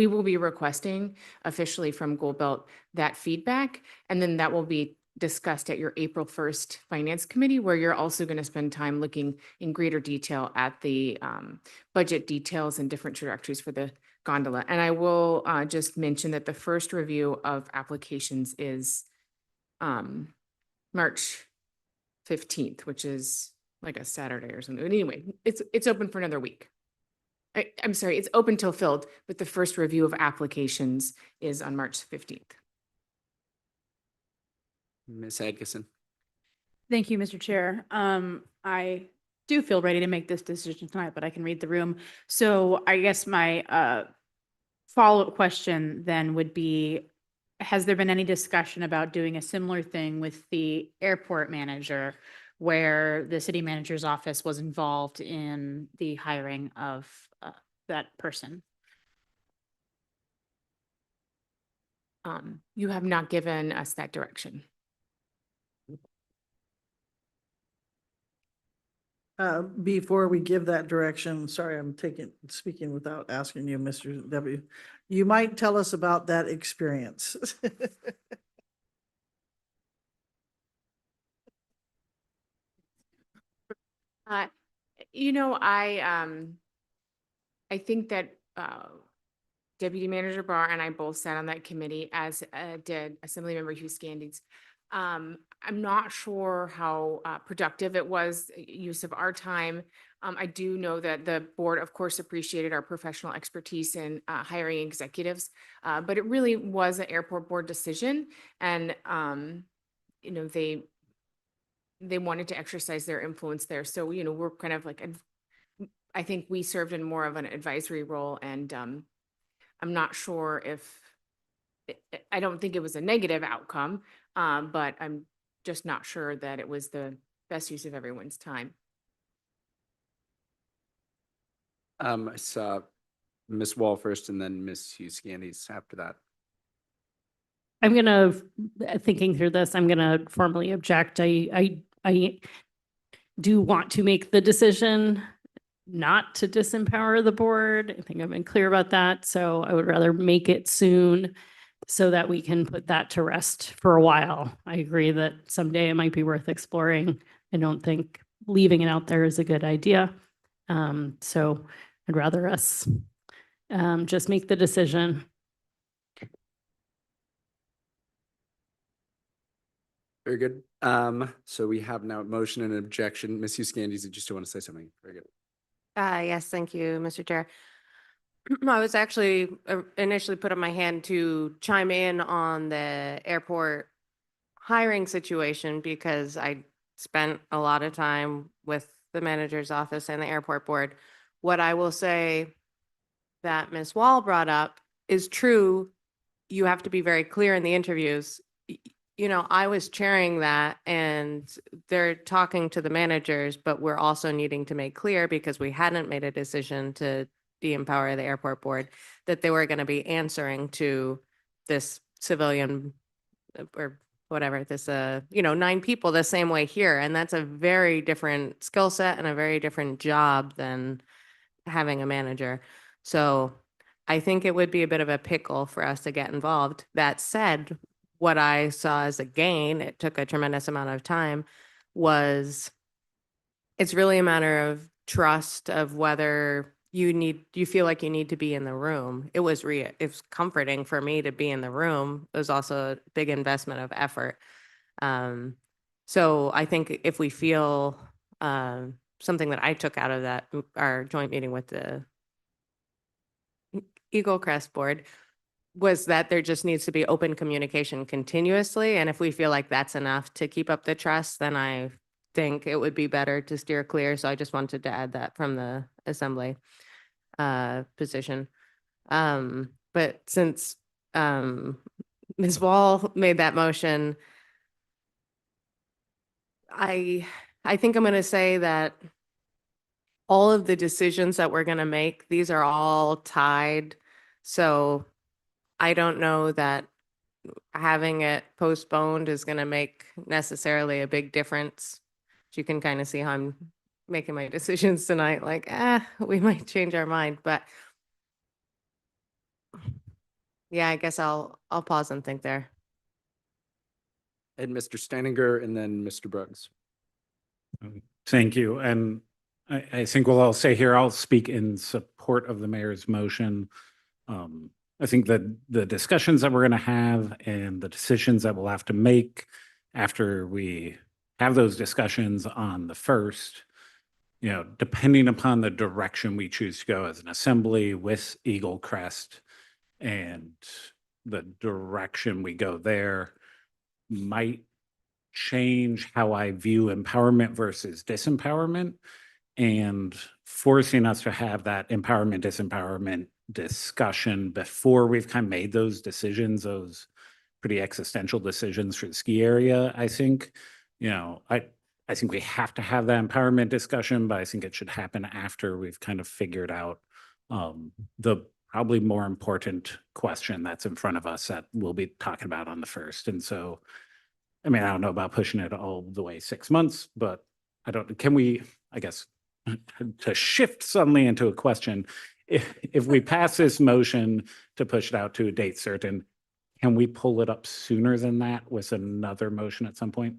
will be requesting officially from Gold Belt that feedback, and then that will be discussed at your April 1st Finance Committee, where you're also going to spend time looking in greater detail at the budget details and different trajectories for the gondola. And I will just mention that the first review of applications is March 15th, which is like a Saturday or something. Anyway, it's open for another week. I'm sorry, it's open till filled, but the first review of applications is on March 15th. Ms. Atkinson. Thank you, Mr. Chair. I do feel ready to make this decision tonight, but I can read the room. So I guess my follow-up question then would be, has there been any discussion about doing a similar thing with the airport manager, where the city manager's office was involved in the hiring of that person? You have not given us that direction. Before we give that direction, sorry, I'm speaking without asking you, Mr. W. You might tell us about that experience. I think that Deputy Manager Barr and I both sat on that committee, as did Assemblymember Hugh Scandies. I'm not sure how productive it was, use of our time. I do know that the board, of course, appreciated our professional expertise in hiring executives, but it really was an airport board decision, and they wanted to exercise their influence there. So we're kind of like, I think we served in more of an advisory role, and I'm not sure if I don't think it was a negative outcome, but I'm just not sure that it was the best use of everyone's time. I saw Ms. Wall first and then Ms. Hughes Scandies after that. I'm thinking through this, I'm gonna formally object. I do want to make the decision not to disempower the board. I think I've been clear about that. So I would rather make it soon so that we can put that to rest for a while. I agree that someday it might be worth exploring. I don't think leaving it out there is a good idea. So I'd rather us just make the decision. Very good. So we have now a motion and an objection. Ms. Hughes Scandies, did you still want to say something? Very good. Yes, thank you, Mr. Chair. I was actually initially put up my hand to chime in on the airport hiring situation because I spent a lot of time with the manager's office and the airport board. What I will say that Ms. Wall brought up is true. You have to be very clear in the interviews. I was chairing that, and they're talking to the managers, but we're also needing to make clear, because we hadn't made a decision to de-empower the airport board, that they were going to be answering to this civilian or whatever, this, 9 people the same way here. And that's a very different skill set and a very different job than having a manager. So I think it would be a bit of a pickle for us to get involved. That said, what I saw as a gain, it took a tremendous amount of time, was it's really a matter of trust of whether you feel like you need to be in the room. It was comforting for me to be in the room. It was also a big investment of effort. So I think if we feel, something that I took out of that, our joint meeting with the Eagle Crest Board, was that there just needs to be open communication continuously. And if we feel like that's enough to keep up the trust, then I think it would be better to steer clear. So I just wanted to add that from the assembly position. But since Ms. Wall made that motion, I think I'm going to say that all of the decisions that we're going to make, these are all tied. So I don't know that having it postponed is going to make necessarily a big difference. You can kind of see how I'm making my decisions tonight, like, we might change our mind, but yeah, I guess I'll pause and think there. And Mr. Steininger and then Mr. Brooks. Thank you. And I think what I'll say here, I'll speak in support of the mayor's motion. I think that the discussions that we're going to have and the decisions that we'll have to make after we have those discussions on the 1st, depending upon the direction we choose to go as an assembly with Eagle Crest and the direction we go there might change how I view empowerment versus disempowerment, and forcing us to have that empowerment, disempowerment discussion before we've kind of made those decisions, those pretty existential decisions for the ski area. I think, I think we have to have that empowerment discussion, but I think it should happen after we've kind of figured out the probably more important question that's in front of us that we'll be talking about on the 1st. And so, I don't know about pushing it all the way 6 months, but can we, I guess, to shift suddenly into a question, if we pass this motion to push it out to a date certain, can we pull it up sooner than that with another motion at some point?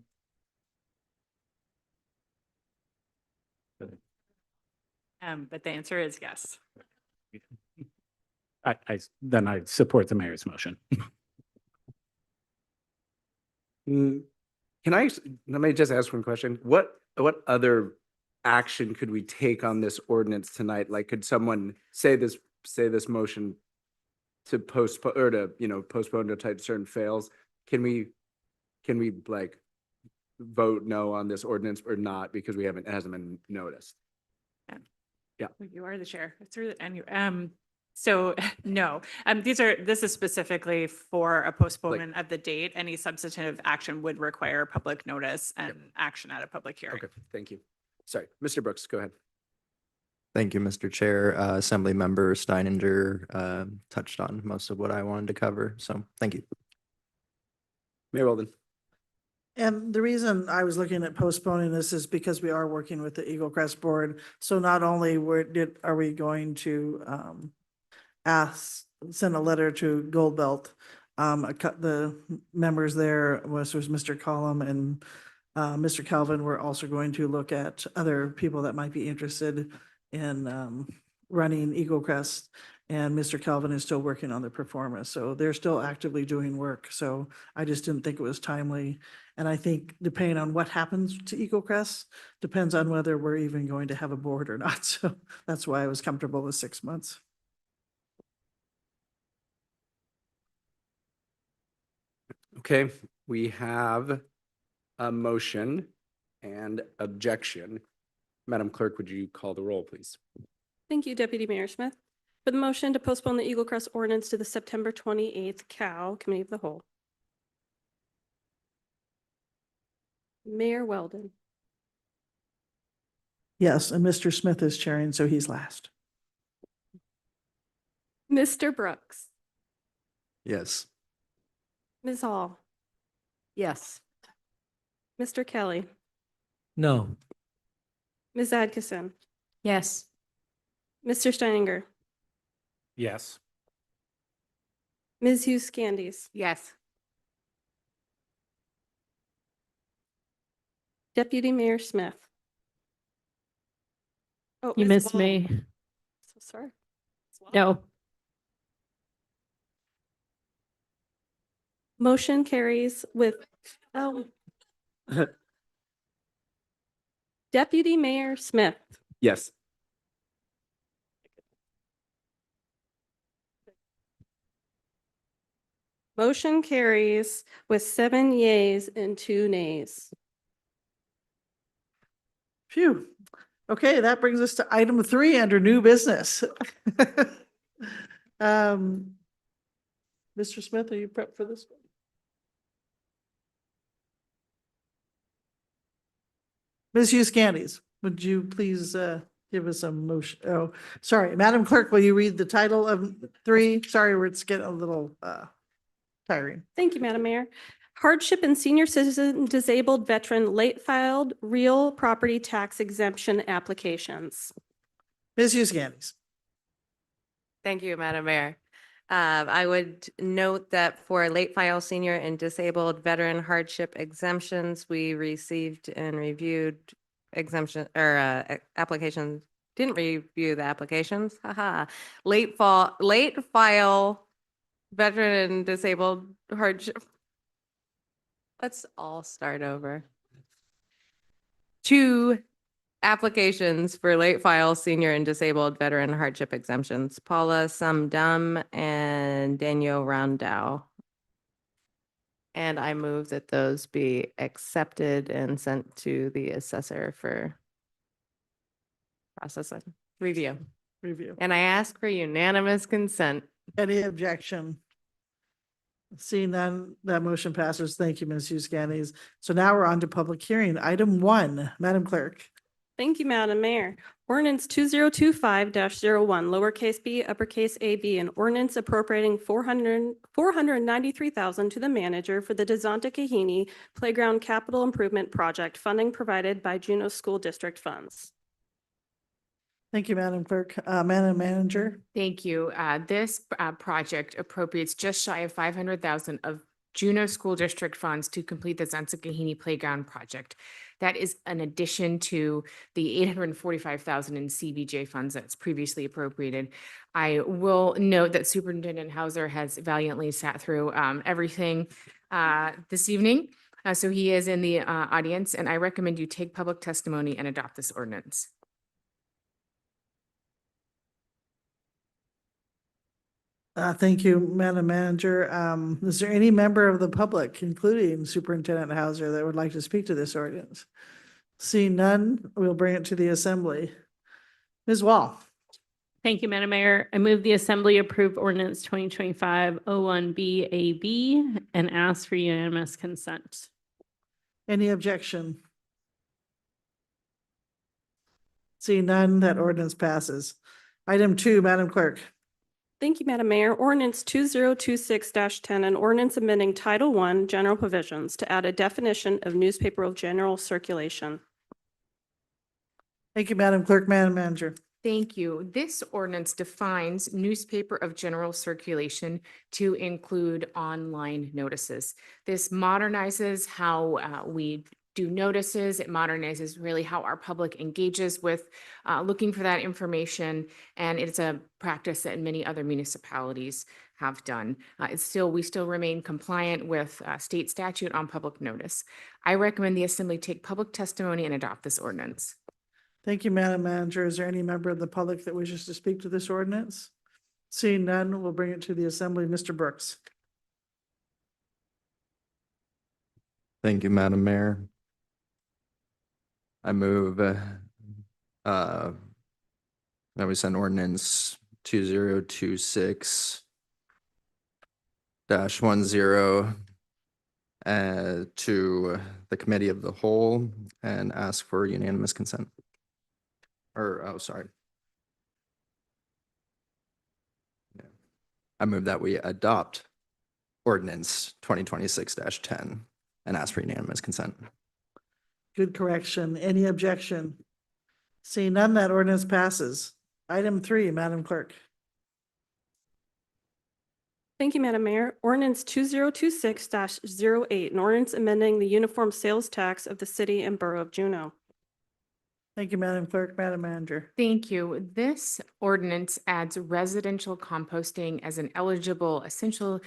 But the answer is yes. Then I support the mayor's motion. Let me just ask one question. What other action could we take on this ordinance tonight? Like, could someone say this motion to postpone or to, postpone to type certain fails? Can we like vote no on this ordinance or not because it hasn't been noticed? Yeah. You are the chair. So no, this is specifically for a postponement of the date. Any substantive action would require public notice and action at a public hearing. Okay, thank you. Sorry, Mr. Brooks, go ahead. Thank you, Mr. Chair. Assembly Member Steininger touched on most of what I wanted to cover, so thank you. Mayor Weldon. And the reason I was looking at postponing this is because we are working with the Eagle Crest Board. So not only are we going to send a letter to Gold Belt, the members there was Mr. Collum and Mr. Calvin. We're also going to look at other people that might be interested in running Eagle Crest. And Mr. Calvin is still working on the performance. So they're still actively doing work. So I just didn't think it was timely. And I think depending on what happens to Eagle Crest, depends on whether we're even going to have a board or not. So that's why I was comfortable with 6 months. Okay, we have a motion and objection. Madam Clerk, would you call the roll, please? Thank you, Deputy Mayor Smith. For the motion to postpone the Eagle Crest ordinance to the September 28th COW Committee of the Whole. Mayor Weldon. Yes, and Mr. Smith is chairing, so he's last. Mr. Brooks. Yes. Ms. Hall. Yes. Mr. Kelly, No. Ms. Adkisson, Yes. Mr. Steininger, Yes. Ms. Hughes Candies, Yes. Deputy Mayor Smith. Oh, You Ms. missed Wall. me. So sorry. Ms. Wall. No. Motion carries with, oh. Deputy Mayor Smith, Yes. motion carries with 7 yeas and 2 nays. Phew. Okay, that brings us to item 3 under new business. Mr. Smith, are you prepped for this one? Ms. Hughes Candies, would you please give us a motion? Oh, sorry, Madam Clerk, will you read the title of 3? Sorry, it's getting a little tiring. Thank you, Madam Mayor. Hardship and senior citizen disabled veteran late filed real property tax exemption applications. Ms. Hughes Candies. Thank you, Madam Mayor. I would note that for late file senior and disabled veteran hardship exemptions, we received and reviewed exemption or applications. Didn't review the applications. Haha. Late file veteran and disabled hardship. Let's all start over. 2 applications for late file senior and disabled veteran hardship exemptions, Paula Sumdum and Daniel Roundow. And I move that those be accepted and sent to the assessor for processing, review. And I ask for unanimous consent. Any objection? Seeing none, that motion passes. Thank you, Ms. Hughes Candies. So now we're on to public hearing. Item 1, Madam Clerk. Thank you, Madam Mayor. Ordinance 2025-01, lowercase b, uppercase AB, an ordinance appropriating $493,000 to the manager for the Dezonta Kahini Playground Capital Improvement Project, funding provided by Juneau School District funds. Thank you, Madam Clerk. Madam Manager. Thank you. This project appropriates just shy of 500,000 of Juneau School District funds to complete the Dezonta Kahini Playground project. That is an addition to the 845,000 in CBJ funds that's previously appropriated. I will note that Superintendent Hauser has valiantly sat through everything this evening. So he is in the audience, and I recommend you take public testimony and adopt this ordinance. Thank you, Madam Manager. Is there any member of the public, including Superintendent Hauser, that would like to speak to this ordinance? Seeing none, we'll bring it to the assembly. Ms. Wall. Thank you, Madam Mayor. I move the Assembly approve ordinance 2025-01B-AB and ask for unanimous consent. Any objection? Seeing none, that ordinance passes. Item 2, Madam Clerk. Thank you, Madam Mayor. Ordinance 2026-10, an ordinance amending Title I, General Provisions to add a definition of newspaper of general circulation. Thank you, Madam Clerk. Madam Manager. Thank you. This ordinance defines newspaper of general circulation to include online notices. This modernizes how we do notices. It modernizes really how our public engages with looking for that information. And it's a practice that many other municipalities have done. We still remain compliant with state statute on public notice. I recommend the Assembly take public testimony and adopt this ordinance. Thank you, Madam Manager. Is there any member of the public that wishes to speak to this ordinance? Seeing none, we'll bring it to the Assembly. Mr. Brooks. Thank you, Madam Mayor. I move that we send ordinance 2026-10 to the Committee of the Whole and ask for unanimous consent. Sorry. Yeah. I move that we adopt ordinance 2026-10. and ask for unanimous consent. Good correction. Any objection? Seeing none, that ordinance passes. Item 3, Madam Clerk. Thank you, Madam Mayor. Ordinance 2026-08, an ordinance amending the uniform sales tax of the city and borough of Juneau. Thank you, Madam Clerk. Madam Manager. Thank you. This ordinance adds residential composting as an eligible essential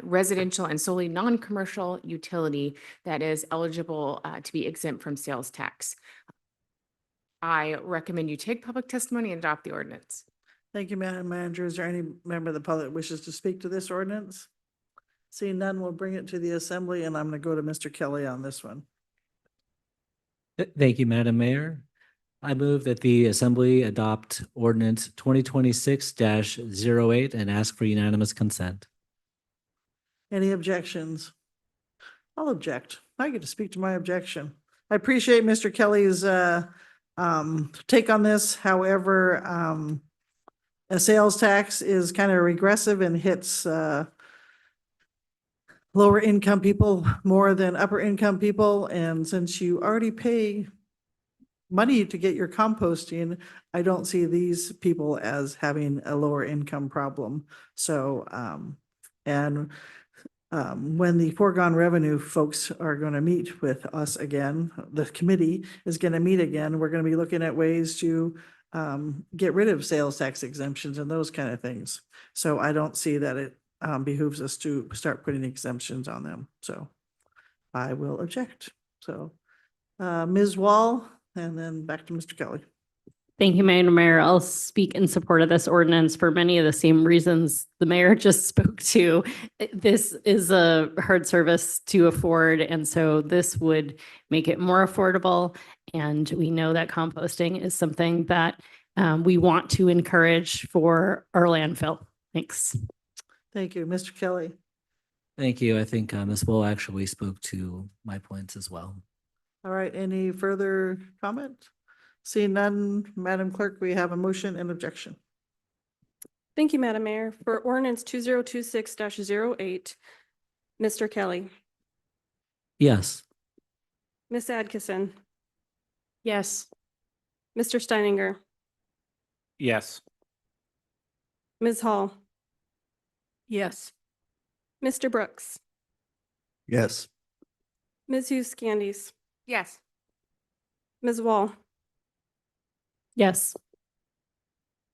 residential and solely non-commercial utility that is eligible to be exempt from sales tax. I recommend you take public testimony and adopt the ordinance. Thank you, Madam Manager. Is there any member of the public that wishes to speak to this ordinance? Seeing none, we'll bring it to the assembly, and I'm going to go to Mr. Kelly on this one. Thank you, Madam Mayor. I move that the Assembly adopt ordinance 2026-08 and ask for unanimous consent. Any objections? I'll object. I get to speak to my objection. I appreciate Mr. Kelly's take on this. However, a sales tax is kind of regressive and hits lower income people more than upper income people. And since you already pay money to get your composting, I don't see these people as having a lower income problem. So, when the foregone revenue folks are going to meet with us again, the committee is going to meet again. We're going to be looking at ways to get rid of sales tax exemptions and those kind of things. So I don't see that it behooves us to start putting exemptions on them. So I will object. So Ms. Wall, and then back to Mr. Kelly. Thank you, Madam Mayor. I'll speak in support of this ordinance for many of the same reasons the mayor just spoke to. This is a hard service to afford, and so this would make it more affordable. And we know that composting is something that we want to encourage for our landfill. Thanks. Thank you, Mr. Kelly. Thank you. I think Ms. Wool actually spoke to my points as well. All right, any further comment? Seeing none, Madam Clerk, we have a motion and objection. Thank you, Madam Mayor. For ordinance 2026-08, Mr. Kelly, Yes. Ms. Adkisson, Yes. Mr. Steininger, Yes. Ms. Hall, Yes. Mr. Brooks, Yes. Ms. Hughes Candies, Yes. Ms. Wall, Yes.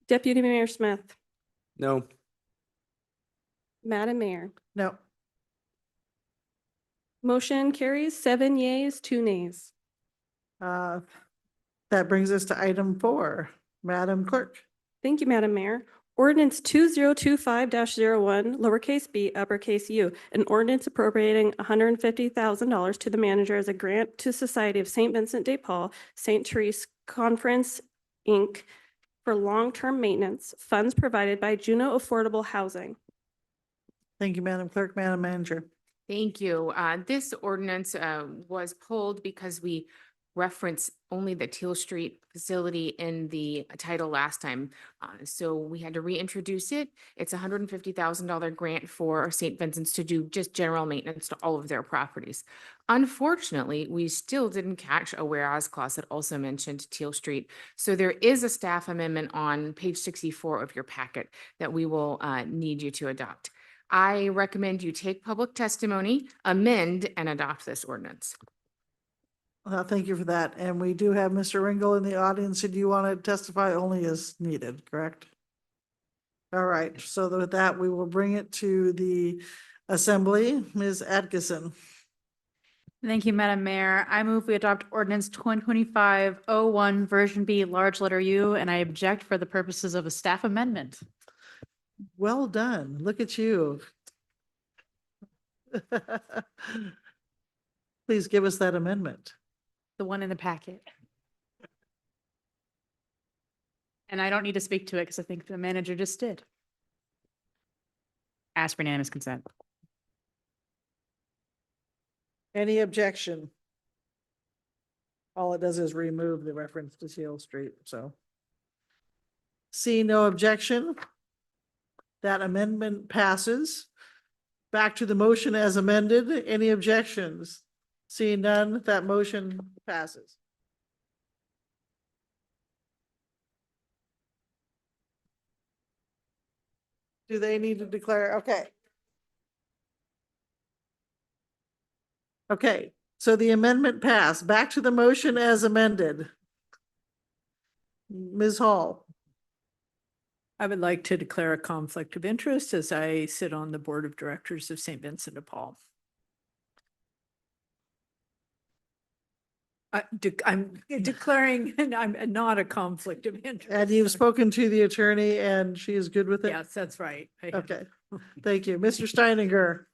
Deputy Mayor Smith, No. Madam Mayor. No. Motion carries 7 yeas, 2 nays. That brings us to item 4. Madam Clerk. Thank you, Madam Mayor. Ordinance 2025-01, lowercase b, uppercase u, an ordinance appropriating $150,000 to the manager as a grant to Society of St. Vincent de Paul, St. Therese Conference, Inc., for long-term maintenance, funds provided by Juneau Affordable Housing. Thank you, Madam Clerk. Madam Manager. Thank you. This ordinance was pulled because we referenced only the Teal Street facility in the title last time. So we had to reintroduce it. It's a $150,000 grant for St. Vincent's to do just general maintenance to all of their properties. Unfortunately, we still didn't catch a whereas clause that also mentioned Teal Street. So there is a staff amendment on page 64 of your packet that we will need you to adopt. I recommend you take public testimony, amend, and adopt this ordinance. Thank you for that. And we do have Mr. Ringel in the audience. Do you want to testify only as needed, correct? All right. So with that, we will bring it to the assembly. Ms. Atkinson. Thank you, Madam Mayor. I move we adopt ordinance 2025-01, version B, large letter U, and I object for the purposes of a staff amendment. Well done. Look at you. Please give us that amendment. The one in the packet. And I don't need to speak to it because I think the manager just did. Ask for unanimous consent. Any objection? All it does is remove the reference to Teal Street, so. See no objection. That amendment passes. Back to the motion as amended. Any objections? Seeing none, that motion passes. Do they need to declare? Okay. Okay, so the amendment passed. Back to the motion as amended. Ms. Hall. I would like to declare a conflict of interest as I sit on the Board of Directors of St. Vincent de Paul. I'm declaring, and I'm not a conflict of interest. And you've spoken to the attorney and she is good with it? Yes, that's right. I have. Okay, thank you. Mr. Steininger.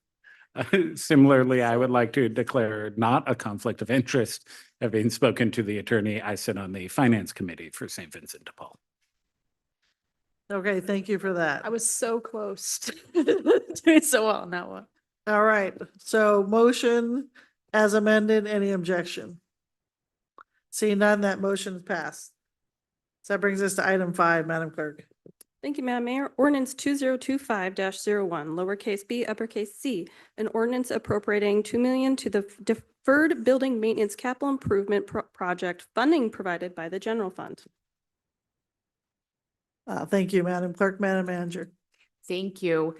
Similarly, I would like to declare not a conflict of interest. Having spoken to the attorney, I sit on the Finance Committee for St. Vincent de Paul. Okay, thank you for that. I was so close to doing so well on that one. All right, so motion as amended, any objection? Seeing none, that motion passed. So that brings us to item 5, Madam Clerk. Thank you, Madam Mayor. Ordinance 2025-01, lowercase b, uppercase c, an ordinance appropriating 2 million to the deferred building maintenance capital improvement project funding provided by the general fund. Thank you, Madam Clerk. Madam Manager. Thank you.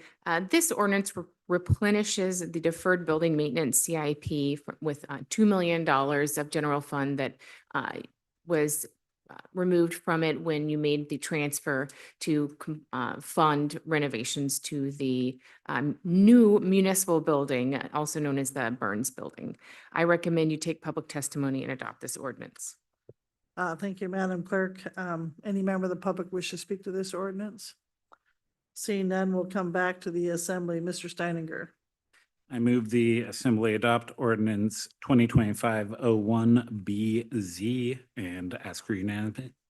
This ordinance replenishes the deferred building maintenance CIP with $2 million of general fund that was removed from it when you made the transfer to fund renovations to the new municipal building, also known as the Burns Building. I recommend you take public testimony and adopt this ordinance. Thank you, Madam Clerk. Any member of the public wish to speak to this ordinance? Seeing none, we'll come back to the assembly. Mr. Steininger. I move the Assembly adopt ordinance 2025-01BZ and ask for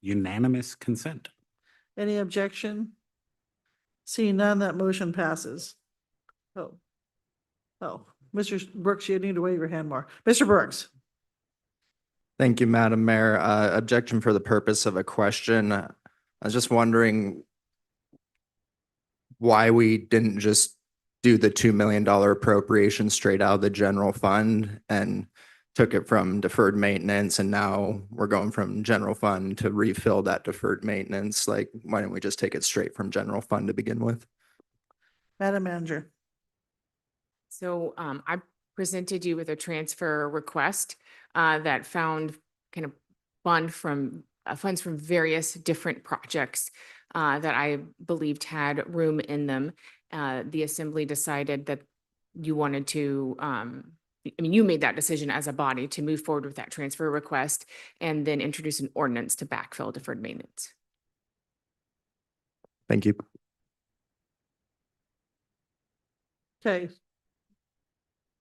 unanimous consent. Any objection? Seeing none, that motion passes. Oh, Mr. Brooks, you need to wave your hand more. Mr. Brooks. Thank you, Madam Mayor. Objection for the purpose of a question. I was just wondering why we didn't just do the $2 million appropriation straight out of the general fund and took it from deferred maintenance, and now we're going from general fund to refill that deferred maintenance. Like, why didn't we just take it straight from general fund to begin with? Madam Manager. So I presented you with a transfer request that found kind of funds from various different projects that I believed had room in them. The Assembly decided that you wanted to, you made that decision as a body to move forward with that transfer request and then introduce an ordinance to backfill deferred maintenance. Thank you. Okay.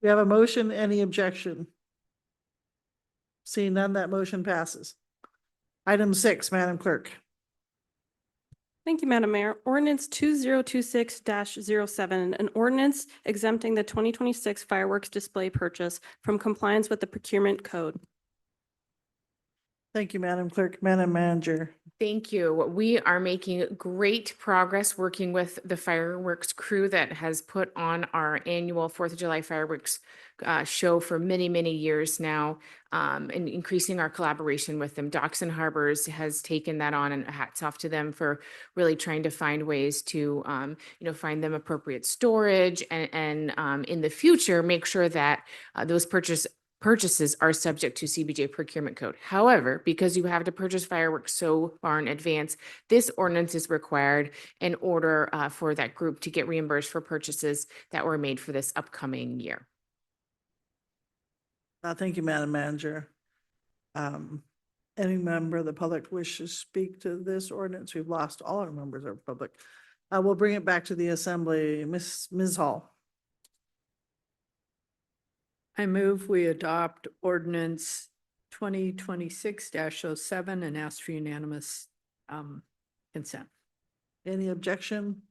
We have a motion. Any objection? Seeing none, that motion passes. Item 6, Madam Clerk. Thank you, Madam Mayor. Ordinance 2026-07, an ordinance exempting the 2026 fireworks display purchase from compliance with the procurement code. Thank you, Madam Clerk. Madam Manager. Thank you. We are making great progress working with the fireworks crew that has put on our annual 4th of July fireworks show for many, many years now, and increasing our collaboration with them. Docks and Harbors has taken that on, and hats off to them for really trying to find ways to, find them appropriate storage and in the future, make sure that those purchases are subject to CBJ procurement code. However, because you have to purchase fireworks so far in advance, this ordinance is required in order for that group to get reimbursed for purchases that were made for this upcoming year. Thank you, Madam Manager. Any member of the public wish to speak to this ordinance? We've lost all our members of the public. We'll bring it back to the Assembly. Ms. Hall. I move we adopt ordinance 2026-07 and ask for unanimous consent. Any objection?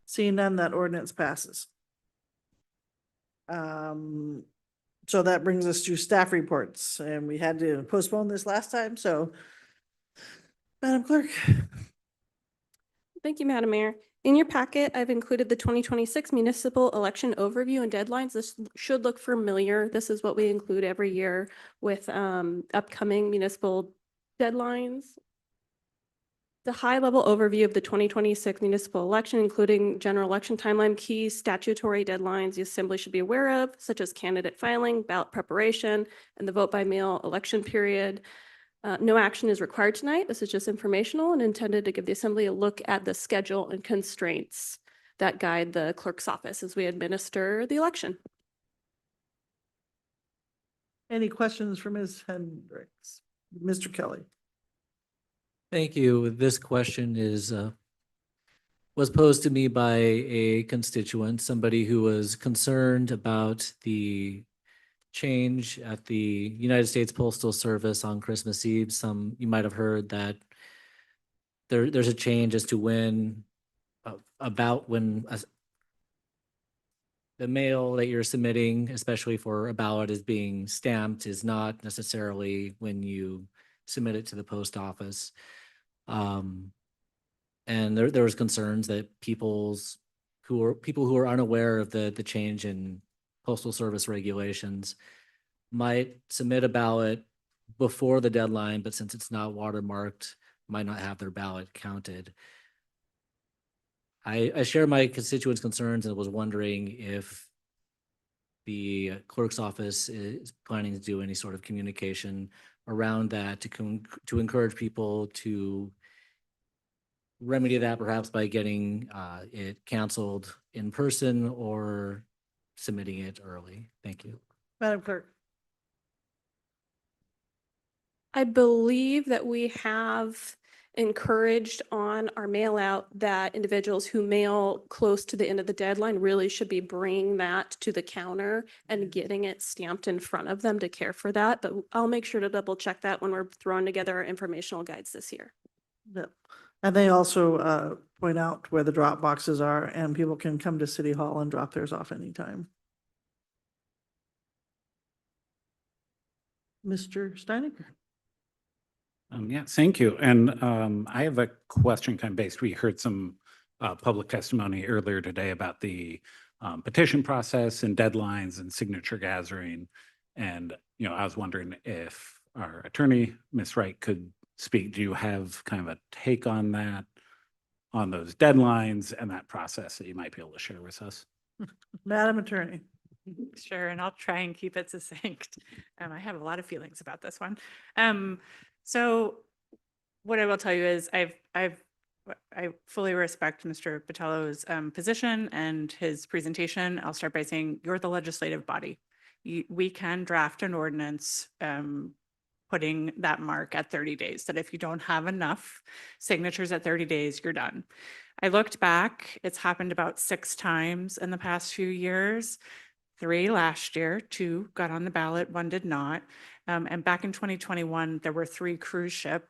Seeing none, that ordinance passes. So that brings us to staff reports, and we had to postpone this last time, so Madam Clerk. Thank you, Madam Mayor. In your packet, I've included the 2026 municipal election overview and deadlines. This should look familiar. This is what we include every year with upcoming municipal deadlines. The high-level overview of the 2026 municipal election, including general election timeline, key statutory deadlines the assembly should be aware of, such as candidate filing, ballot preparation, and the vote by mail election period. No action is required tonight. This is just informational and intended to give the assembly a look at the schedule and constraints that guide the clerk's office as we administer the election. Any questions for Ms. Hendricks? Mr. Kelly? Thank you. This question was posed to me by a constituent, somebody who was concerned about the change at the United States Postal Service on Christmas Eve. You might have heard that there's a change as to when the mail that you're submitting, especially for a ballot, is being stamped is not necessarily when you submit it to the post office. And there was concerns that people who are unaware of the change in Postal Service regulations might submit a ballot before the deadline, but since it's not watermarked, might not have their ballot counted. I share my constituents' concerns and was wondering if the clerk's office is planning to do any sort of communication around that to encourage people to remedy that, perhaps by getting it canceled in person or submitting it early. Thank you. Madam Clerk? I believe that we have encouraged on our mail out that individuals who mail close to the end of the deadline really should be bringing that to the counter and getting it stamped in front of them to care for that. But I'll make sure to double check that when we're throwing together our informational guides this year. Yep. And they also point out where the drop boxes are, and people can come to City Hall and drop theirs off anytime. Mr. Steinecker? Yeah, thank you. And I have a question kind of based. We heard some public testimony earlier today about the petition process and deadlines and signature gathering. And, I was wondering if our attorney, Ms. Wright, could speak. Do you have kind of a take on that, on those deadlines and that process that you might be able to share with us? Madam Attorney? Sure, and I'll try and keep it succinct. I have a lot of feelings about this one. So what I will tell you is I fully respect Mr. Patello's position and his presentation. I'll start by saying you're the legislative body. We can draft an ordinance putting that mark at 30 days, that if you don't have enough signatures at 30 days, you're done. I looked back, it's happened about 6 times in the past few years. 3 last year, 2 got on the ballot, 1 did not. And back in 2021, there were 3 cruise ship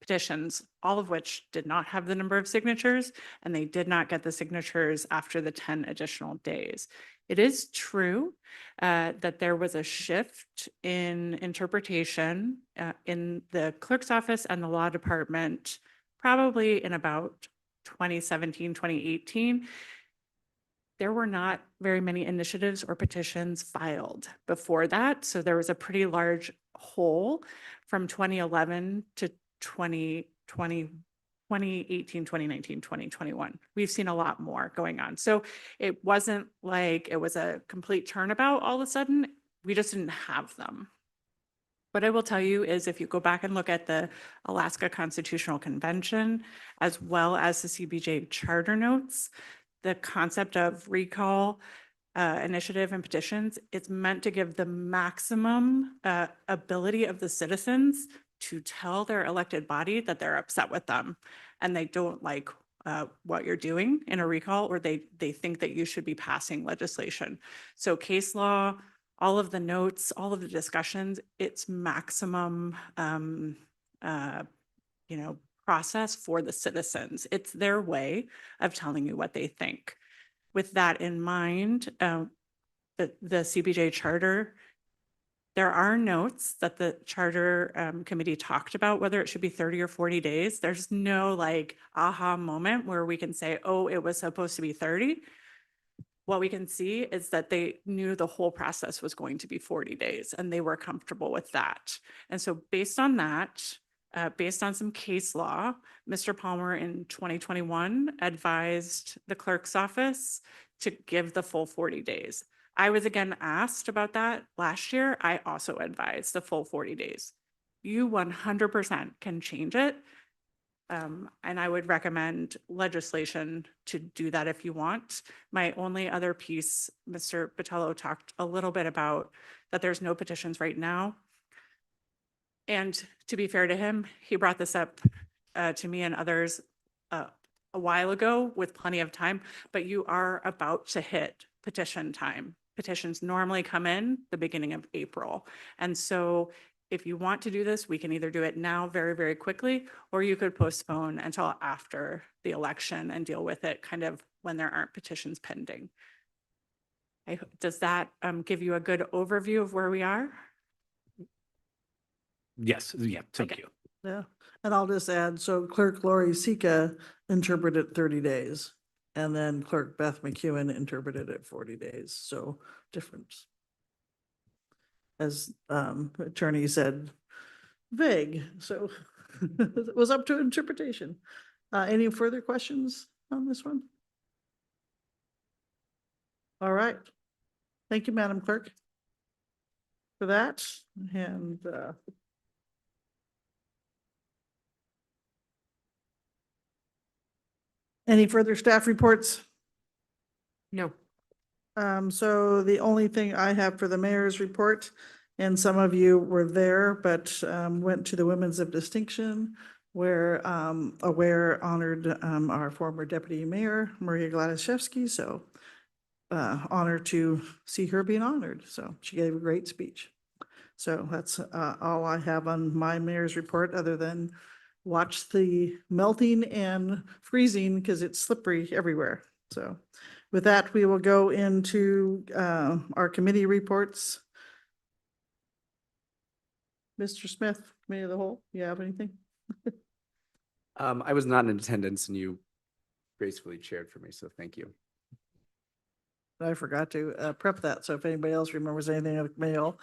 petitions, all of which did not have the number of signatures, and they did not get the signatures after the 10 additional days. It is true that there was a shift in interpretation in the clerk's office and the law department, probably in about 2017, 2018. There were not very many initiatives or petitions filed before that. So there was a pretty large hole from 2011 to 2020, 2018, 2019, 2021. We've seen a lot more going on. So it wasn't like it was a complete turnabout all of a sudden. We just didn't have them. What I will tell you is if you go back and look at the Alaska Constitutional Convention, as well as the CBJ charter notes, the concept of recall initiative and petitions, it's meant to give the maximum ability of the citizens to tell their elected body that they're upset with them and they don't like what you're doing in a recall, or they think that you should be passing legislation. So case law, all of the notes, all of the discussions, it's maximum process for the citizens. It's their way of telling you what they think. With that in mind, the CBJ charter There are notes that the charter committee talked about whether it should be 30 or 40 days. There's no like aha moment where we can say, oh, it was supposed to be 30. What we can see is that they knew the whole process was going to be 40 days and they were comfortable with that. And so based on that, based on some case law, Mr. Palmer in 2021 advised the clerk's office to give the full 40 days. I was again asked about that last year. I also advised the full 40 days. You 100% can change it. And I would recommend legislation to do that if you want. My only other piece, Mr. Botello talked a little bit about that there's no petitions right now. And to be fair to him, he brought this up to me and others a while ago with plenty of time, but you are about to hit petition time. Petitions normally come in the beginning of April. And so if you want to do this, we can either do it now very, very quickly, or you could postpone until after the election and deal with it kind of when there aren't petitions pending. Does that give you a good overview of where we are? Yes, yeah, thank you. Yeah, and I'll just add, so Clerk Lori Sika interpreted 30 days. And then Clerk Beth McEwen interpreted it 40 days, so difference. As attorney said, vague, so it was up to interpretation. Any further questions on this one? All right. Thank you, Madam Clerk, for that. And any further staff reports? No. So the only thing I have for the mayor's report, and some of you were there, but went to the Women's of Distinction where Aware honored our former deputy mayor, Maria Gladysevsky. So honored to see her being honored. So she gave a great speech. So that's all I have on my mayor's report, other than watch the melting and freezing because it's slippery everywhere. So with that, we will go into our committee reports. Mr. Smith, Committee of the Whole, you have anything? I was not in attendance and you gracefully chaired for me, so thank you. I forgot to prep that, so if anybody else remembers anything of the mail.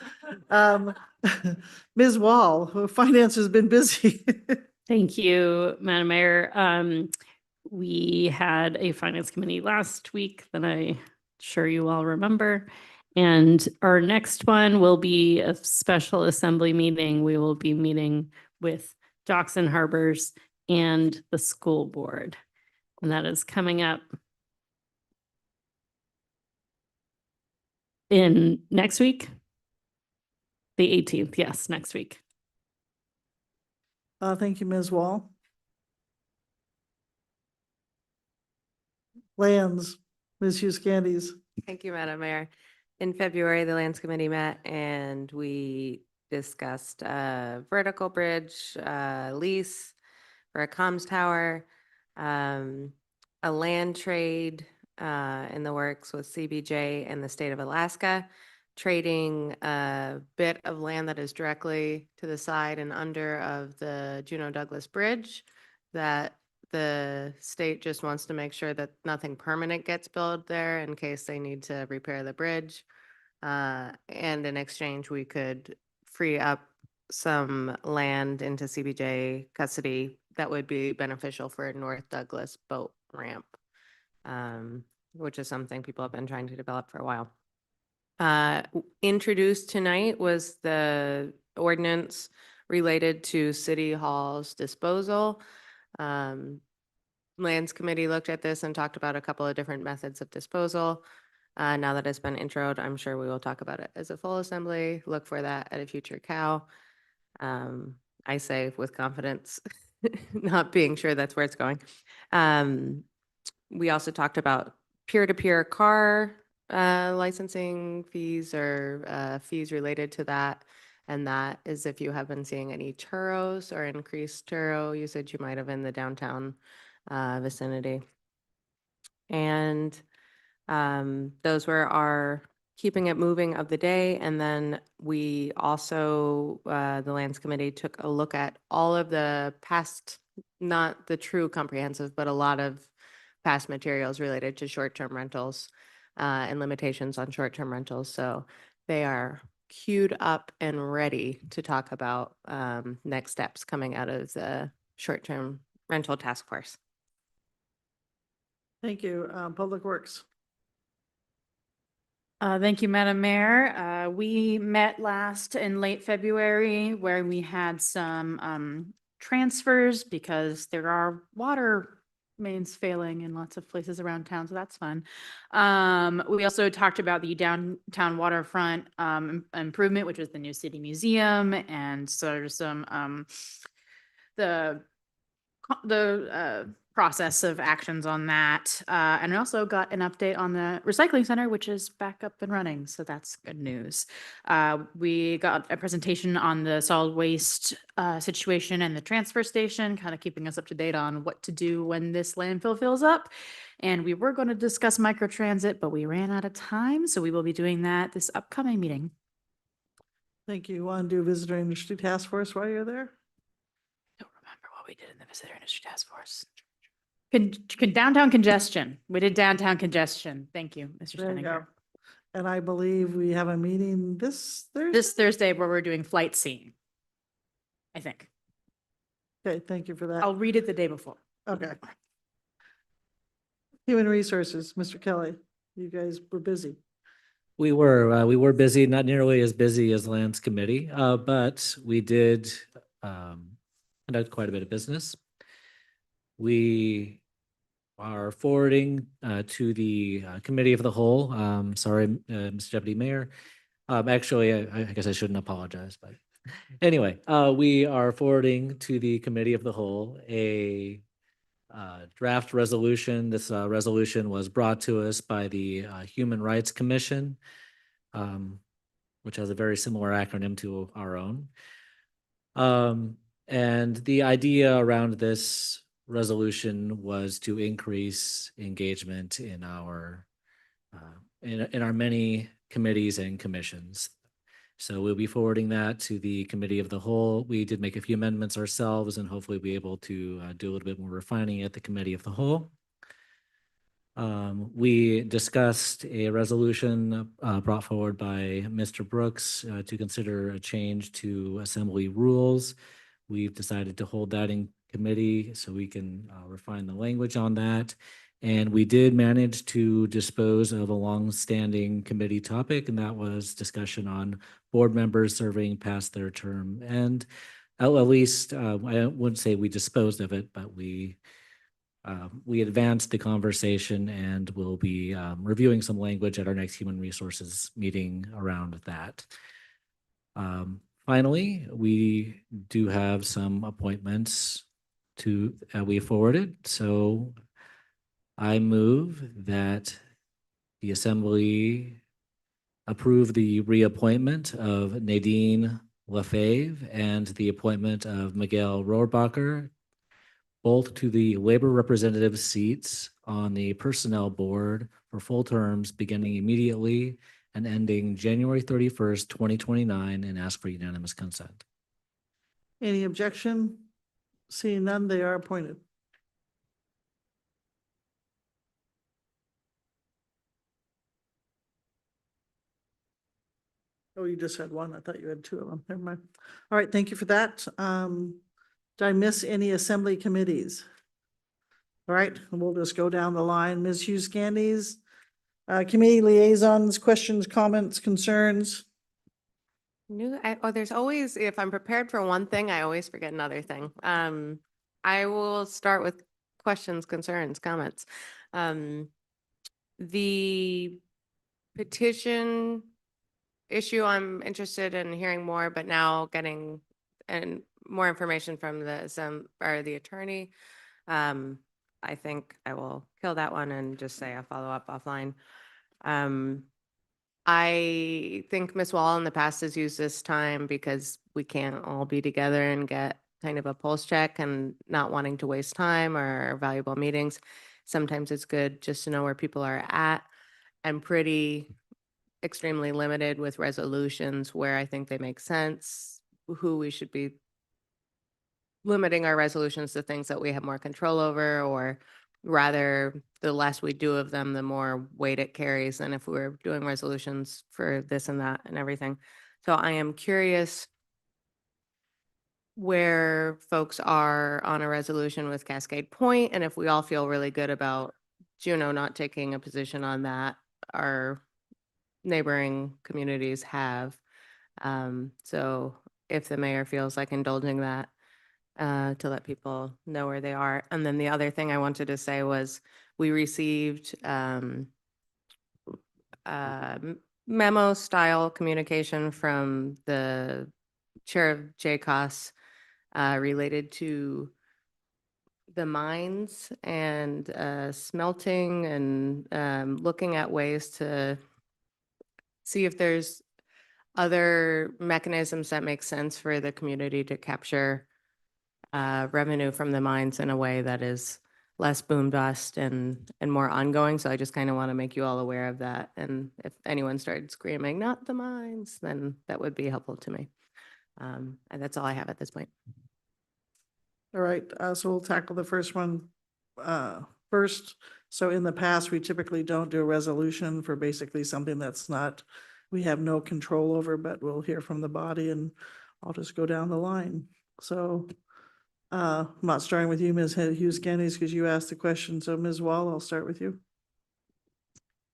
Ms. Wall, finance has been busy. Thank you, Madam Mayor. We had a finance committee last week that I'm sure you all remember. And our next one will be a special assembly meeting. We will be meeting with Docks and Harbors and the school board. And that is coming up in next week. The 18th, yes, next week. Thank you, Ms. Wall. Lands, Ms. Hughes Candies. Thank you, Madam Mayor. In February, the Lands Committee met and we discussed a vertical bridge lease for a comms tower, a land trade in the works with CBJ and the state of Alaska, trading a bit of land that is directly to the side and under of the Juneau Douglas Bridge that the state just wants to make sure that nothing permanent gets built there in case they need to repair the bridge. And in exchange, we could free up some land into CBJ custody that would be beneficial for North Douglas boat ramp, which is something people have been trying to develop for a while. Introduced tonight was the ordinance related to City Hall's disposal. Lands Committee looked at this and talked about a couple of different methods of disposal. Now that it's been introed, I'm sure we will talk about it as a full assembly. Look for that at a future COW. I say with confidence, not being sure that's where it's going. We also talked about peer-to-peer car licensing fees or fees related to that. And that is if you have been seeing any churros or increased churro usage, you might have in the downtown vicinity. And those were our keeping it moving of the day. And then we also, the Lands Committee took a look at all of the past, not the true comprehensive, but a lot of past materials related to short-term rentals and limitations on short-term rentals. So they are queued up and ready to talk about next steps coming out of the short-term rental task force. Thank you. Public Works. Thank you, Madam Mayor. We met last in late February where we had some transfers because there are water mains failing in lots of places around town, so that's fun. We also talked about the downtown waterfront improvement, which is the new city museum, and sort of some the process of actions on that. And I also got an update on the recycling center, which is back up and running. So that's good news. We got a presentation on the solid waste situation and the transfer station, kind of keeping us up to date on what to do when this landfill fills up. And we were going to discuss microtransit, but we ran out of time. So we will be doing that this upcoming meeting. Thank you. Want to do Visitor Industry Task Force while you're there? Don't remember what we did in the Visitor Industry Task Force. Downtown congestion. We did downtown congestion. Thank you, Mr. There you go. Senator. And I believe we have a meeting this Thursday. This Thursday where we're doing flight scene, I think. Okay, thank you for that. I'll read it the day before. Okay. Human Resources, Mr. Kelly, you guys were busy. We were busy, not nearly as busy as Lands Committee, but we did conduct quite a bit of business. We are forwarding to the Committee of the Whole. Sorry, Mr. Deputy Mayor. Actually, I guess I shouldn't apologize, but anyway, we are forwarding to the Committee of the Whole a draft resolution. This resolution was brought to us by the Human Rights Commission, which has a very similar acronym to our own. And the idea around this resolution was to increase engagement in our in our many committees and commissions. So we'll be forwarding that to the Committee of the Whole. We did make a few amendments ourselves and hopefully be able to do a little bit more refining at the Committee of the Whole. We discussed a resolution brought forward by Mr. Brooks to consider a change to assembly rules. We've decided to hold that in committee so we can refine the language on that. And we did manage to dispose of a long-standing committee topic, and that was discussion on board members serving past their term. And at least, I wouldn't say we disposed of it, but we advanced the conversation and we'll be reviewing some language at our next Human Resources meeting around that. Finally, we do have some appointments to we forwarded. So I move that the Assembly approve the reappointment of Nadine Lefebvre and the appointment of Miguel Rohrbacher, both to the labor representative seats on the Personnel Board for full terms beginning immediately and ending January 31st, 2029, and ask for unanimous consent. Any objection? Seeing none, they are appointed. Oh, you just had one. I thought you had two of them. Never mind. All right, thank you for that. Did I miss any assembly committees? All right, we'll just go down the line. Ms. Hughes Candies, committee liaisons, questions, comments, concerns. There's always, if I'm prepared for one thing, I always forget another thing. I will start with questions, concerns, comments. The petition issue, I'm interested in hearing more, but now getting more information from the attorney. I think I will kill that one and just say I'll follow up offline. I think Ms. Wall in the past has used this time because we can't all be together and get kind of a pulse check and not wanting to waste time or valuable meetings. Sometimes it's good just to know where people are at. I'm pretty extremely limited with resolutions where I think they make sense, who we should be limiting our resolutions to things that we have more control over, or rather the less we do of them, the more weight it carries than if we were doing resolutions for this and that and everything. So I am curious where folks are on a resolution with Cascade Point, and if we all feel really good about Juneau not taking a position on that, our neighboring communities have. So if the mayor feels like indulging that, to let people know where they are. And then the other thing I wanted to say was we received memo style communication from the chair of JCOS related to the mines and smelting and looking at ways to see if there's other mechanisms that make sense for the community to capture revenue from the mines in a way that is less boom bust and more ongoing. So I just kind of want to make you all aware of that. And if anyone started screaming, not the mines, then that would be helpful to me. And that's all I have at this point. All right, so we'll tackle the first one first. So in the past, we typically don't do a resolution for basically something that's not, we have no control over, but we'll hear from the body and I'll just go down the line. So I'm not starting with you, Ms. Hughes Candies, because you asked the question. So Ms. Wall, I'll start with you.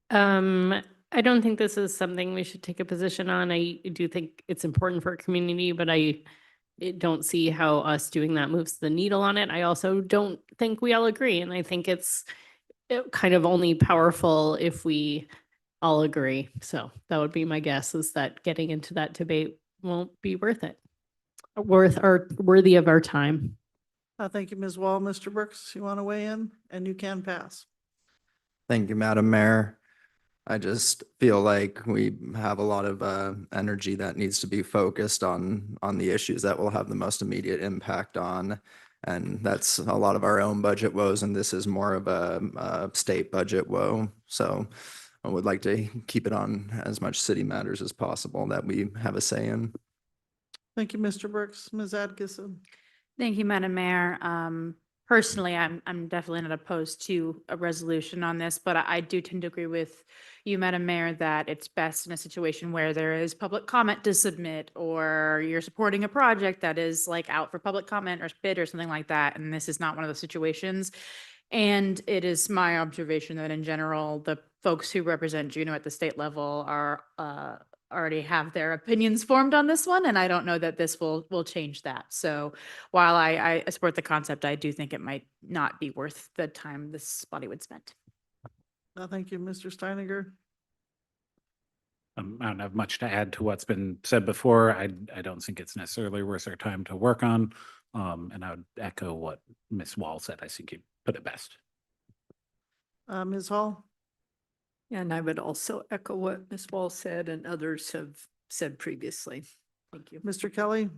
I don't think this is something we should take a position on. I do think it's important for our community, but I don't see how us doing that moves the needle on it. I also don't think we all agree. And I think it's kind of only powerful if we all agree. So that would be my guess, is that getting into that debate won't be worth it, worthy of our time. Thank you, Ms. Wall. Mr. Brooks, you want to weigh in? And you can pass. Thank you, Madam Mayor. I just feel like we have a lot of energy that needs to be focused on the issues that will have the most immediate impact on. And that's a lot of our own budget woes, and this is more of a state budget woe. So I would like to keep it on as much city matters as possible that we have a say in. Thank you, Mr. Brooks. Ms. Atkinson. Thank you, Madam Mayor. Personally, I'm definitely not opposed to a resolution on this, but I do tend to agree with you, Madam Mayor, that it's best in a situation where there is public comment to submit, or you're supporting a project that is like out for public comment or bid or something like that. And this is not one of those situations. And it is my observation that in general, the folks who represent Juneau at the state level are already have their opinions formed on this one, and I don't know that this will change that. So while I support the concept, I do think it might not be worth the time this body would spend. Thank you, Mr. Steininger. I don't have much to add to what's been said before. I don't think it's necessarily worth our time to work on. And I would echo what Ms. Wall said. I think you put it best. Ms. Hall. And I would also echo what Ms. Wall said and others have said previously. Thank you. Mr. Kelly.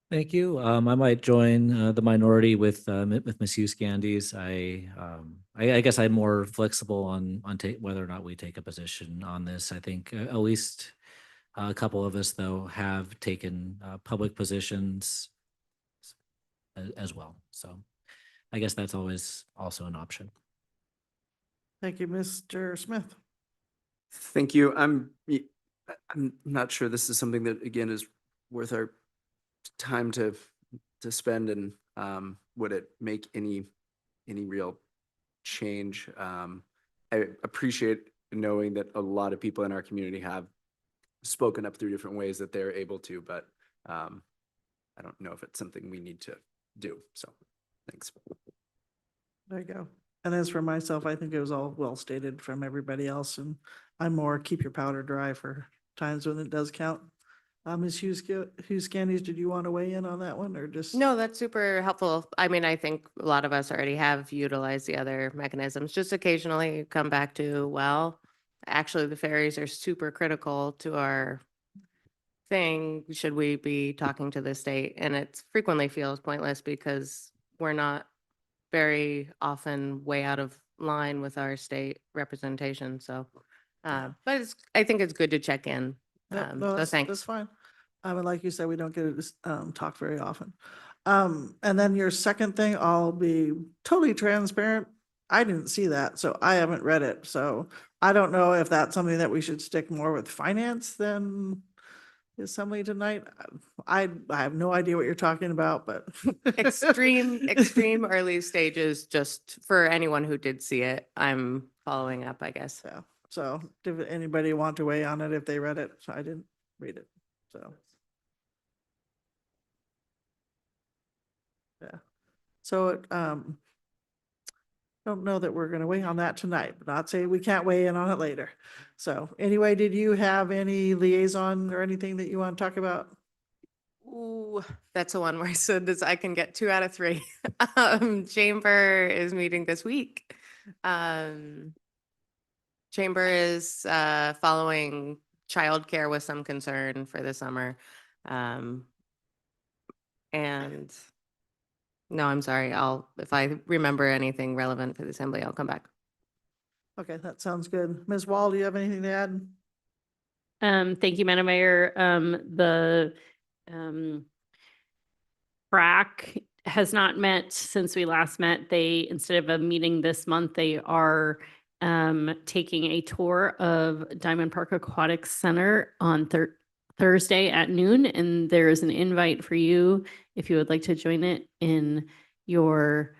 Thank you. I might join the minority with Ms. Hughes Candies. I guess I'm more flexible on whether or not we take a position on this. I think at least a couple of us, though, have taken public positions as well. So I guess that's always also an option. Thank you, Mr. Smith. Thank you. I'm not sure this is something that, again, is worth our time to spend, and would it make any real change? I appreciate knowing that a lot of people in our community have spoken up through different ways that they're able to, but I don't know if it's something we need to do. So thanks. There you go. And as for myself, I think it was all well stated from everybody else, and I'm more keep your powder dry for times when it does count. Ms. Hughes Candies, did you want to weigh in on that one, or just? No, that's super helpful. I mean, I think a lot of us already have utilized the other mechanisms. Just occasionally come back to, well, actually the ferries are super critical to our thing. Should we be talking to the state? And it frequently feels pointless because we're not very often way out of line with our state representation. So But I think it's good to check in. Yep, no, So that's thanks. fine. And like you said, we don't get to talk very often. And then your second thing, I'll be totally transparent. I didn't see that, so I haven't read it. So I don't know if that's something that we should stick more with finance than the assembly tonight. I have no idea what you're talking about, but Extreme early stages, just for anyone who did see it. I'm following up, I guess. Yeah. So did anybody want to weigh on it if they read it? So I didn't read it. So. Yeah. So, don't know that we're gonna weigh on that tonight, but not say we can't weigh in on it later. So anyway, did you have any liaison or anything that you want to talk about? Ooh, that's the one where I said this, I can get 2 out of 3. Chamber is meeting this week. Chamber is following childcare with some concern for the summer. And no, I'm sorry. If I remember anything relevant for the assembly, I'll come back. Okay, that sounds good. Ms. Wall, do you have anything to add? Thank you, Madam Mayor. The PrAC has not met since we last met. They, instead of a meeting this month, they are taking a tour of Diamond Park Aquatics Center on Thursday at noon, and there is an invite for you if you would like to join it in your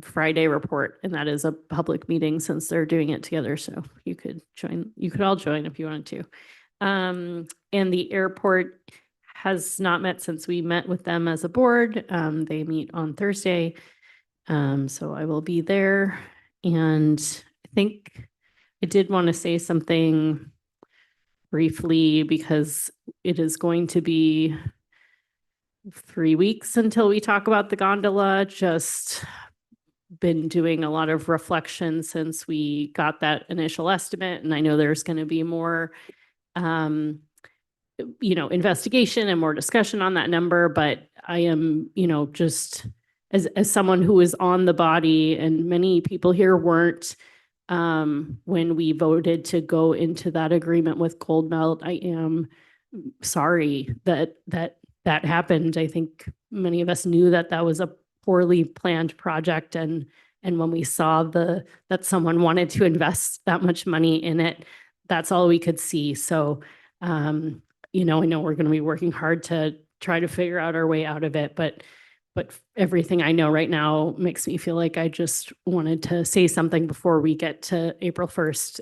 Friday report, and that is a public meeting since they're doing it together. So you could all join if you wanted to. And the airport has not met since we met with them as a board. They meet on Thursday. So I will be there. And I think I did want to say something briefly because it is going to be 3 weeks until we talk about the gondola. Just been doing a lot of reflection since we got that initial estimate. And I know there's going to be more, investigation and more discussion on that number, but I am, just as someone who is on the body, and many people here weren't, when we voted to go into that agreement with Cold Melt, I am sorry that happened. I think many of us knew that was a poorly planned project, and when we saw that someone wanted to invest that much money in it, that's all we could see. So, I know we're going to be working hard to try to figure out our way out of it, but everything I know right now makes me feel like I just wanted to say something before we get to April 1st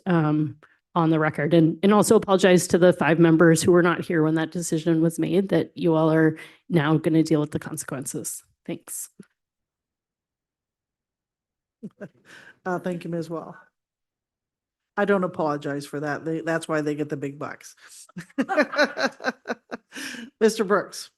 on the record, and also apologize to the 5 members who were not here when that decision was made, that you all are now going to deal with the consequences. Thanks. Thank you, Ms. Wall. I don't apologize for that. That's why they get the big bucks. Mr. Brooks.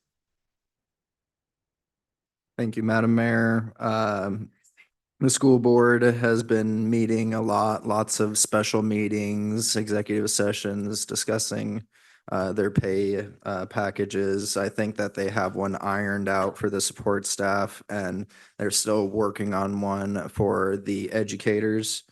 Thank you, Madam Mayor. The school board has been meeting a lot, lots of special meetings, executive sessions discussing their pay packages. I think that they have one ironed out for the support staff, and they're still working on one for the educators.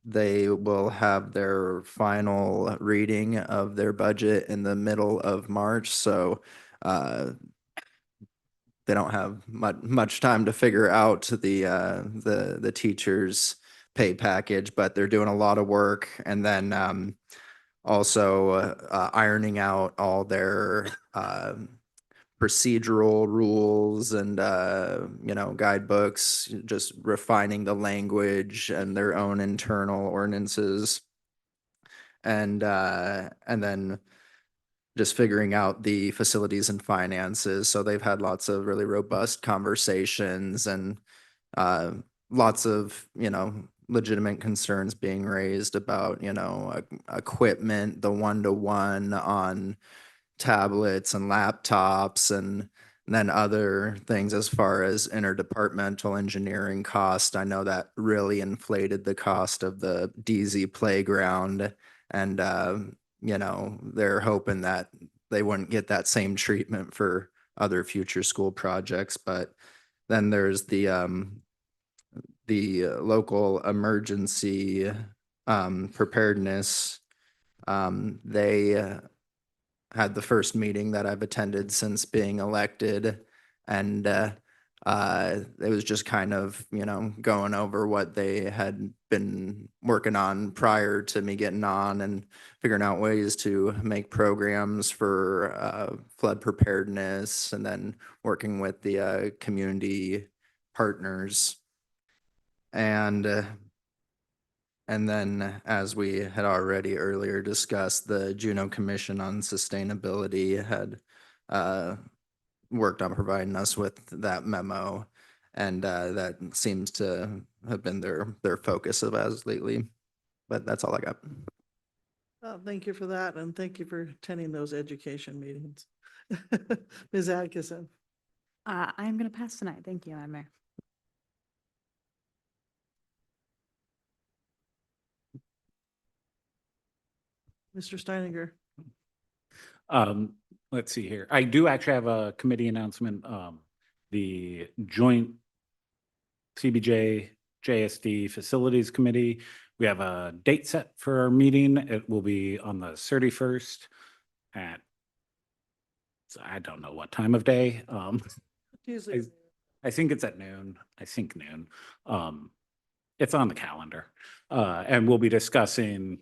They will have their final reading of their budget in the middle of March, so they don't have much time to figure out the teachers' pay package, but they're doing a lot of work. And then also ironing out all their procedural rules and guidebooks, just refining the language and their own internal ordinances, and then just figuring out the facilities and finances. So they've had lots of really robust conversations, and lots of, legitimate concerns being raised about, equipment, the 1-to-1 on tablets and laptops, and then other things as far as interdepartmental engineering cost. I know that really inflated the cost of the DZ playground, and they're hoping that they wouldn't get that same treatment for other future school projects. But then there's the the local emergency preparedness. They had the first meeting that I've attended since being elected, and it was just kind of, going over what they had been working on prior to me getting on and figuring out ways to make programs for flood preparedness, and then working with the community partners. And then, as we had already earlier discussed, the Juneau Commission on Sustainability had worked on providing us with that memo, and that seems to have been their focus of as lately. But that's all I got. Thank you for that, and thank you for attending those education meetings. Ms. Atkinson. I'm going to pass tonight. Thank you, Madam Mayor. Mr. Steininger. Let's see here. I do actually have a committee announcement. The joint CBJ JSD Facilities Committee. We have a date set for our meeting. It will be on the 31st at, so I don't know what time of day. Usually. I think it's at noon. I think noon. It's on the calendar. And we'll be discussing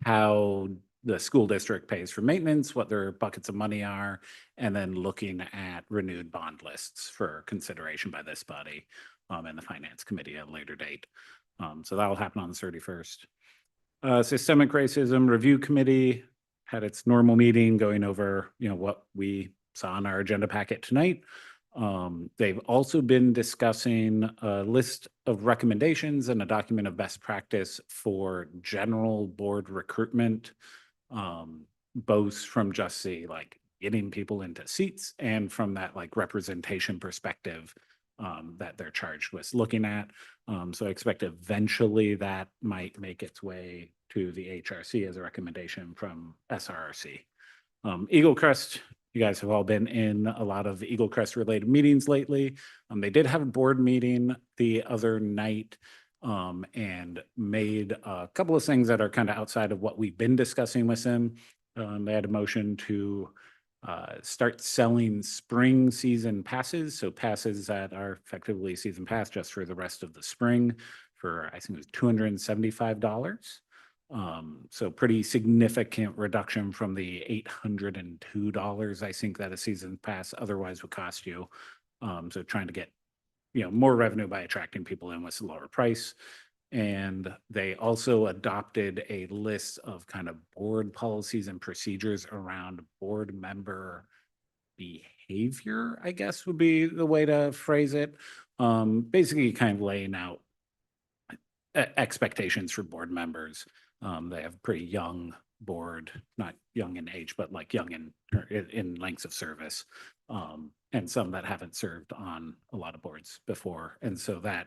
how the school district pays for maintenance, what their buckets of money are, and then looking at renewed bond lists for consideration by this body and the finance committee at a later date. So that'll happen on the 31st. Systemic Racism Review Committee had its normal meeting going over, what we saw on our agenda packet tonight. They've also been discussing a list of recommendations and a document of best practice for general board recruitment, both from just getting people into seats and from that representation perspective that they're charged with looking at. So I expect eventually that might make its way to the HRC as a recommendation from SRRC. Eagle Crest, you guys have all been in a lot of Eagle Crest related meetings lately. They did have a board meeting the other night and made a couple of things that are kind of outside of what we've been discussing with them. They had a motion to start selling spring season passes. So passes that are effectively season pass just for the rest of the spring for, I think it was $275. So pretty significant reduction from the $802 I think that a season pass otherwise would cost you. So trying to get more revenue by attracting people in with a lower price. And they also adopted a list of kind of board policies and procedures around board member behavior, I guess would be the way to phrase it. Basically kind of laying out expectations for board members. They have pretty young board, not young in age, but young in lengths of service, and some that haven't served on a lot of boards before. And so that,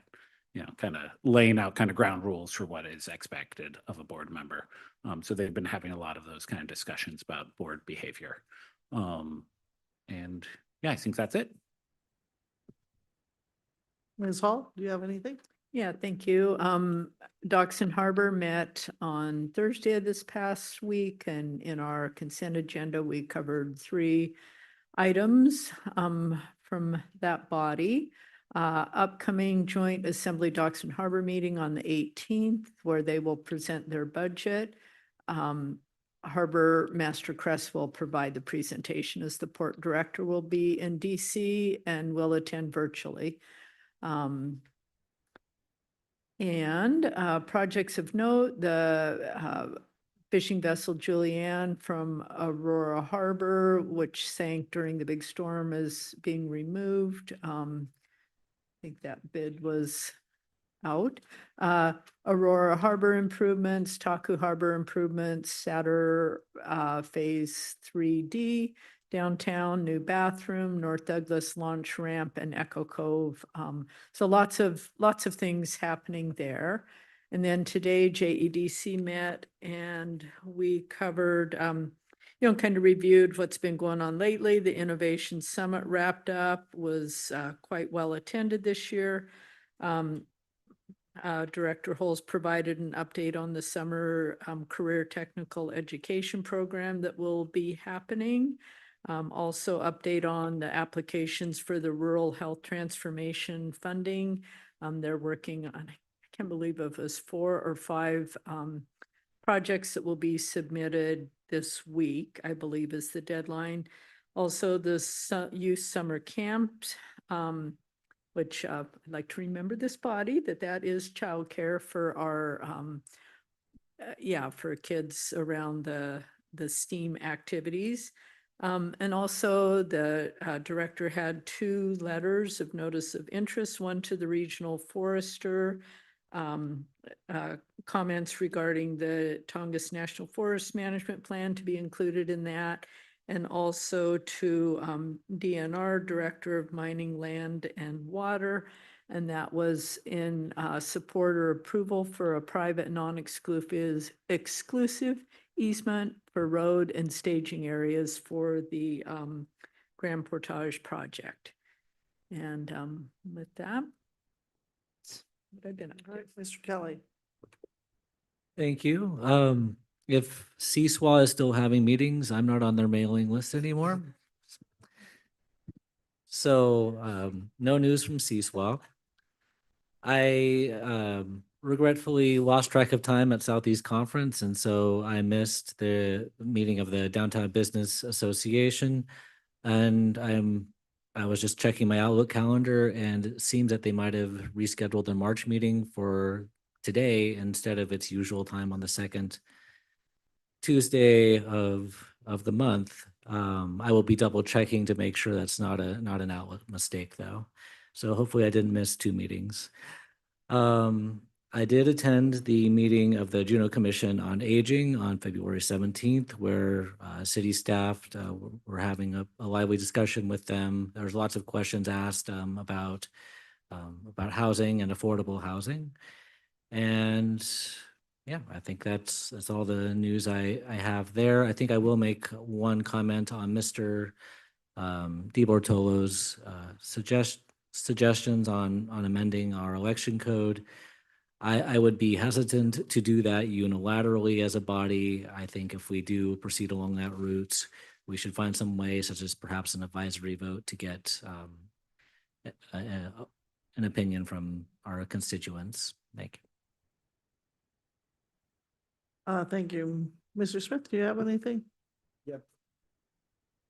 kind of laying out kind of ground rules for what is expected of a board member. So they've been having a lot of those kind of discussions about board behavior. And yeah, I think that's it. Ms. Hall, do you have anything? Yeah, thank you. Docks and Harbor met on Thursday of this past week, and in our consent agenda, we covered 3 items from that body. Upcoming joint Assembly Docks and Harbor meeting on the 18th, where they will present their budget. Harbor Master Crest will provide the presentation, as the port director will be in DC and will attend virtually. And projects of note, the fishing vessel Julianne from Aurora Harbor, which sank during the big storm, is being removed. I think that bid was out. Aurora Harbor improvements, Taku Harbor improvements, Satter Phase 3D, downtown, new bathroom, North Douglas launch ramp, and Echo Cove. So lots of things happening there. And then today JEDC met and we covered, kind of reviewed what's been going on lately. The Innovation Summit wrapped up, was quite well attended this year. Director Holz provided an update on the summer career technical education program that will be happening. Also update on the applications for the rural health transformation funding. They're working on, I can't believe if it was 4 or 5 projects that will be submitted this week, I believe is the deadline. Also, the youth summer camps, which I'd like to remember this body that is childcare for our, for kids around the STEAM activities. And also the director had 2 letters of notice of interest, one to the regional forester, comments regarding the Tongass National Forest Management Plan to be included in that, and also to DNR, Director of Mining, Land and Water. And that was in support or approval for a private non-exclusive easement for road and staging areas for the Grand Portage project. And with that, what I did. All right, Mr. Kelly. Thank you. If CSWA is still having meetings, I'm not on their mailing list anymore. So no news from CSWA. I regretfully lost track of time at Southeast Conference, and so I missed the meeting of the Downtown Business Association. And I was just checking my Outlook calendar, and it seems that they might have rescheduled their March meeting for today instead of its usual time on the second Tuesday of the month. I will be double checking to make sure that's not an Outlook mistake though. So hopefully I didn't miss 2 meetings. I did attend the meeting of the Juneau Commission on Aging on February 17th, where city staff were having a lively discussion with them. There was lots of questions asked about housing and affordable housing. And yeah, I think that's all the news I have there. I think I will make one comment on Mr. DiBortolo's suggestions on amending our election code. I would be hesitant to do that unilaterally as a body. I think if we do proceed along that route, we should find some way, such as perhaps an advisory vote, to get an opinion from our constituents. Thank you. Thank you. Mr. Smith, do you have anything? Yep.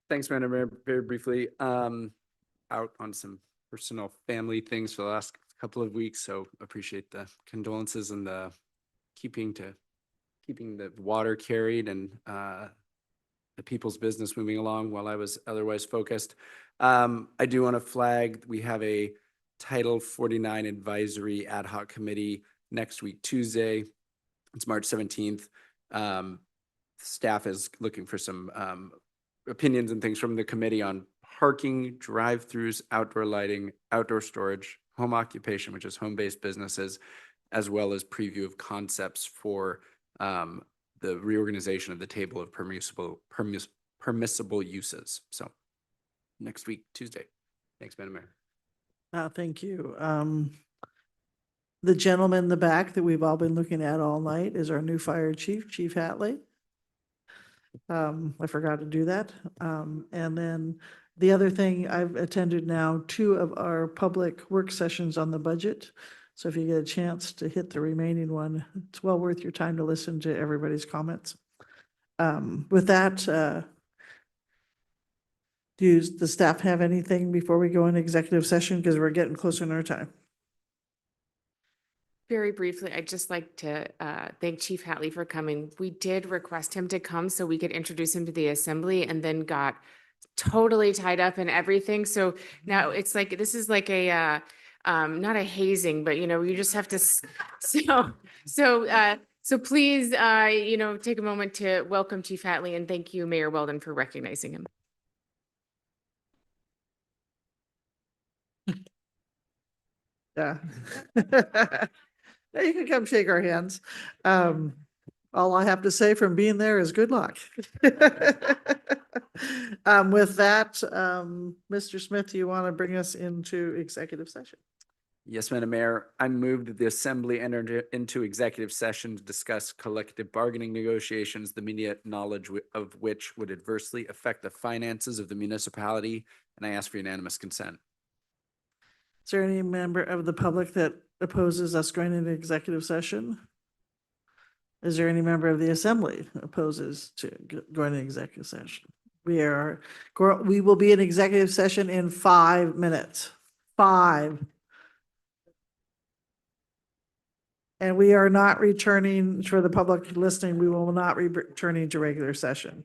Thanks, Madam Mayor. Very briefly, out on some personal family things for the last couple of weeks, so appreciate the condolences and the keeping the water carried and the people's business moving along while I was otherwise focused. I do want to flag, we have a Title 49 Advisory Ad Hoc Committee next week, Tuesday. It's March 17th. Staff is looking for some opinions and things from the committee on parking, drive-throughs, outdoor lighting, outdoor storage, home occupation, which is home-based businesses, as well as preview of concepts for the reorganization of the table of permissible uses. So next week, Tuesday. Thanks, Madam Mayor. Thank you. The gentleman in the back that we've all been looking at all night is our new fire chief, Chief Hatley. I forgot to do that. And then the other thing, I've attended now 2 of our public work sessions on the budget. So if you get a chance to hit the remaining one, it's well worth your time to listen to everybody's comments. With that, does the staff have anything before we go into executive session? Because we're getting closer in our time. Very briefly, I'd just like to thank Chief Hatley for coming. We did request him to come so we could introduce him to the assembly, and then got totally tied up in everything. So now it's like, this is like a, not a hazing, but you just have to, so please, take a moment to welcome Chief Hatley, and thank you, Mayor Weldon, for recognizing him. Yeah. You can come shake our hands. All I have to say from being there is good luck. With that, Mr. Smith, do you want to bring us into executive session? Yes, Madam Mayor, I move that the assembly enter into executive session to discuss collective bargaining negotiations, the immediate knowledge of which would adversely affect the finances of the municipality, and I ask for unanimous consent. Is there any member of the public that opposes us going into executive session? Is there any member of the assembly opposes to going into executive session? We will be in executive session in 5 minutes. 5. And we are not returning, for the public listening, we will not be returning to regular session.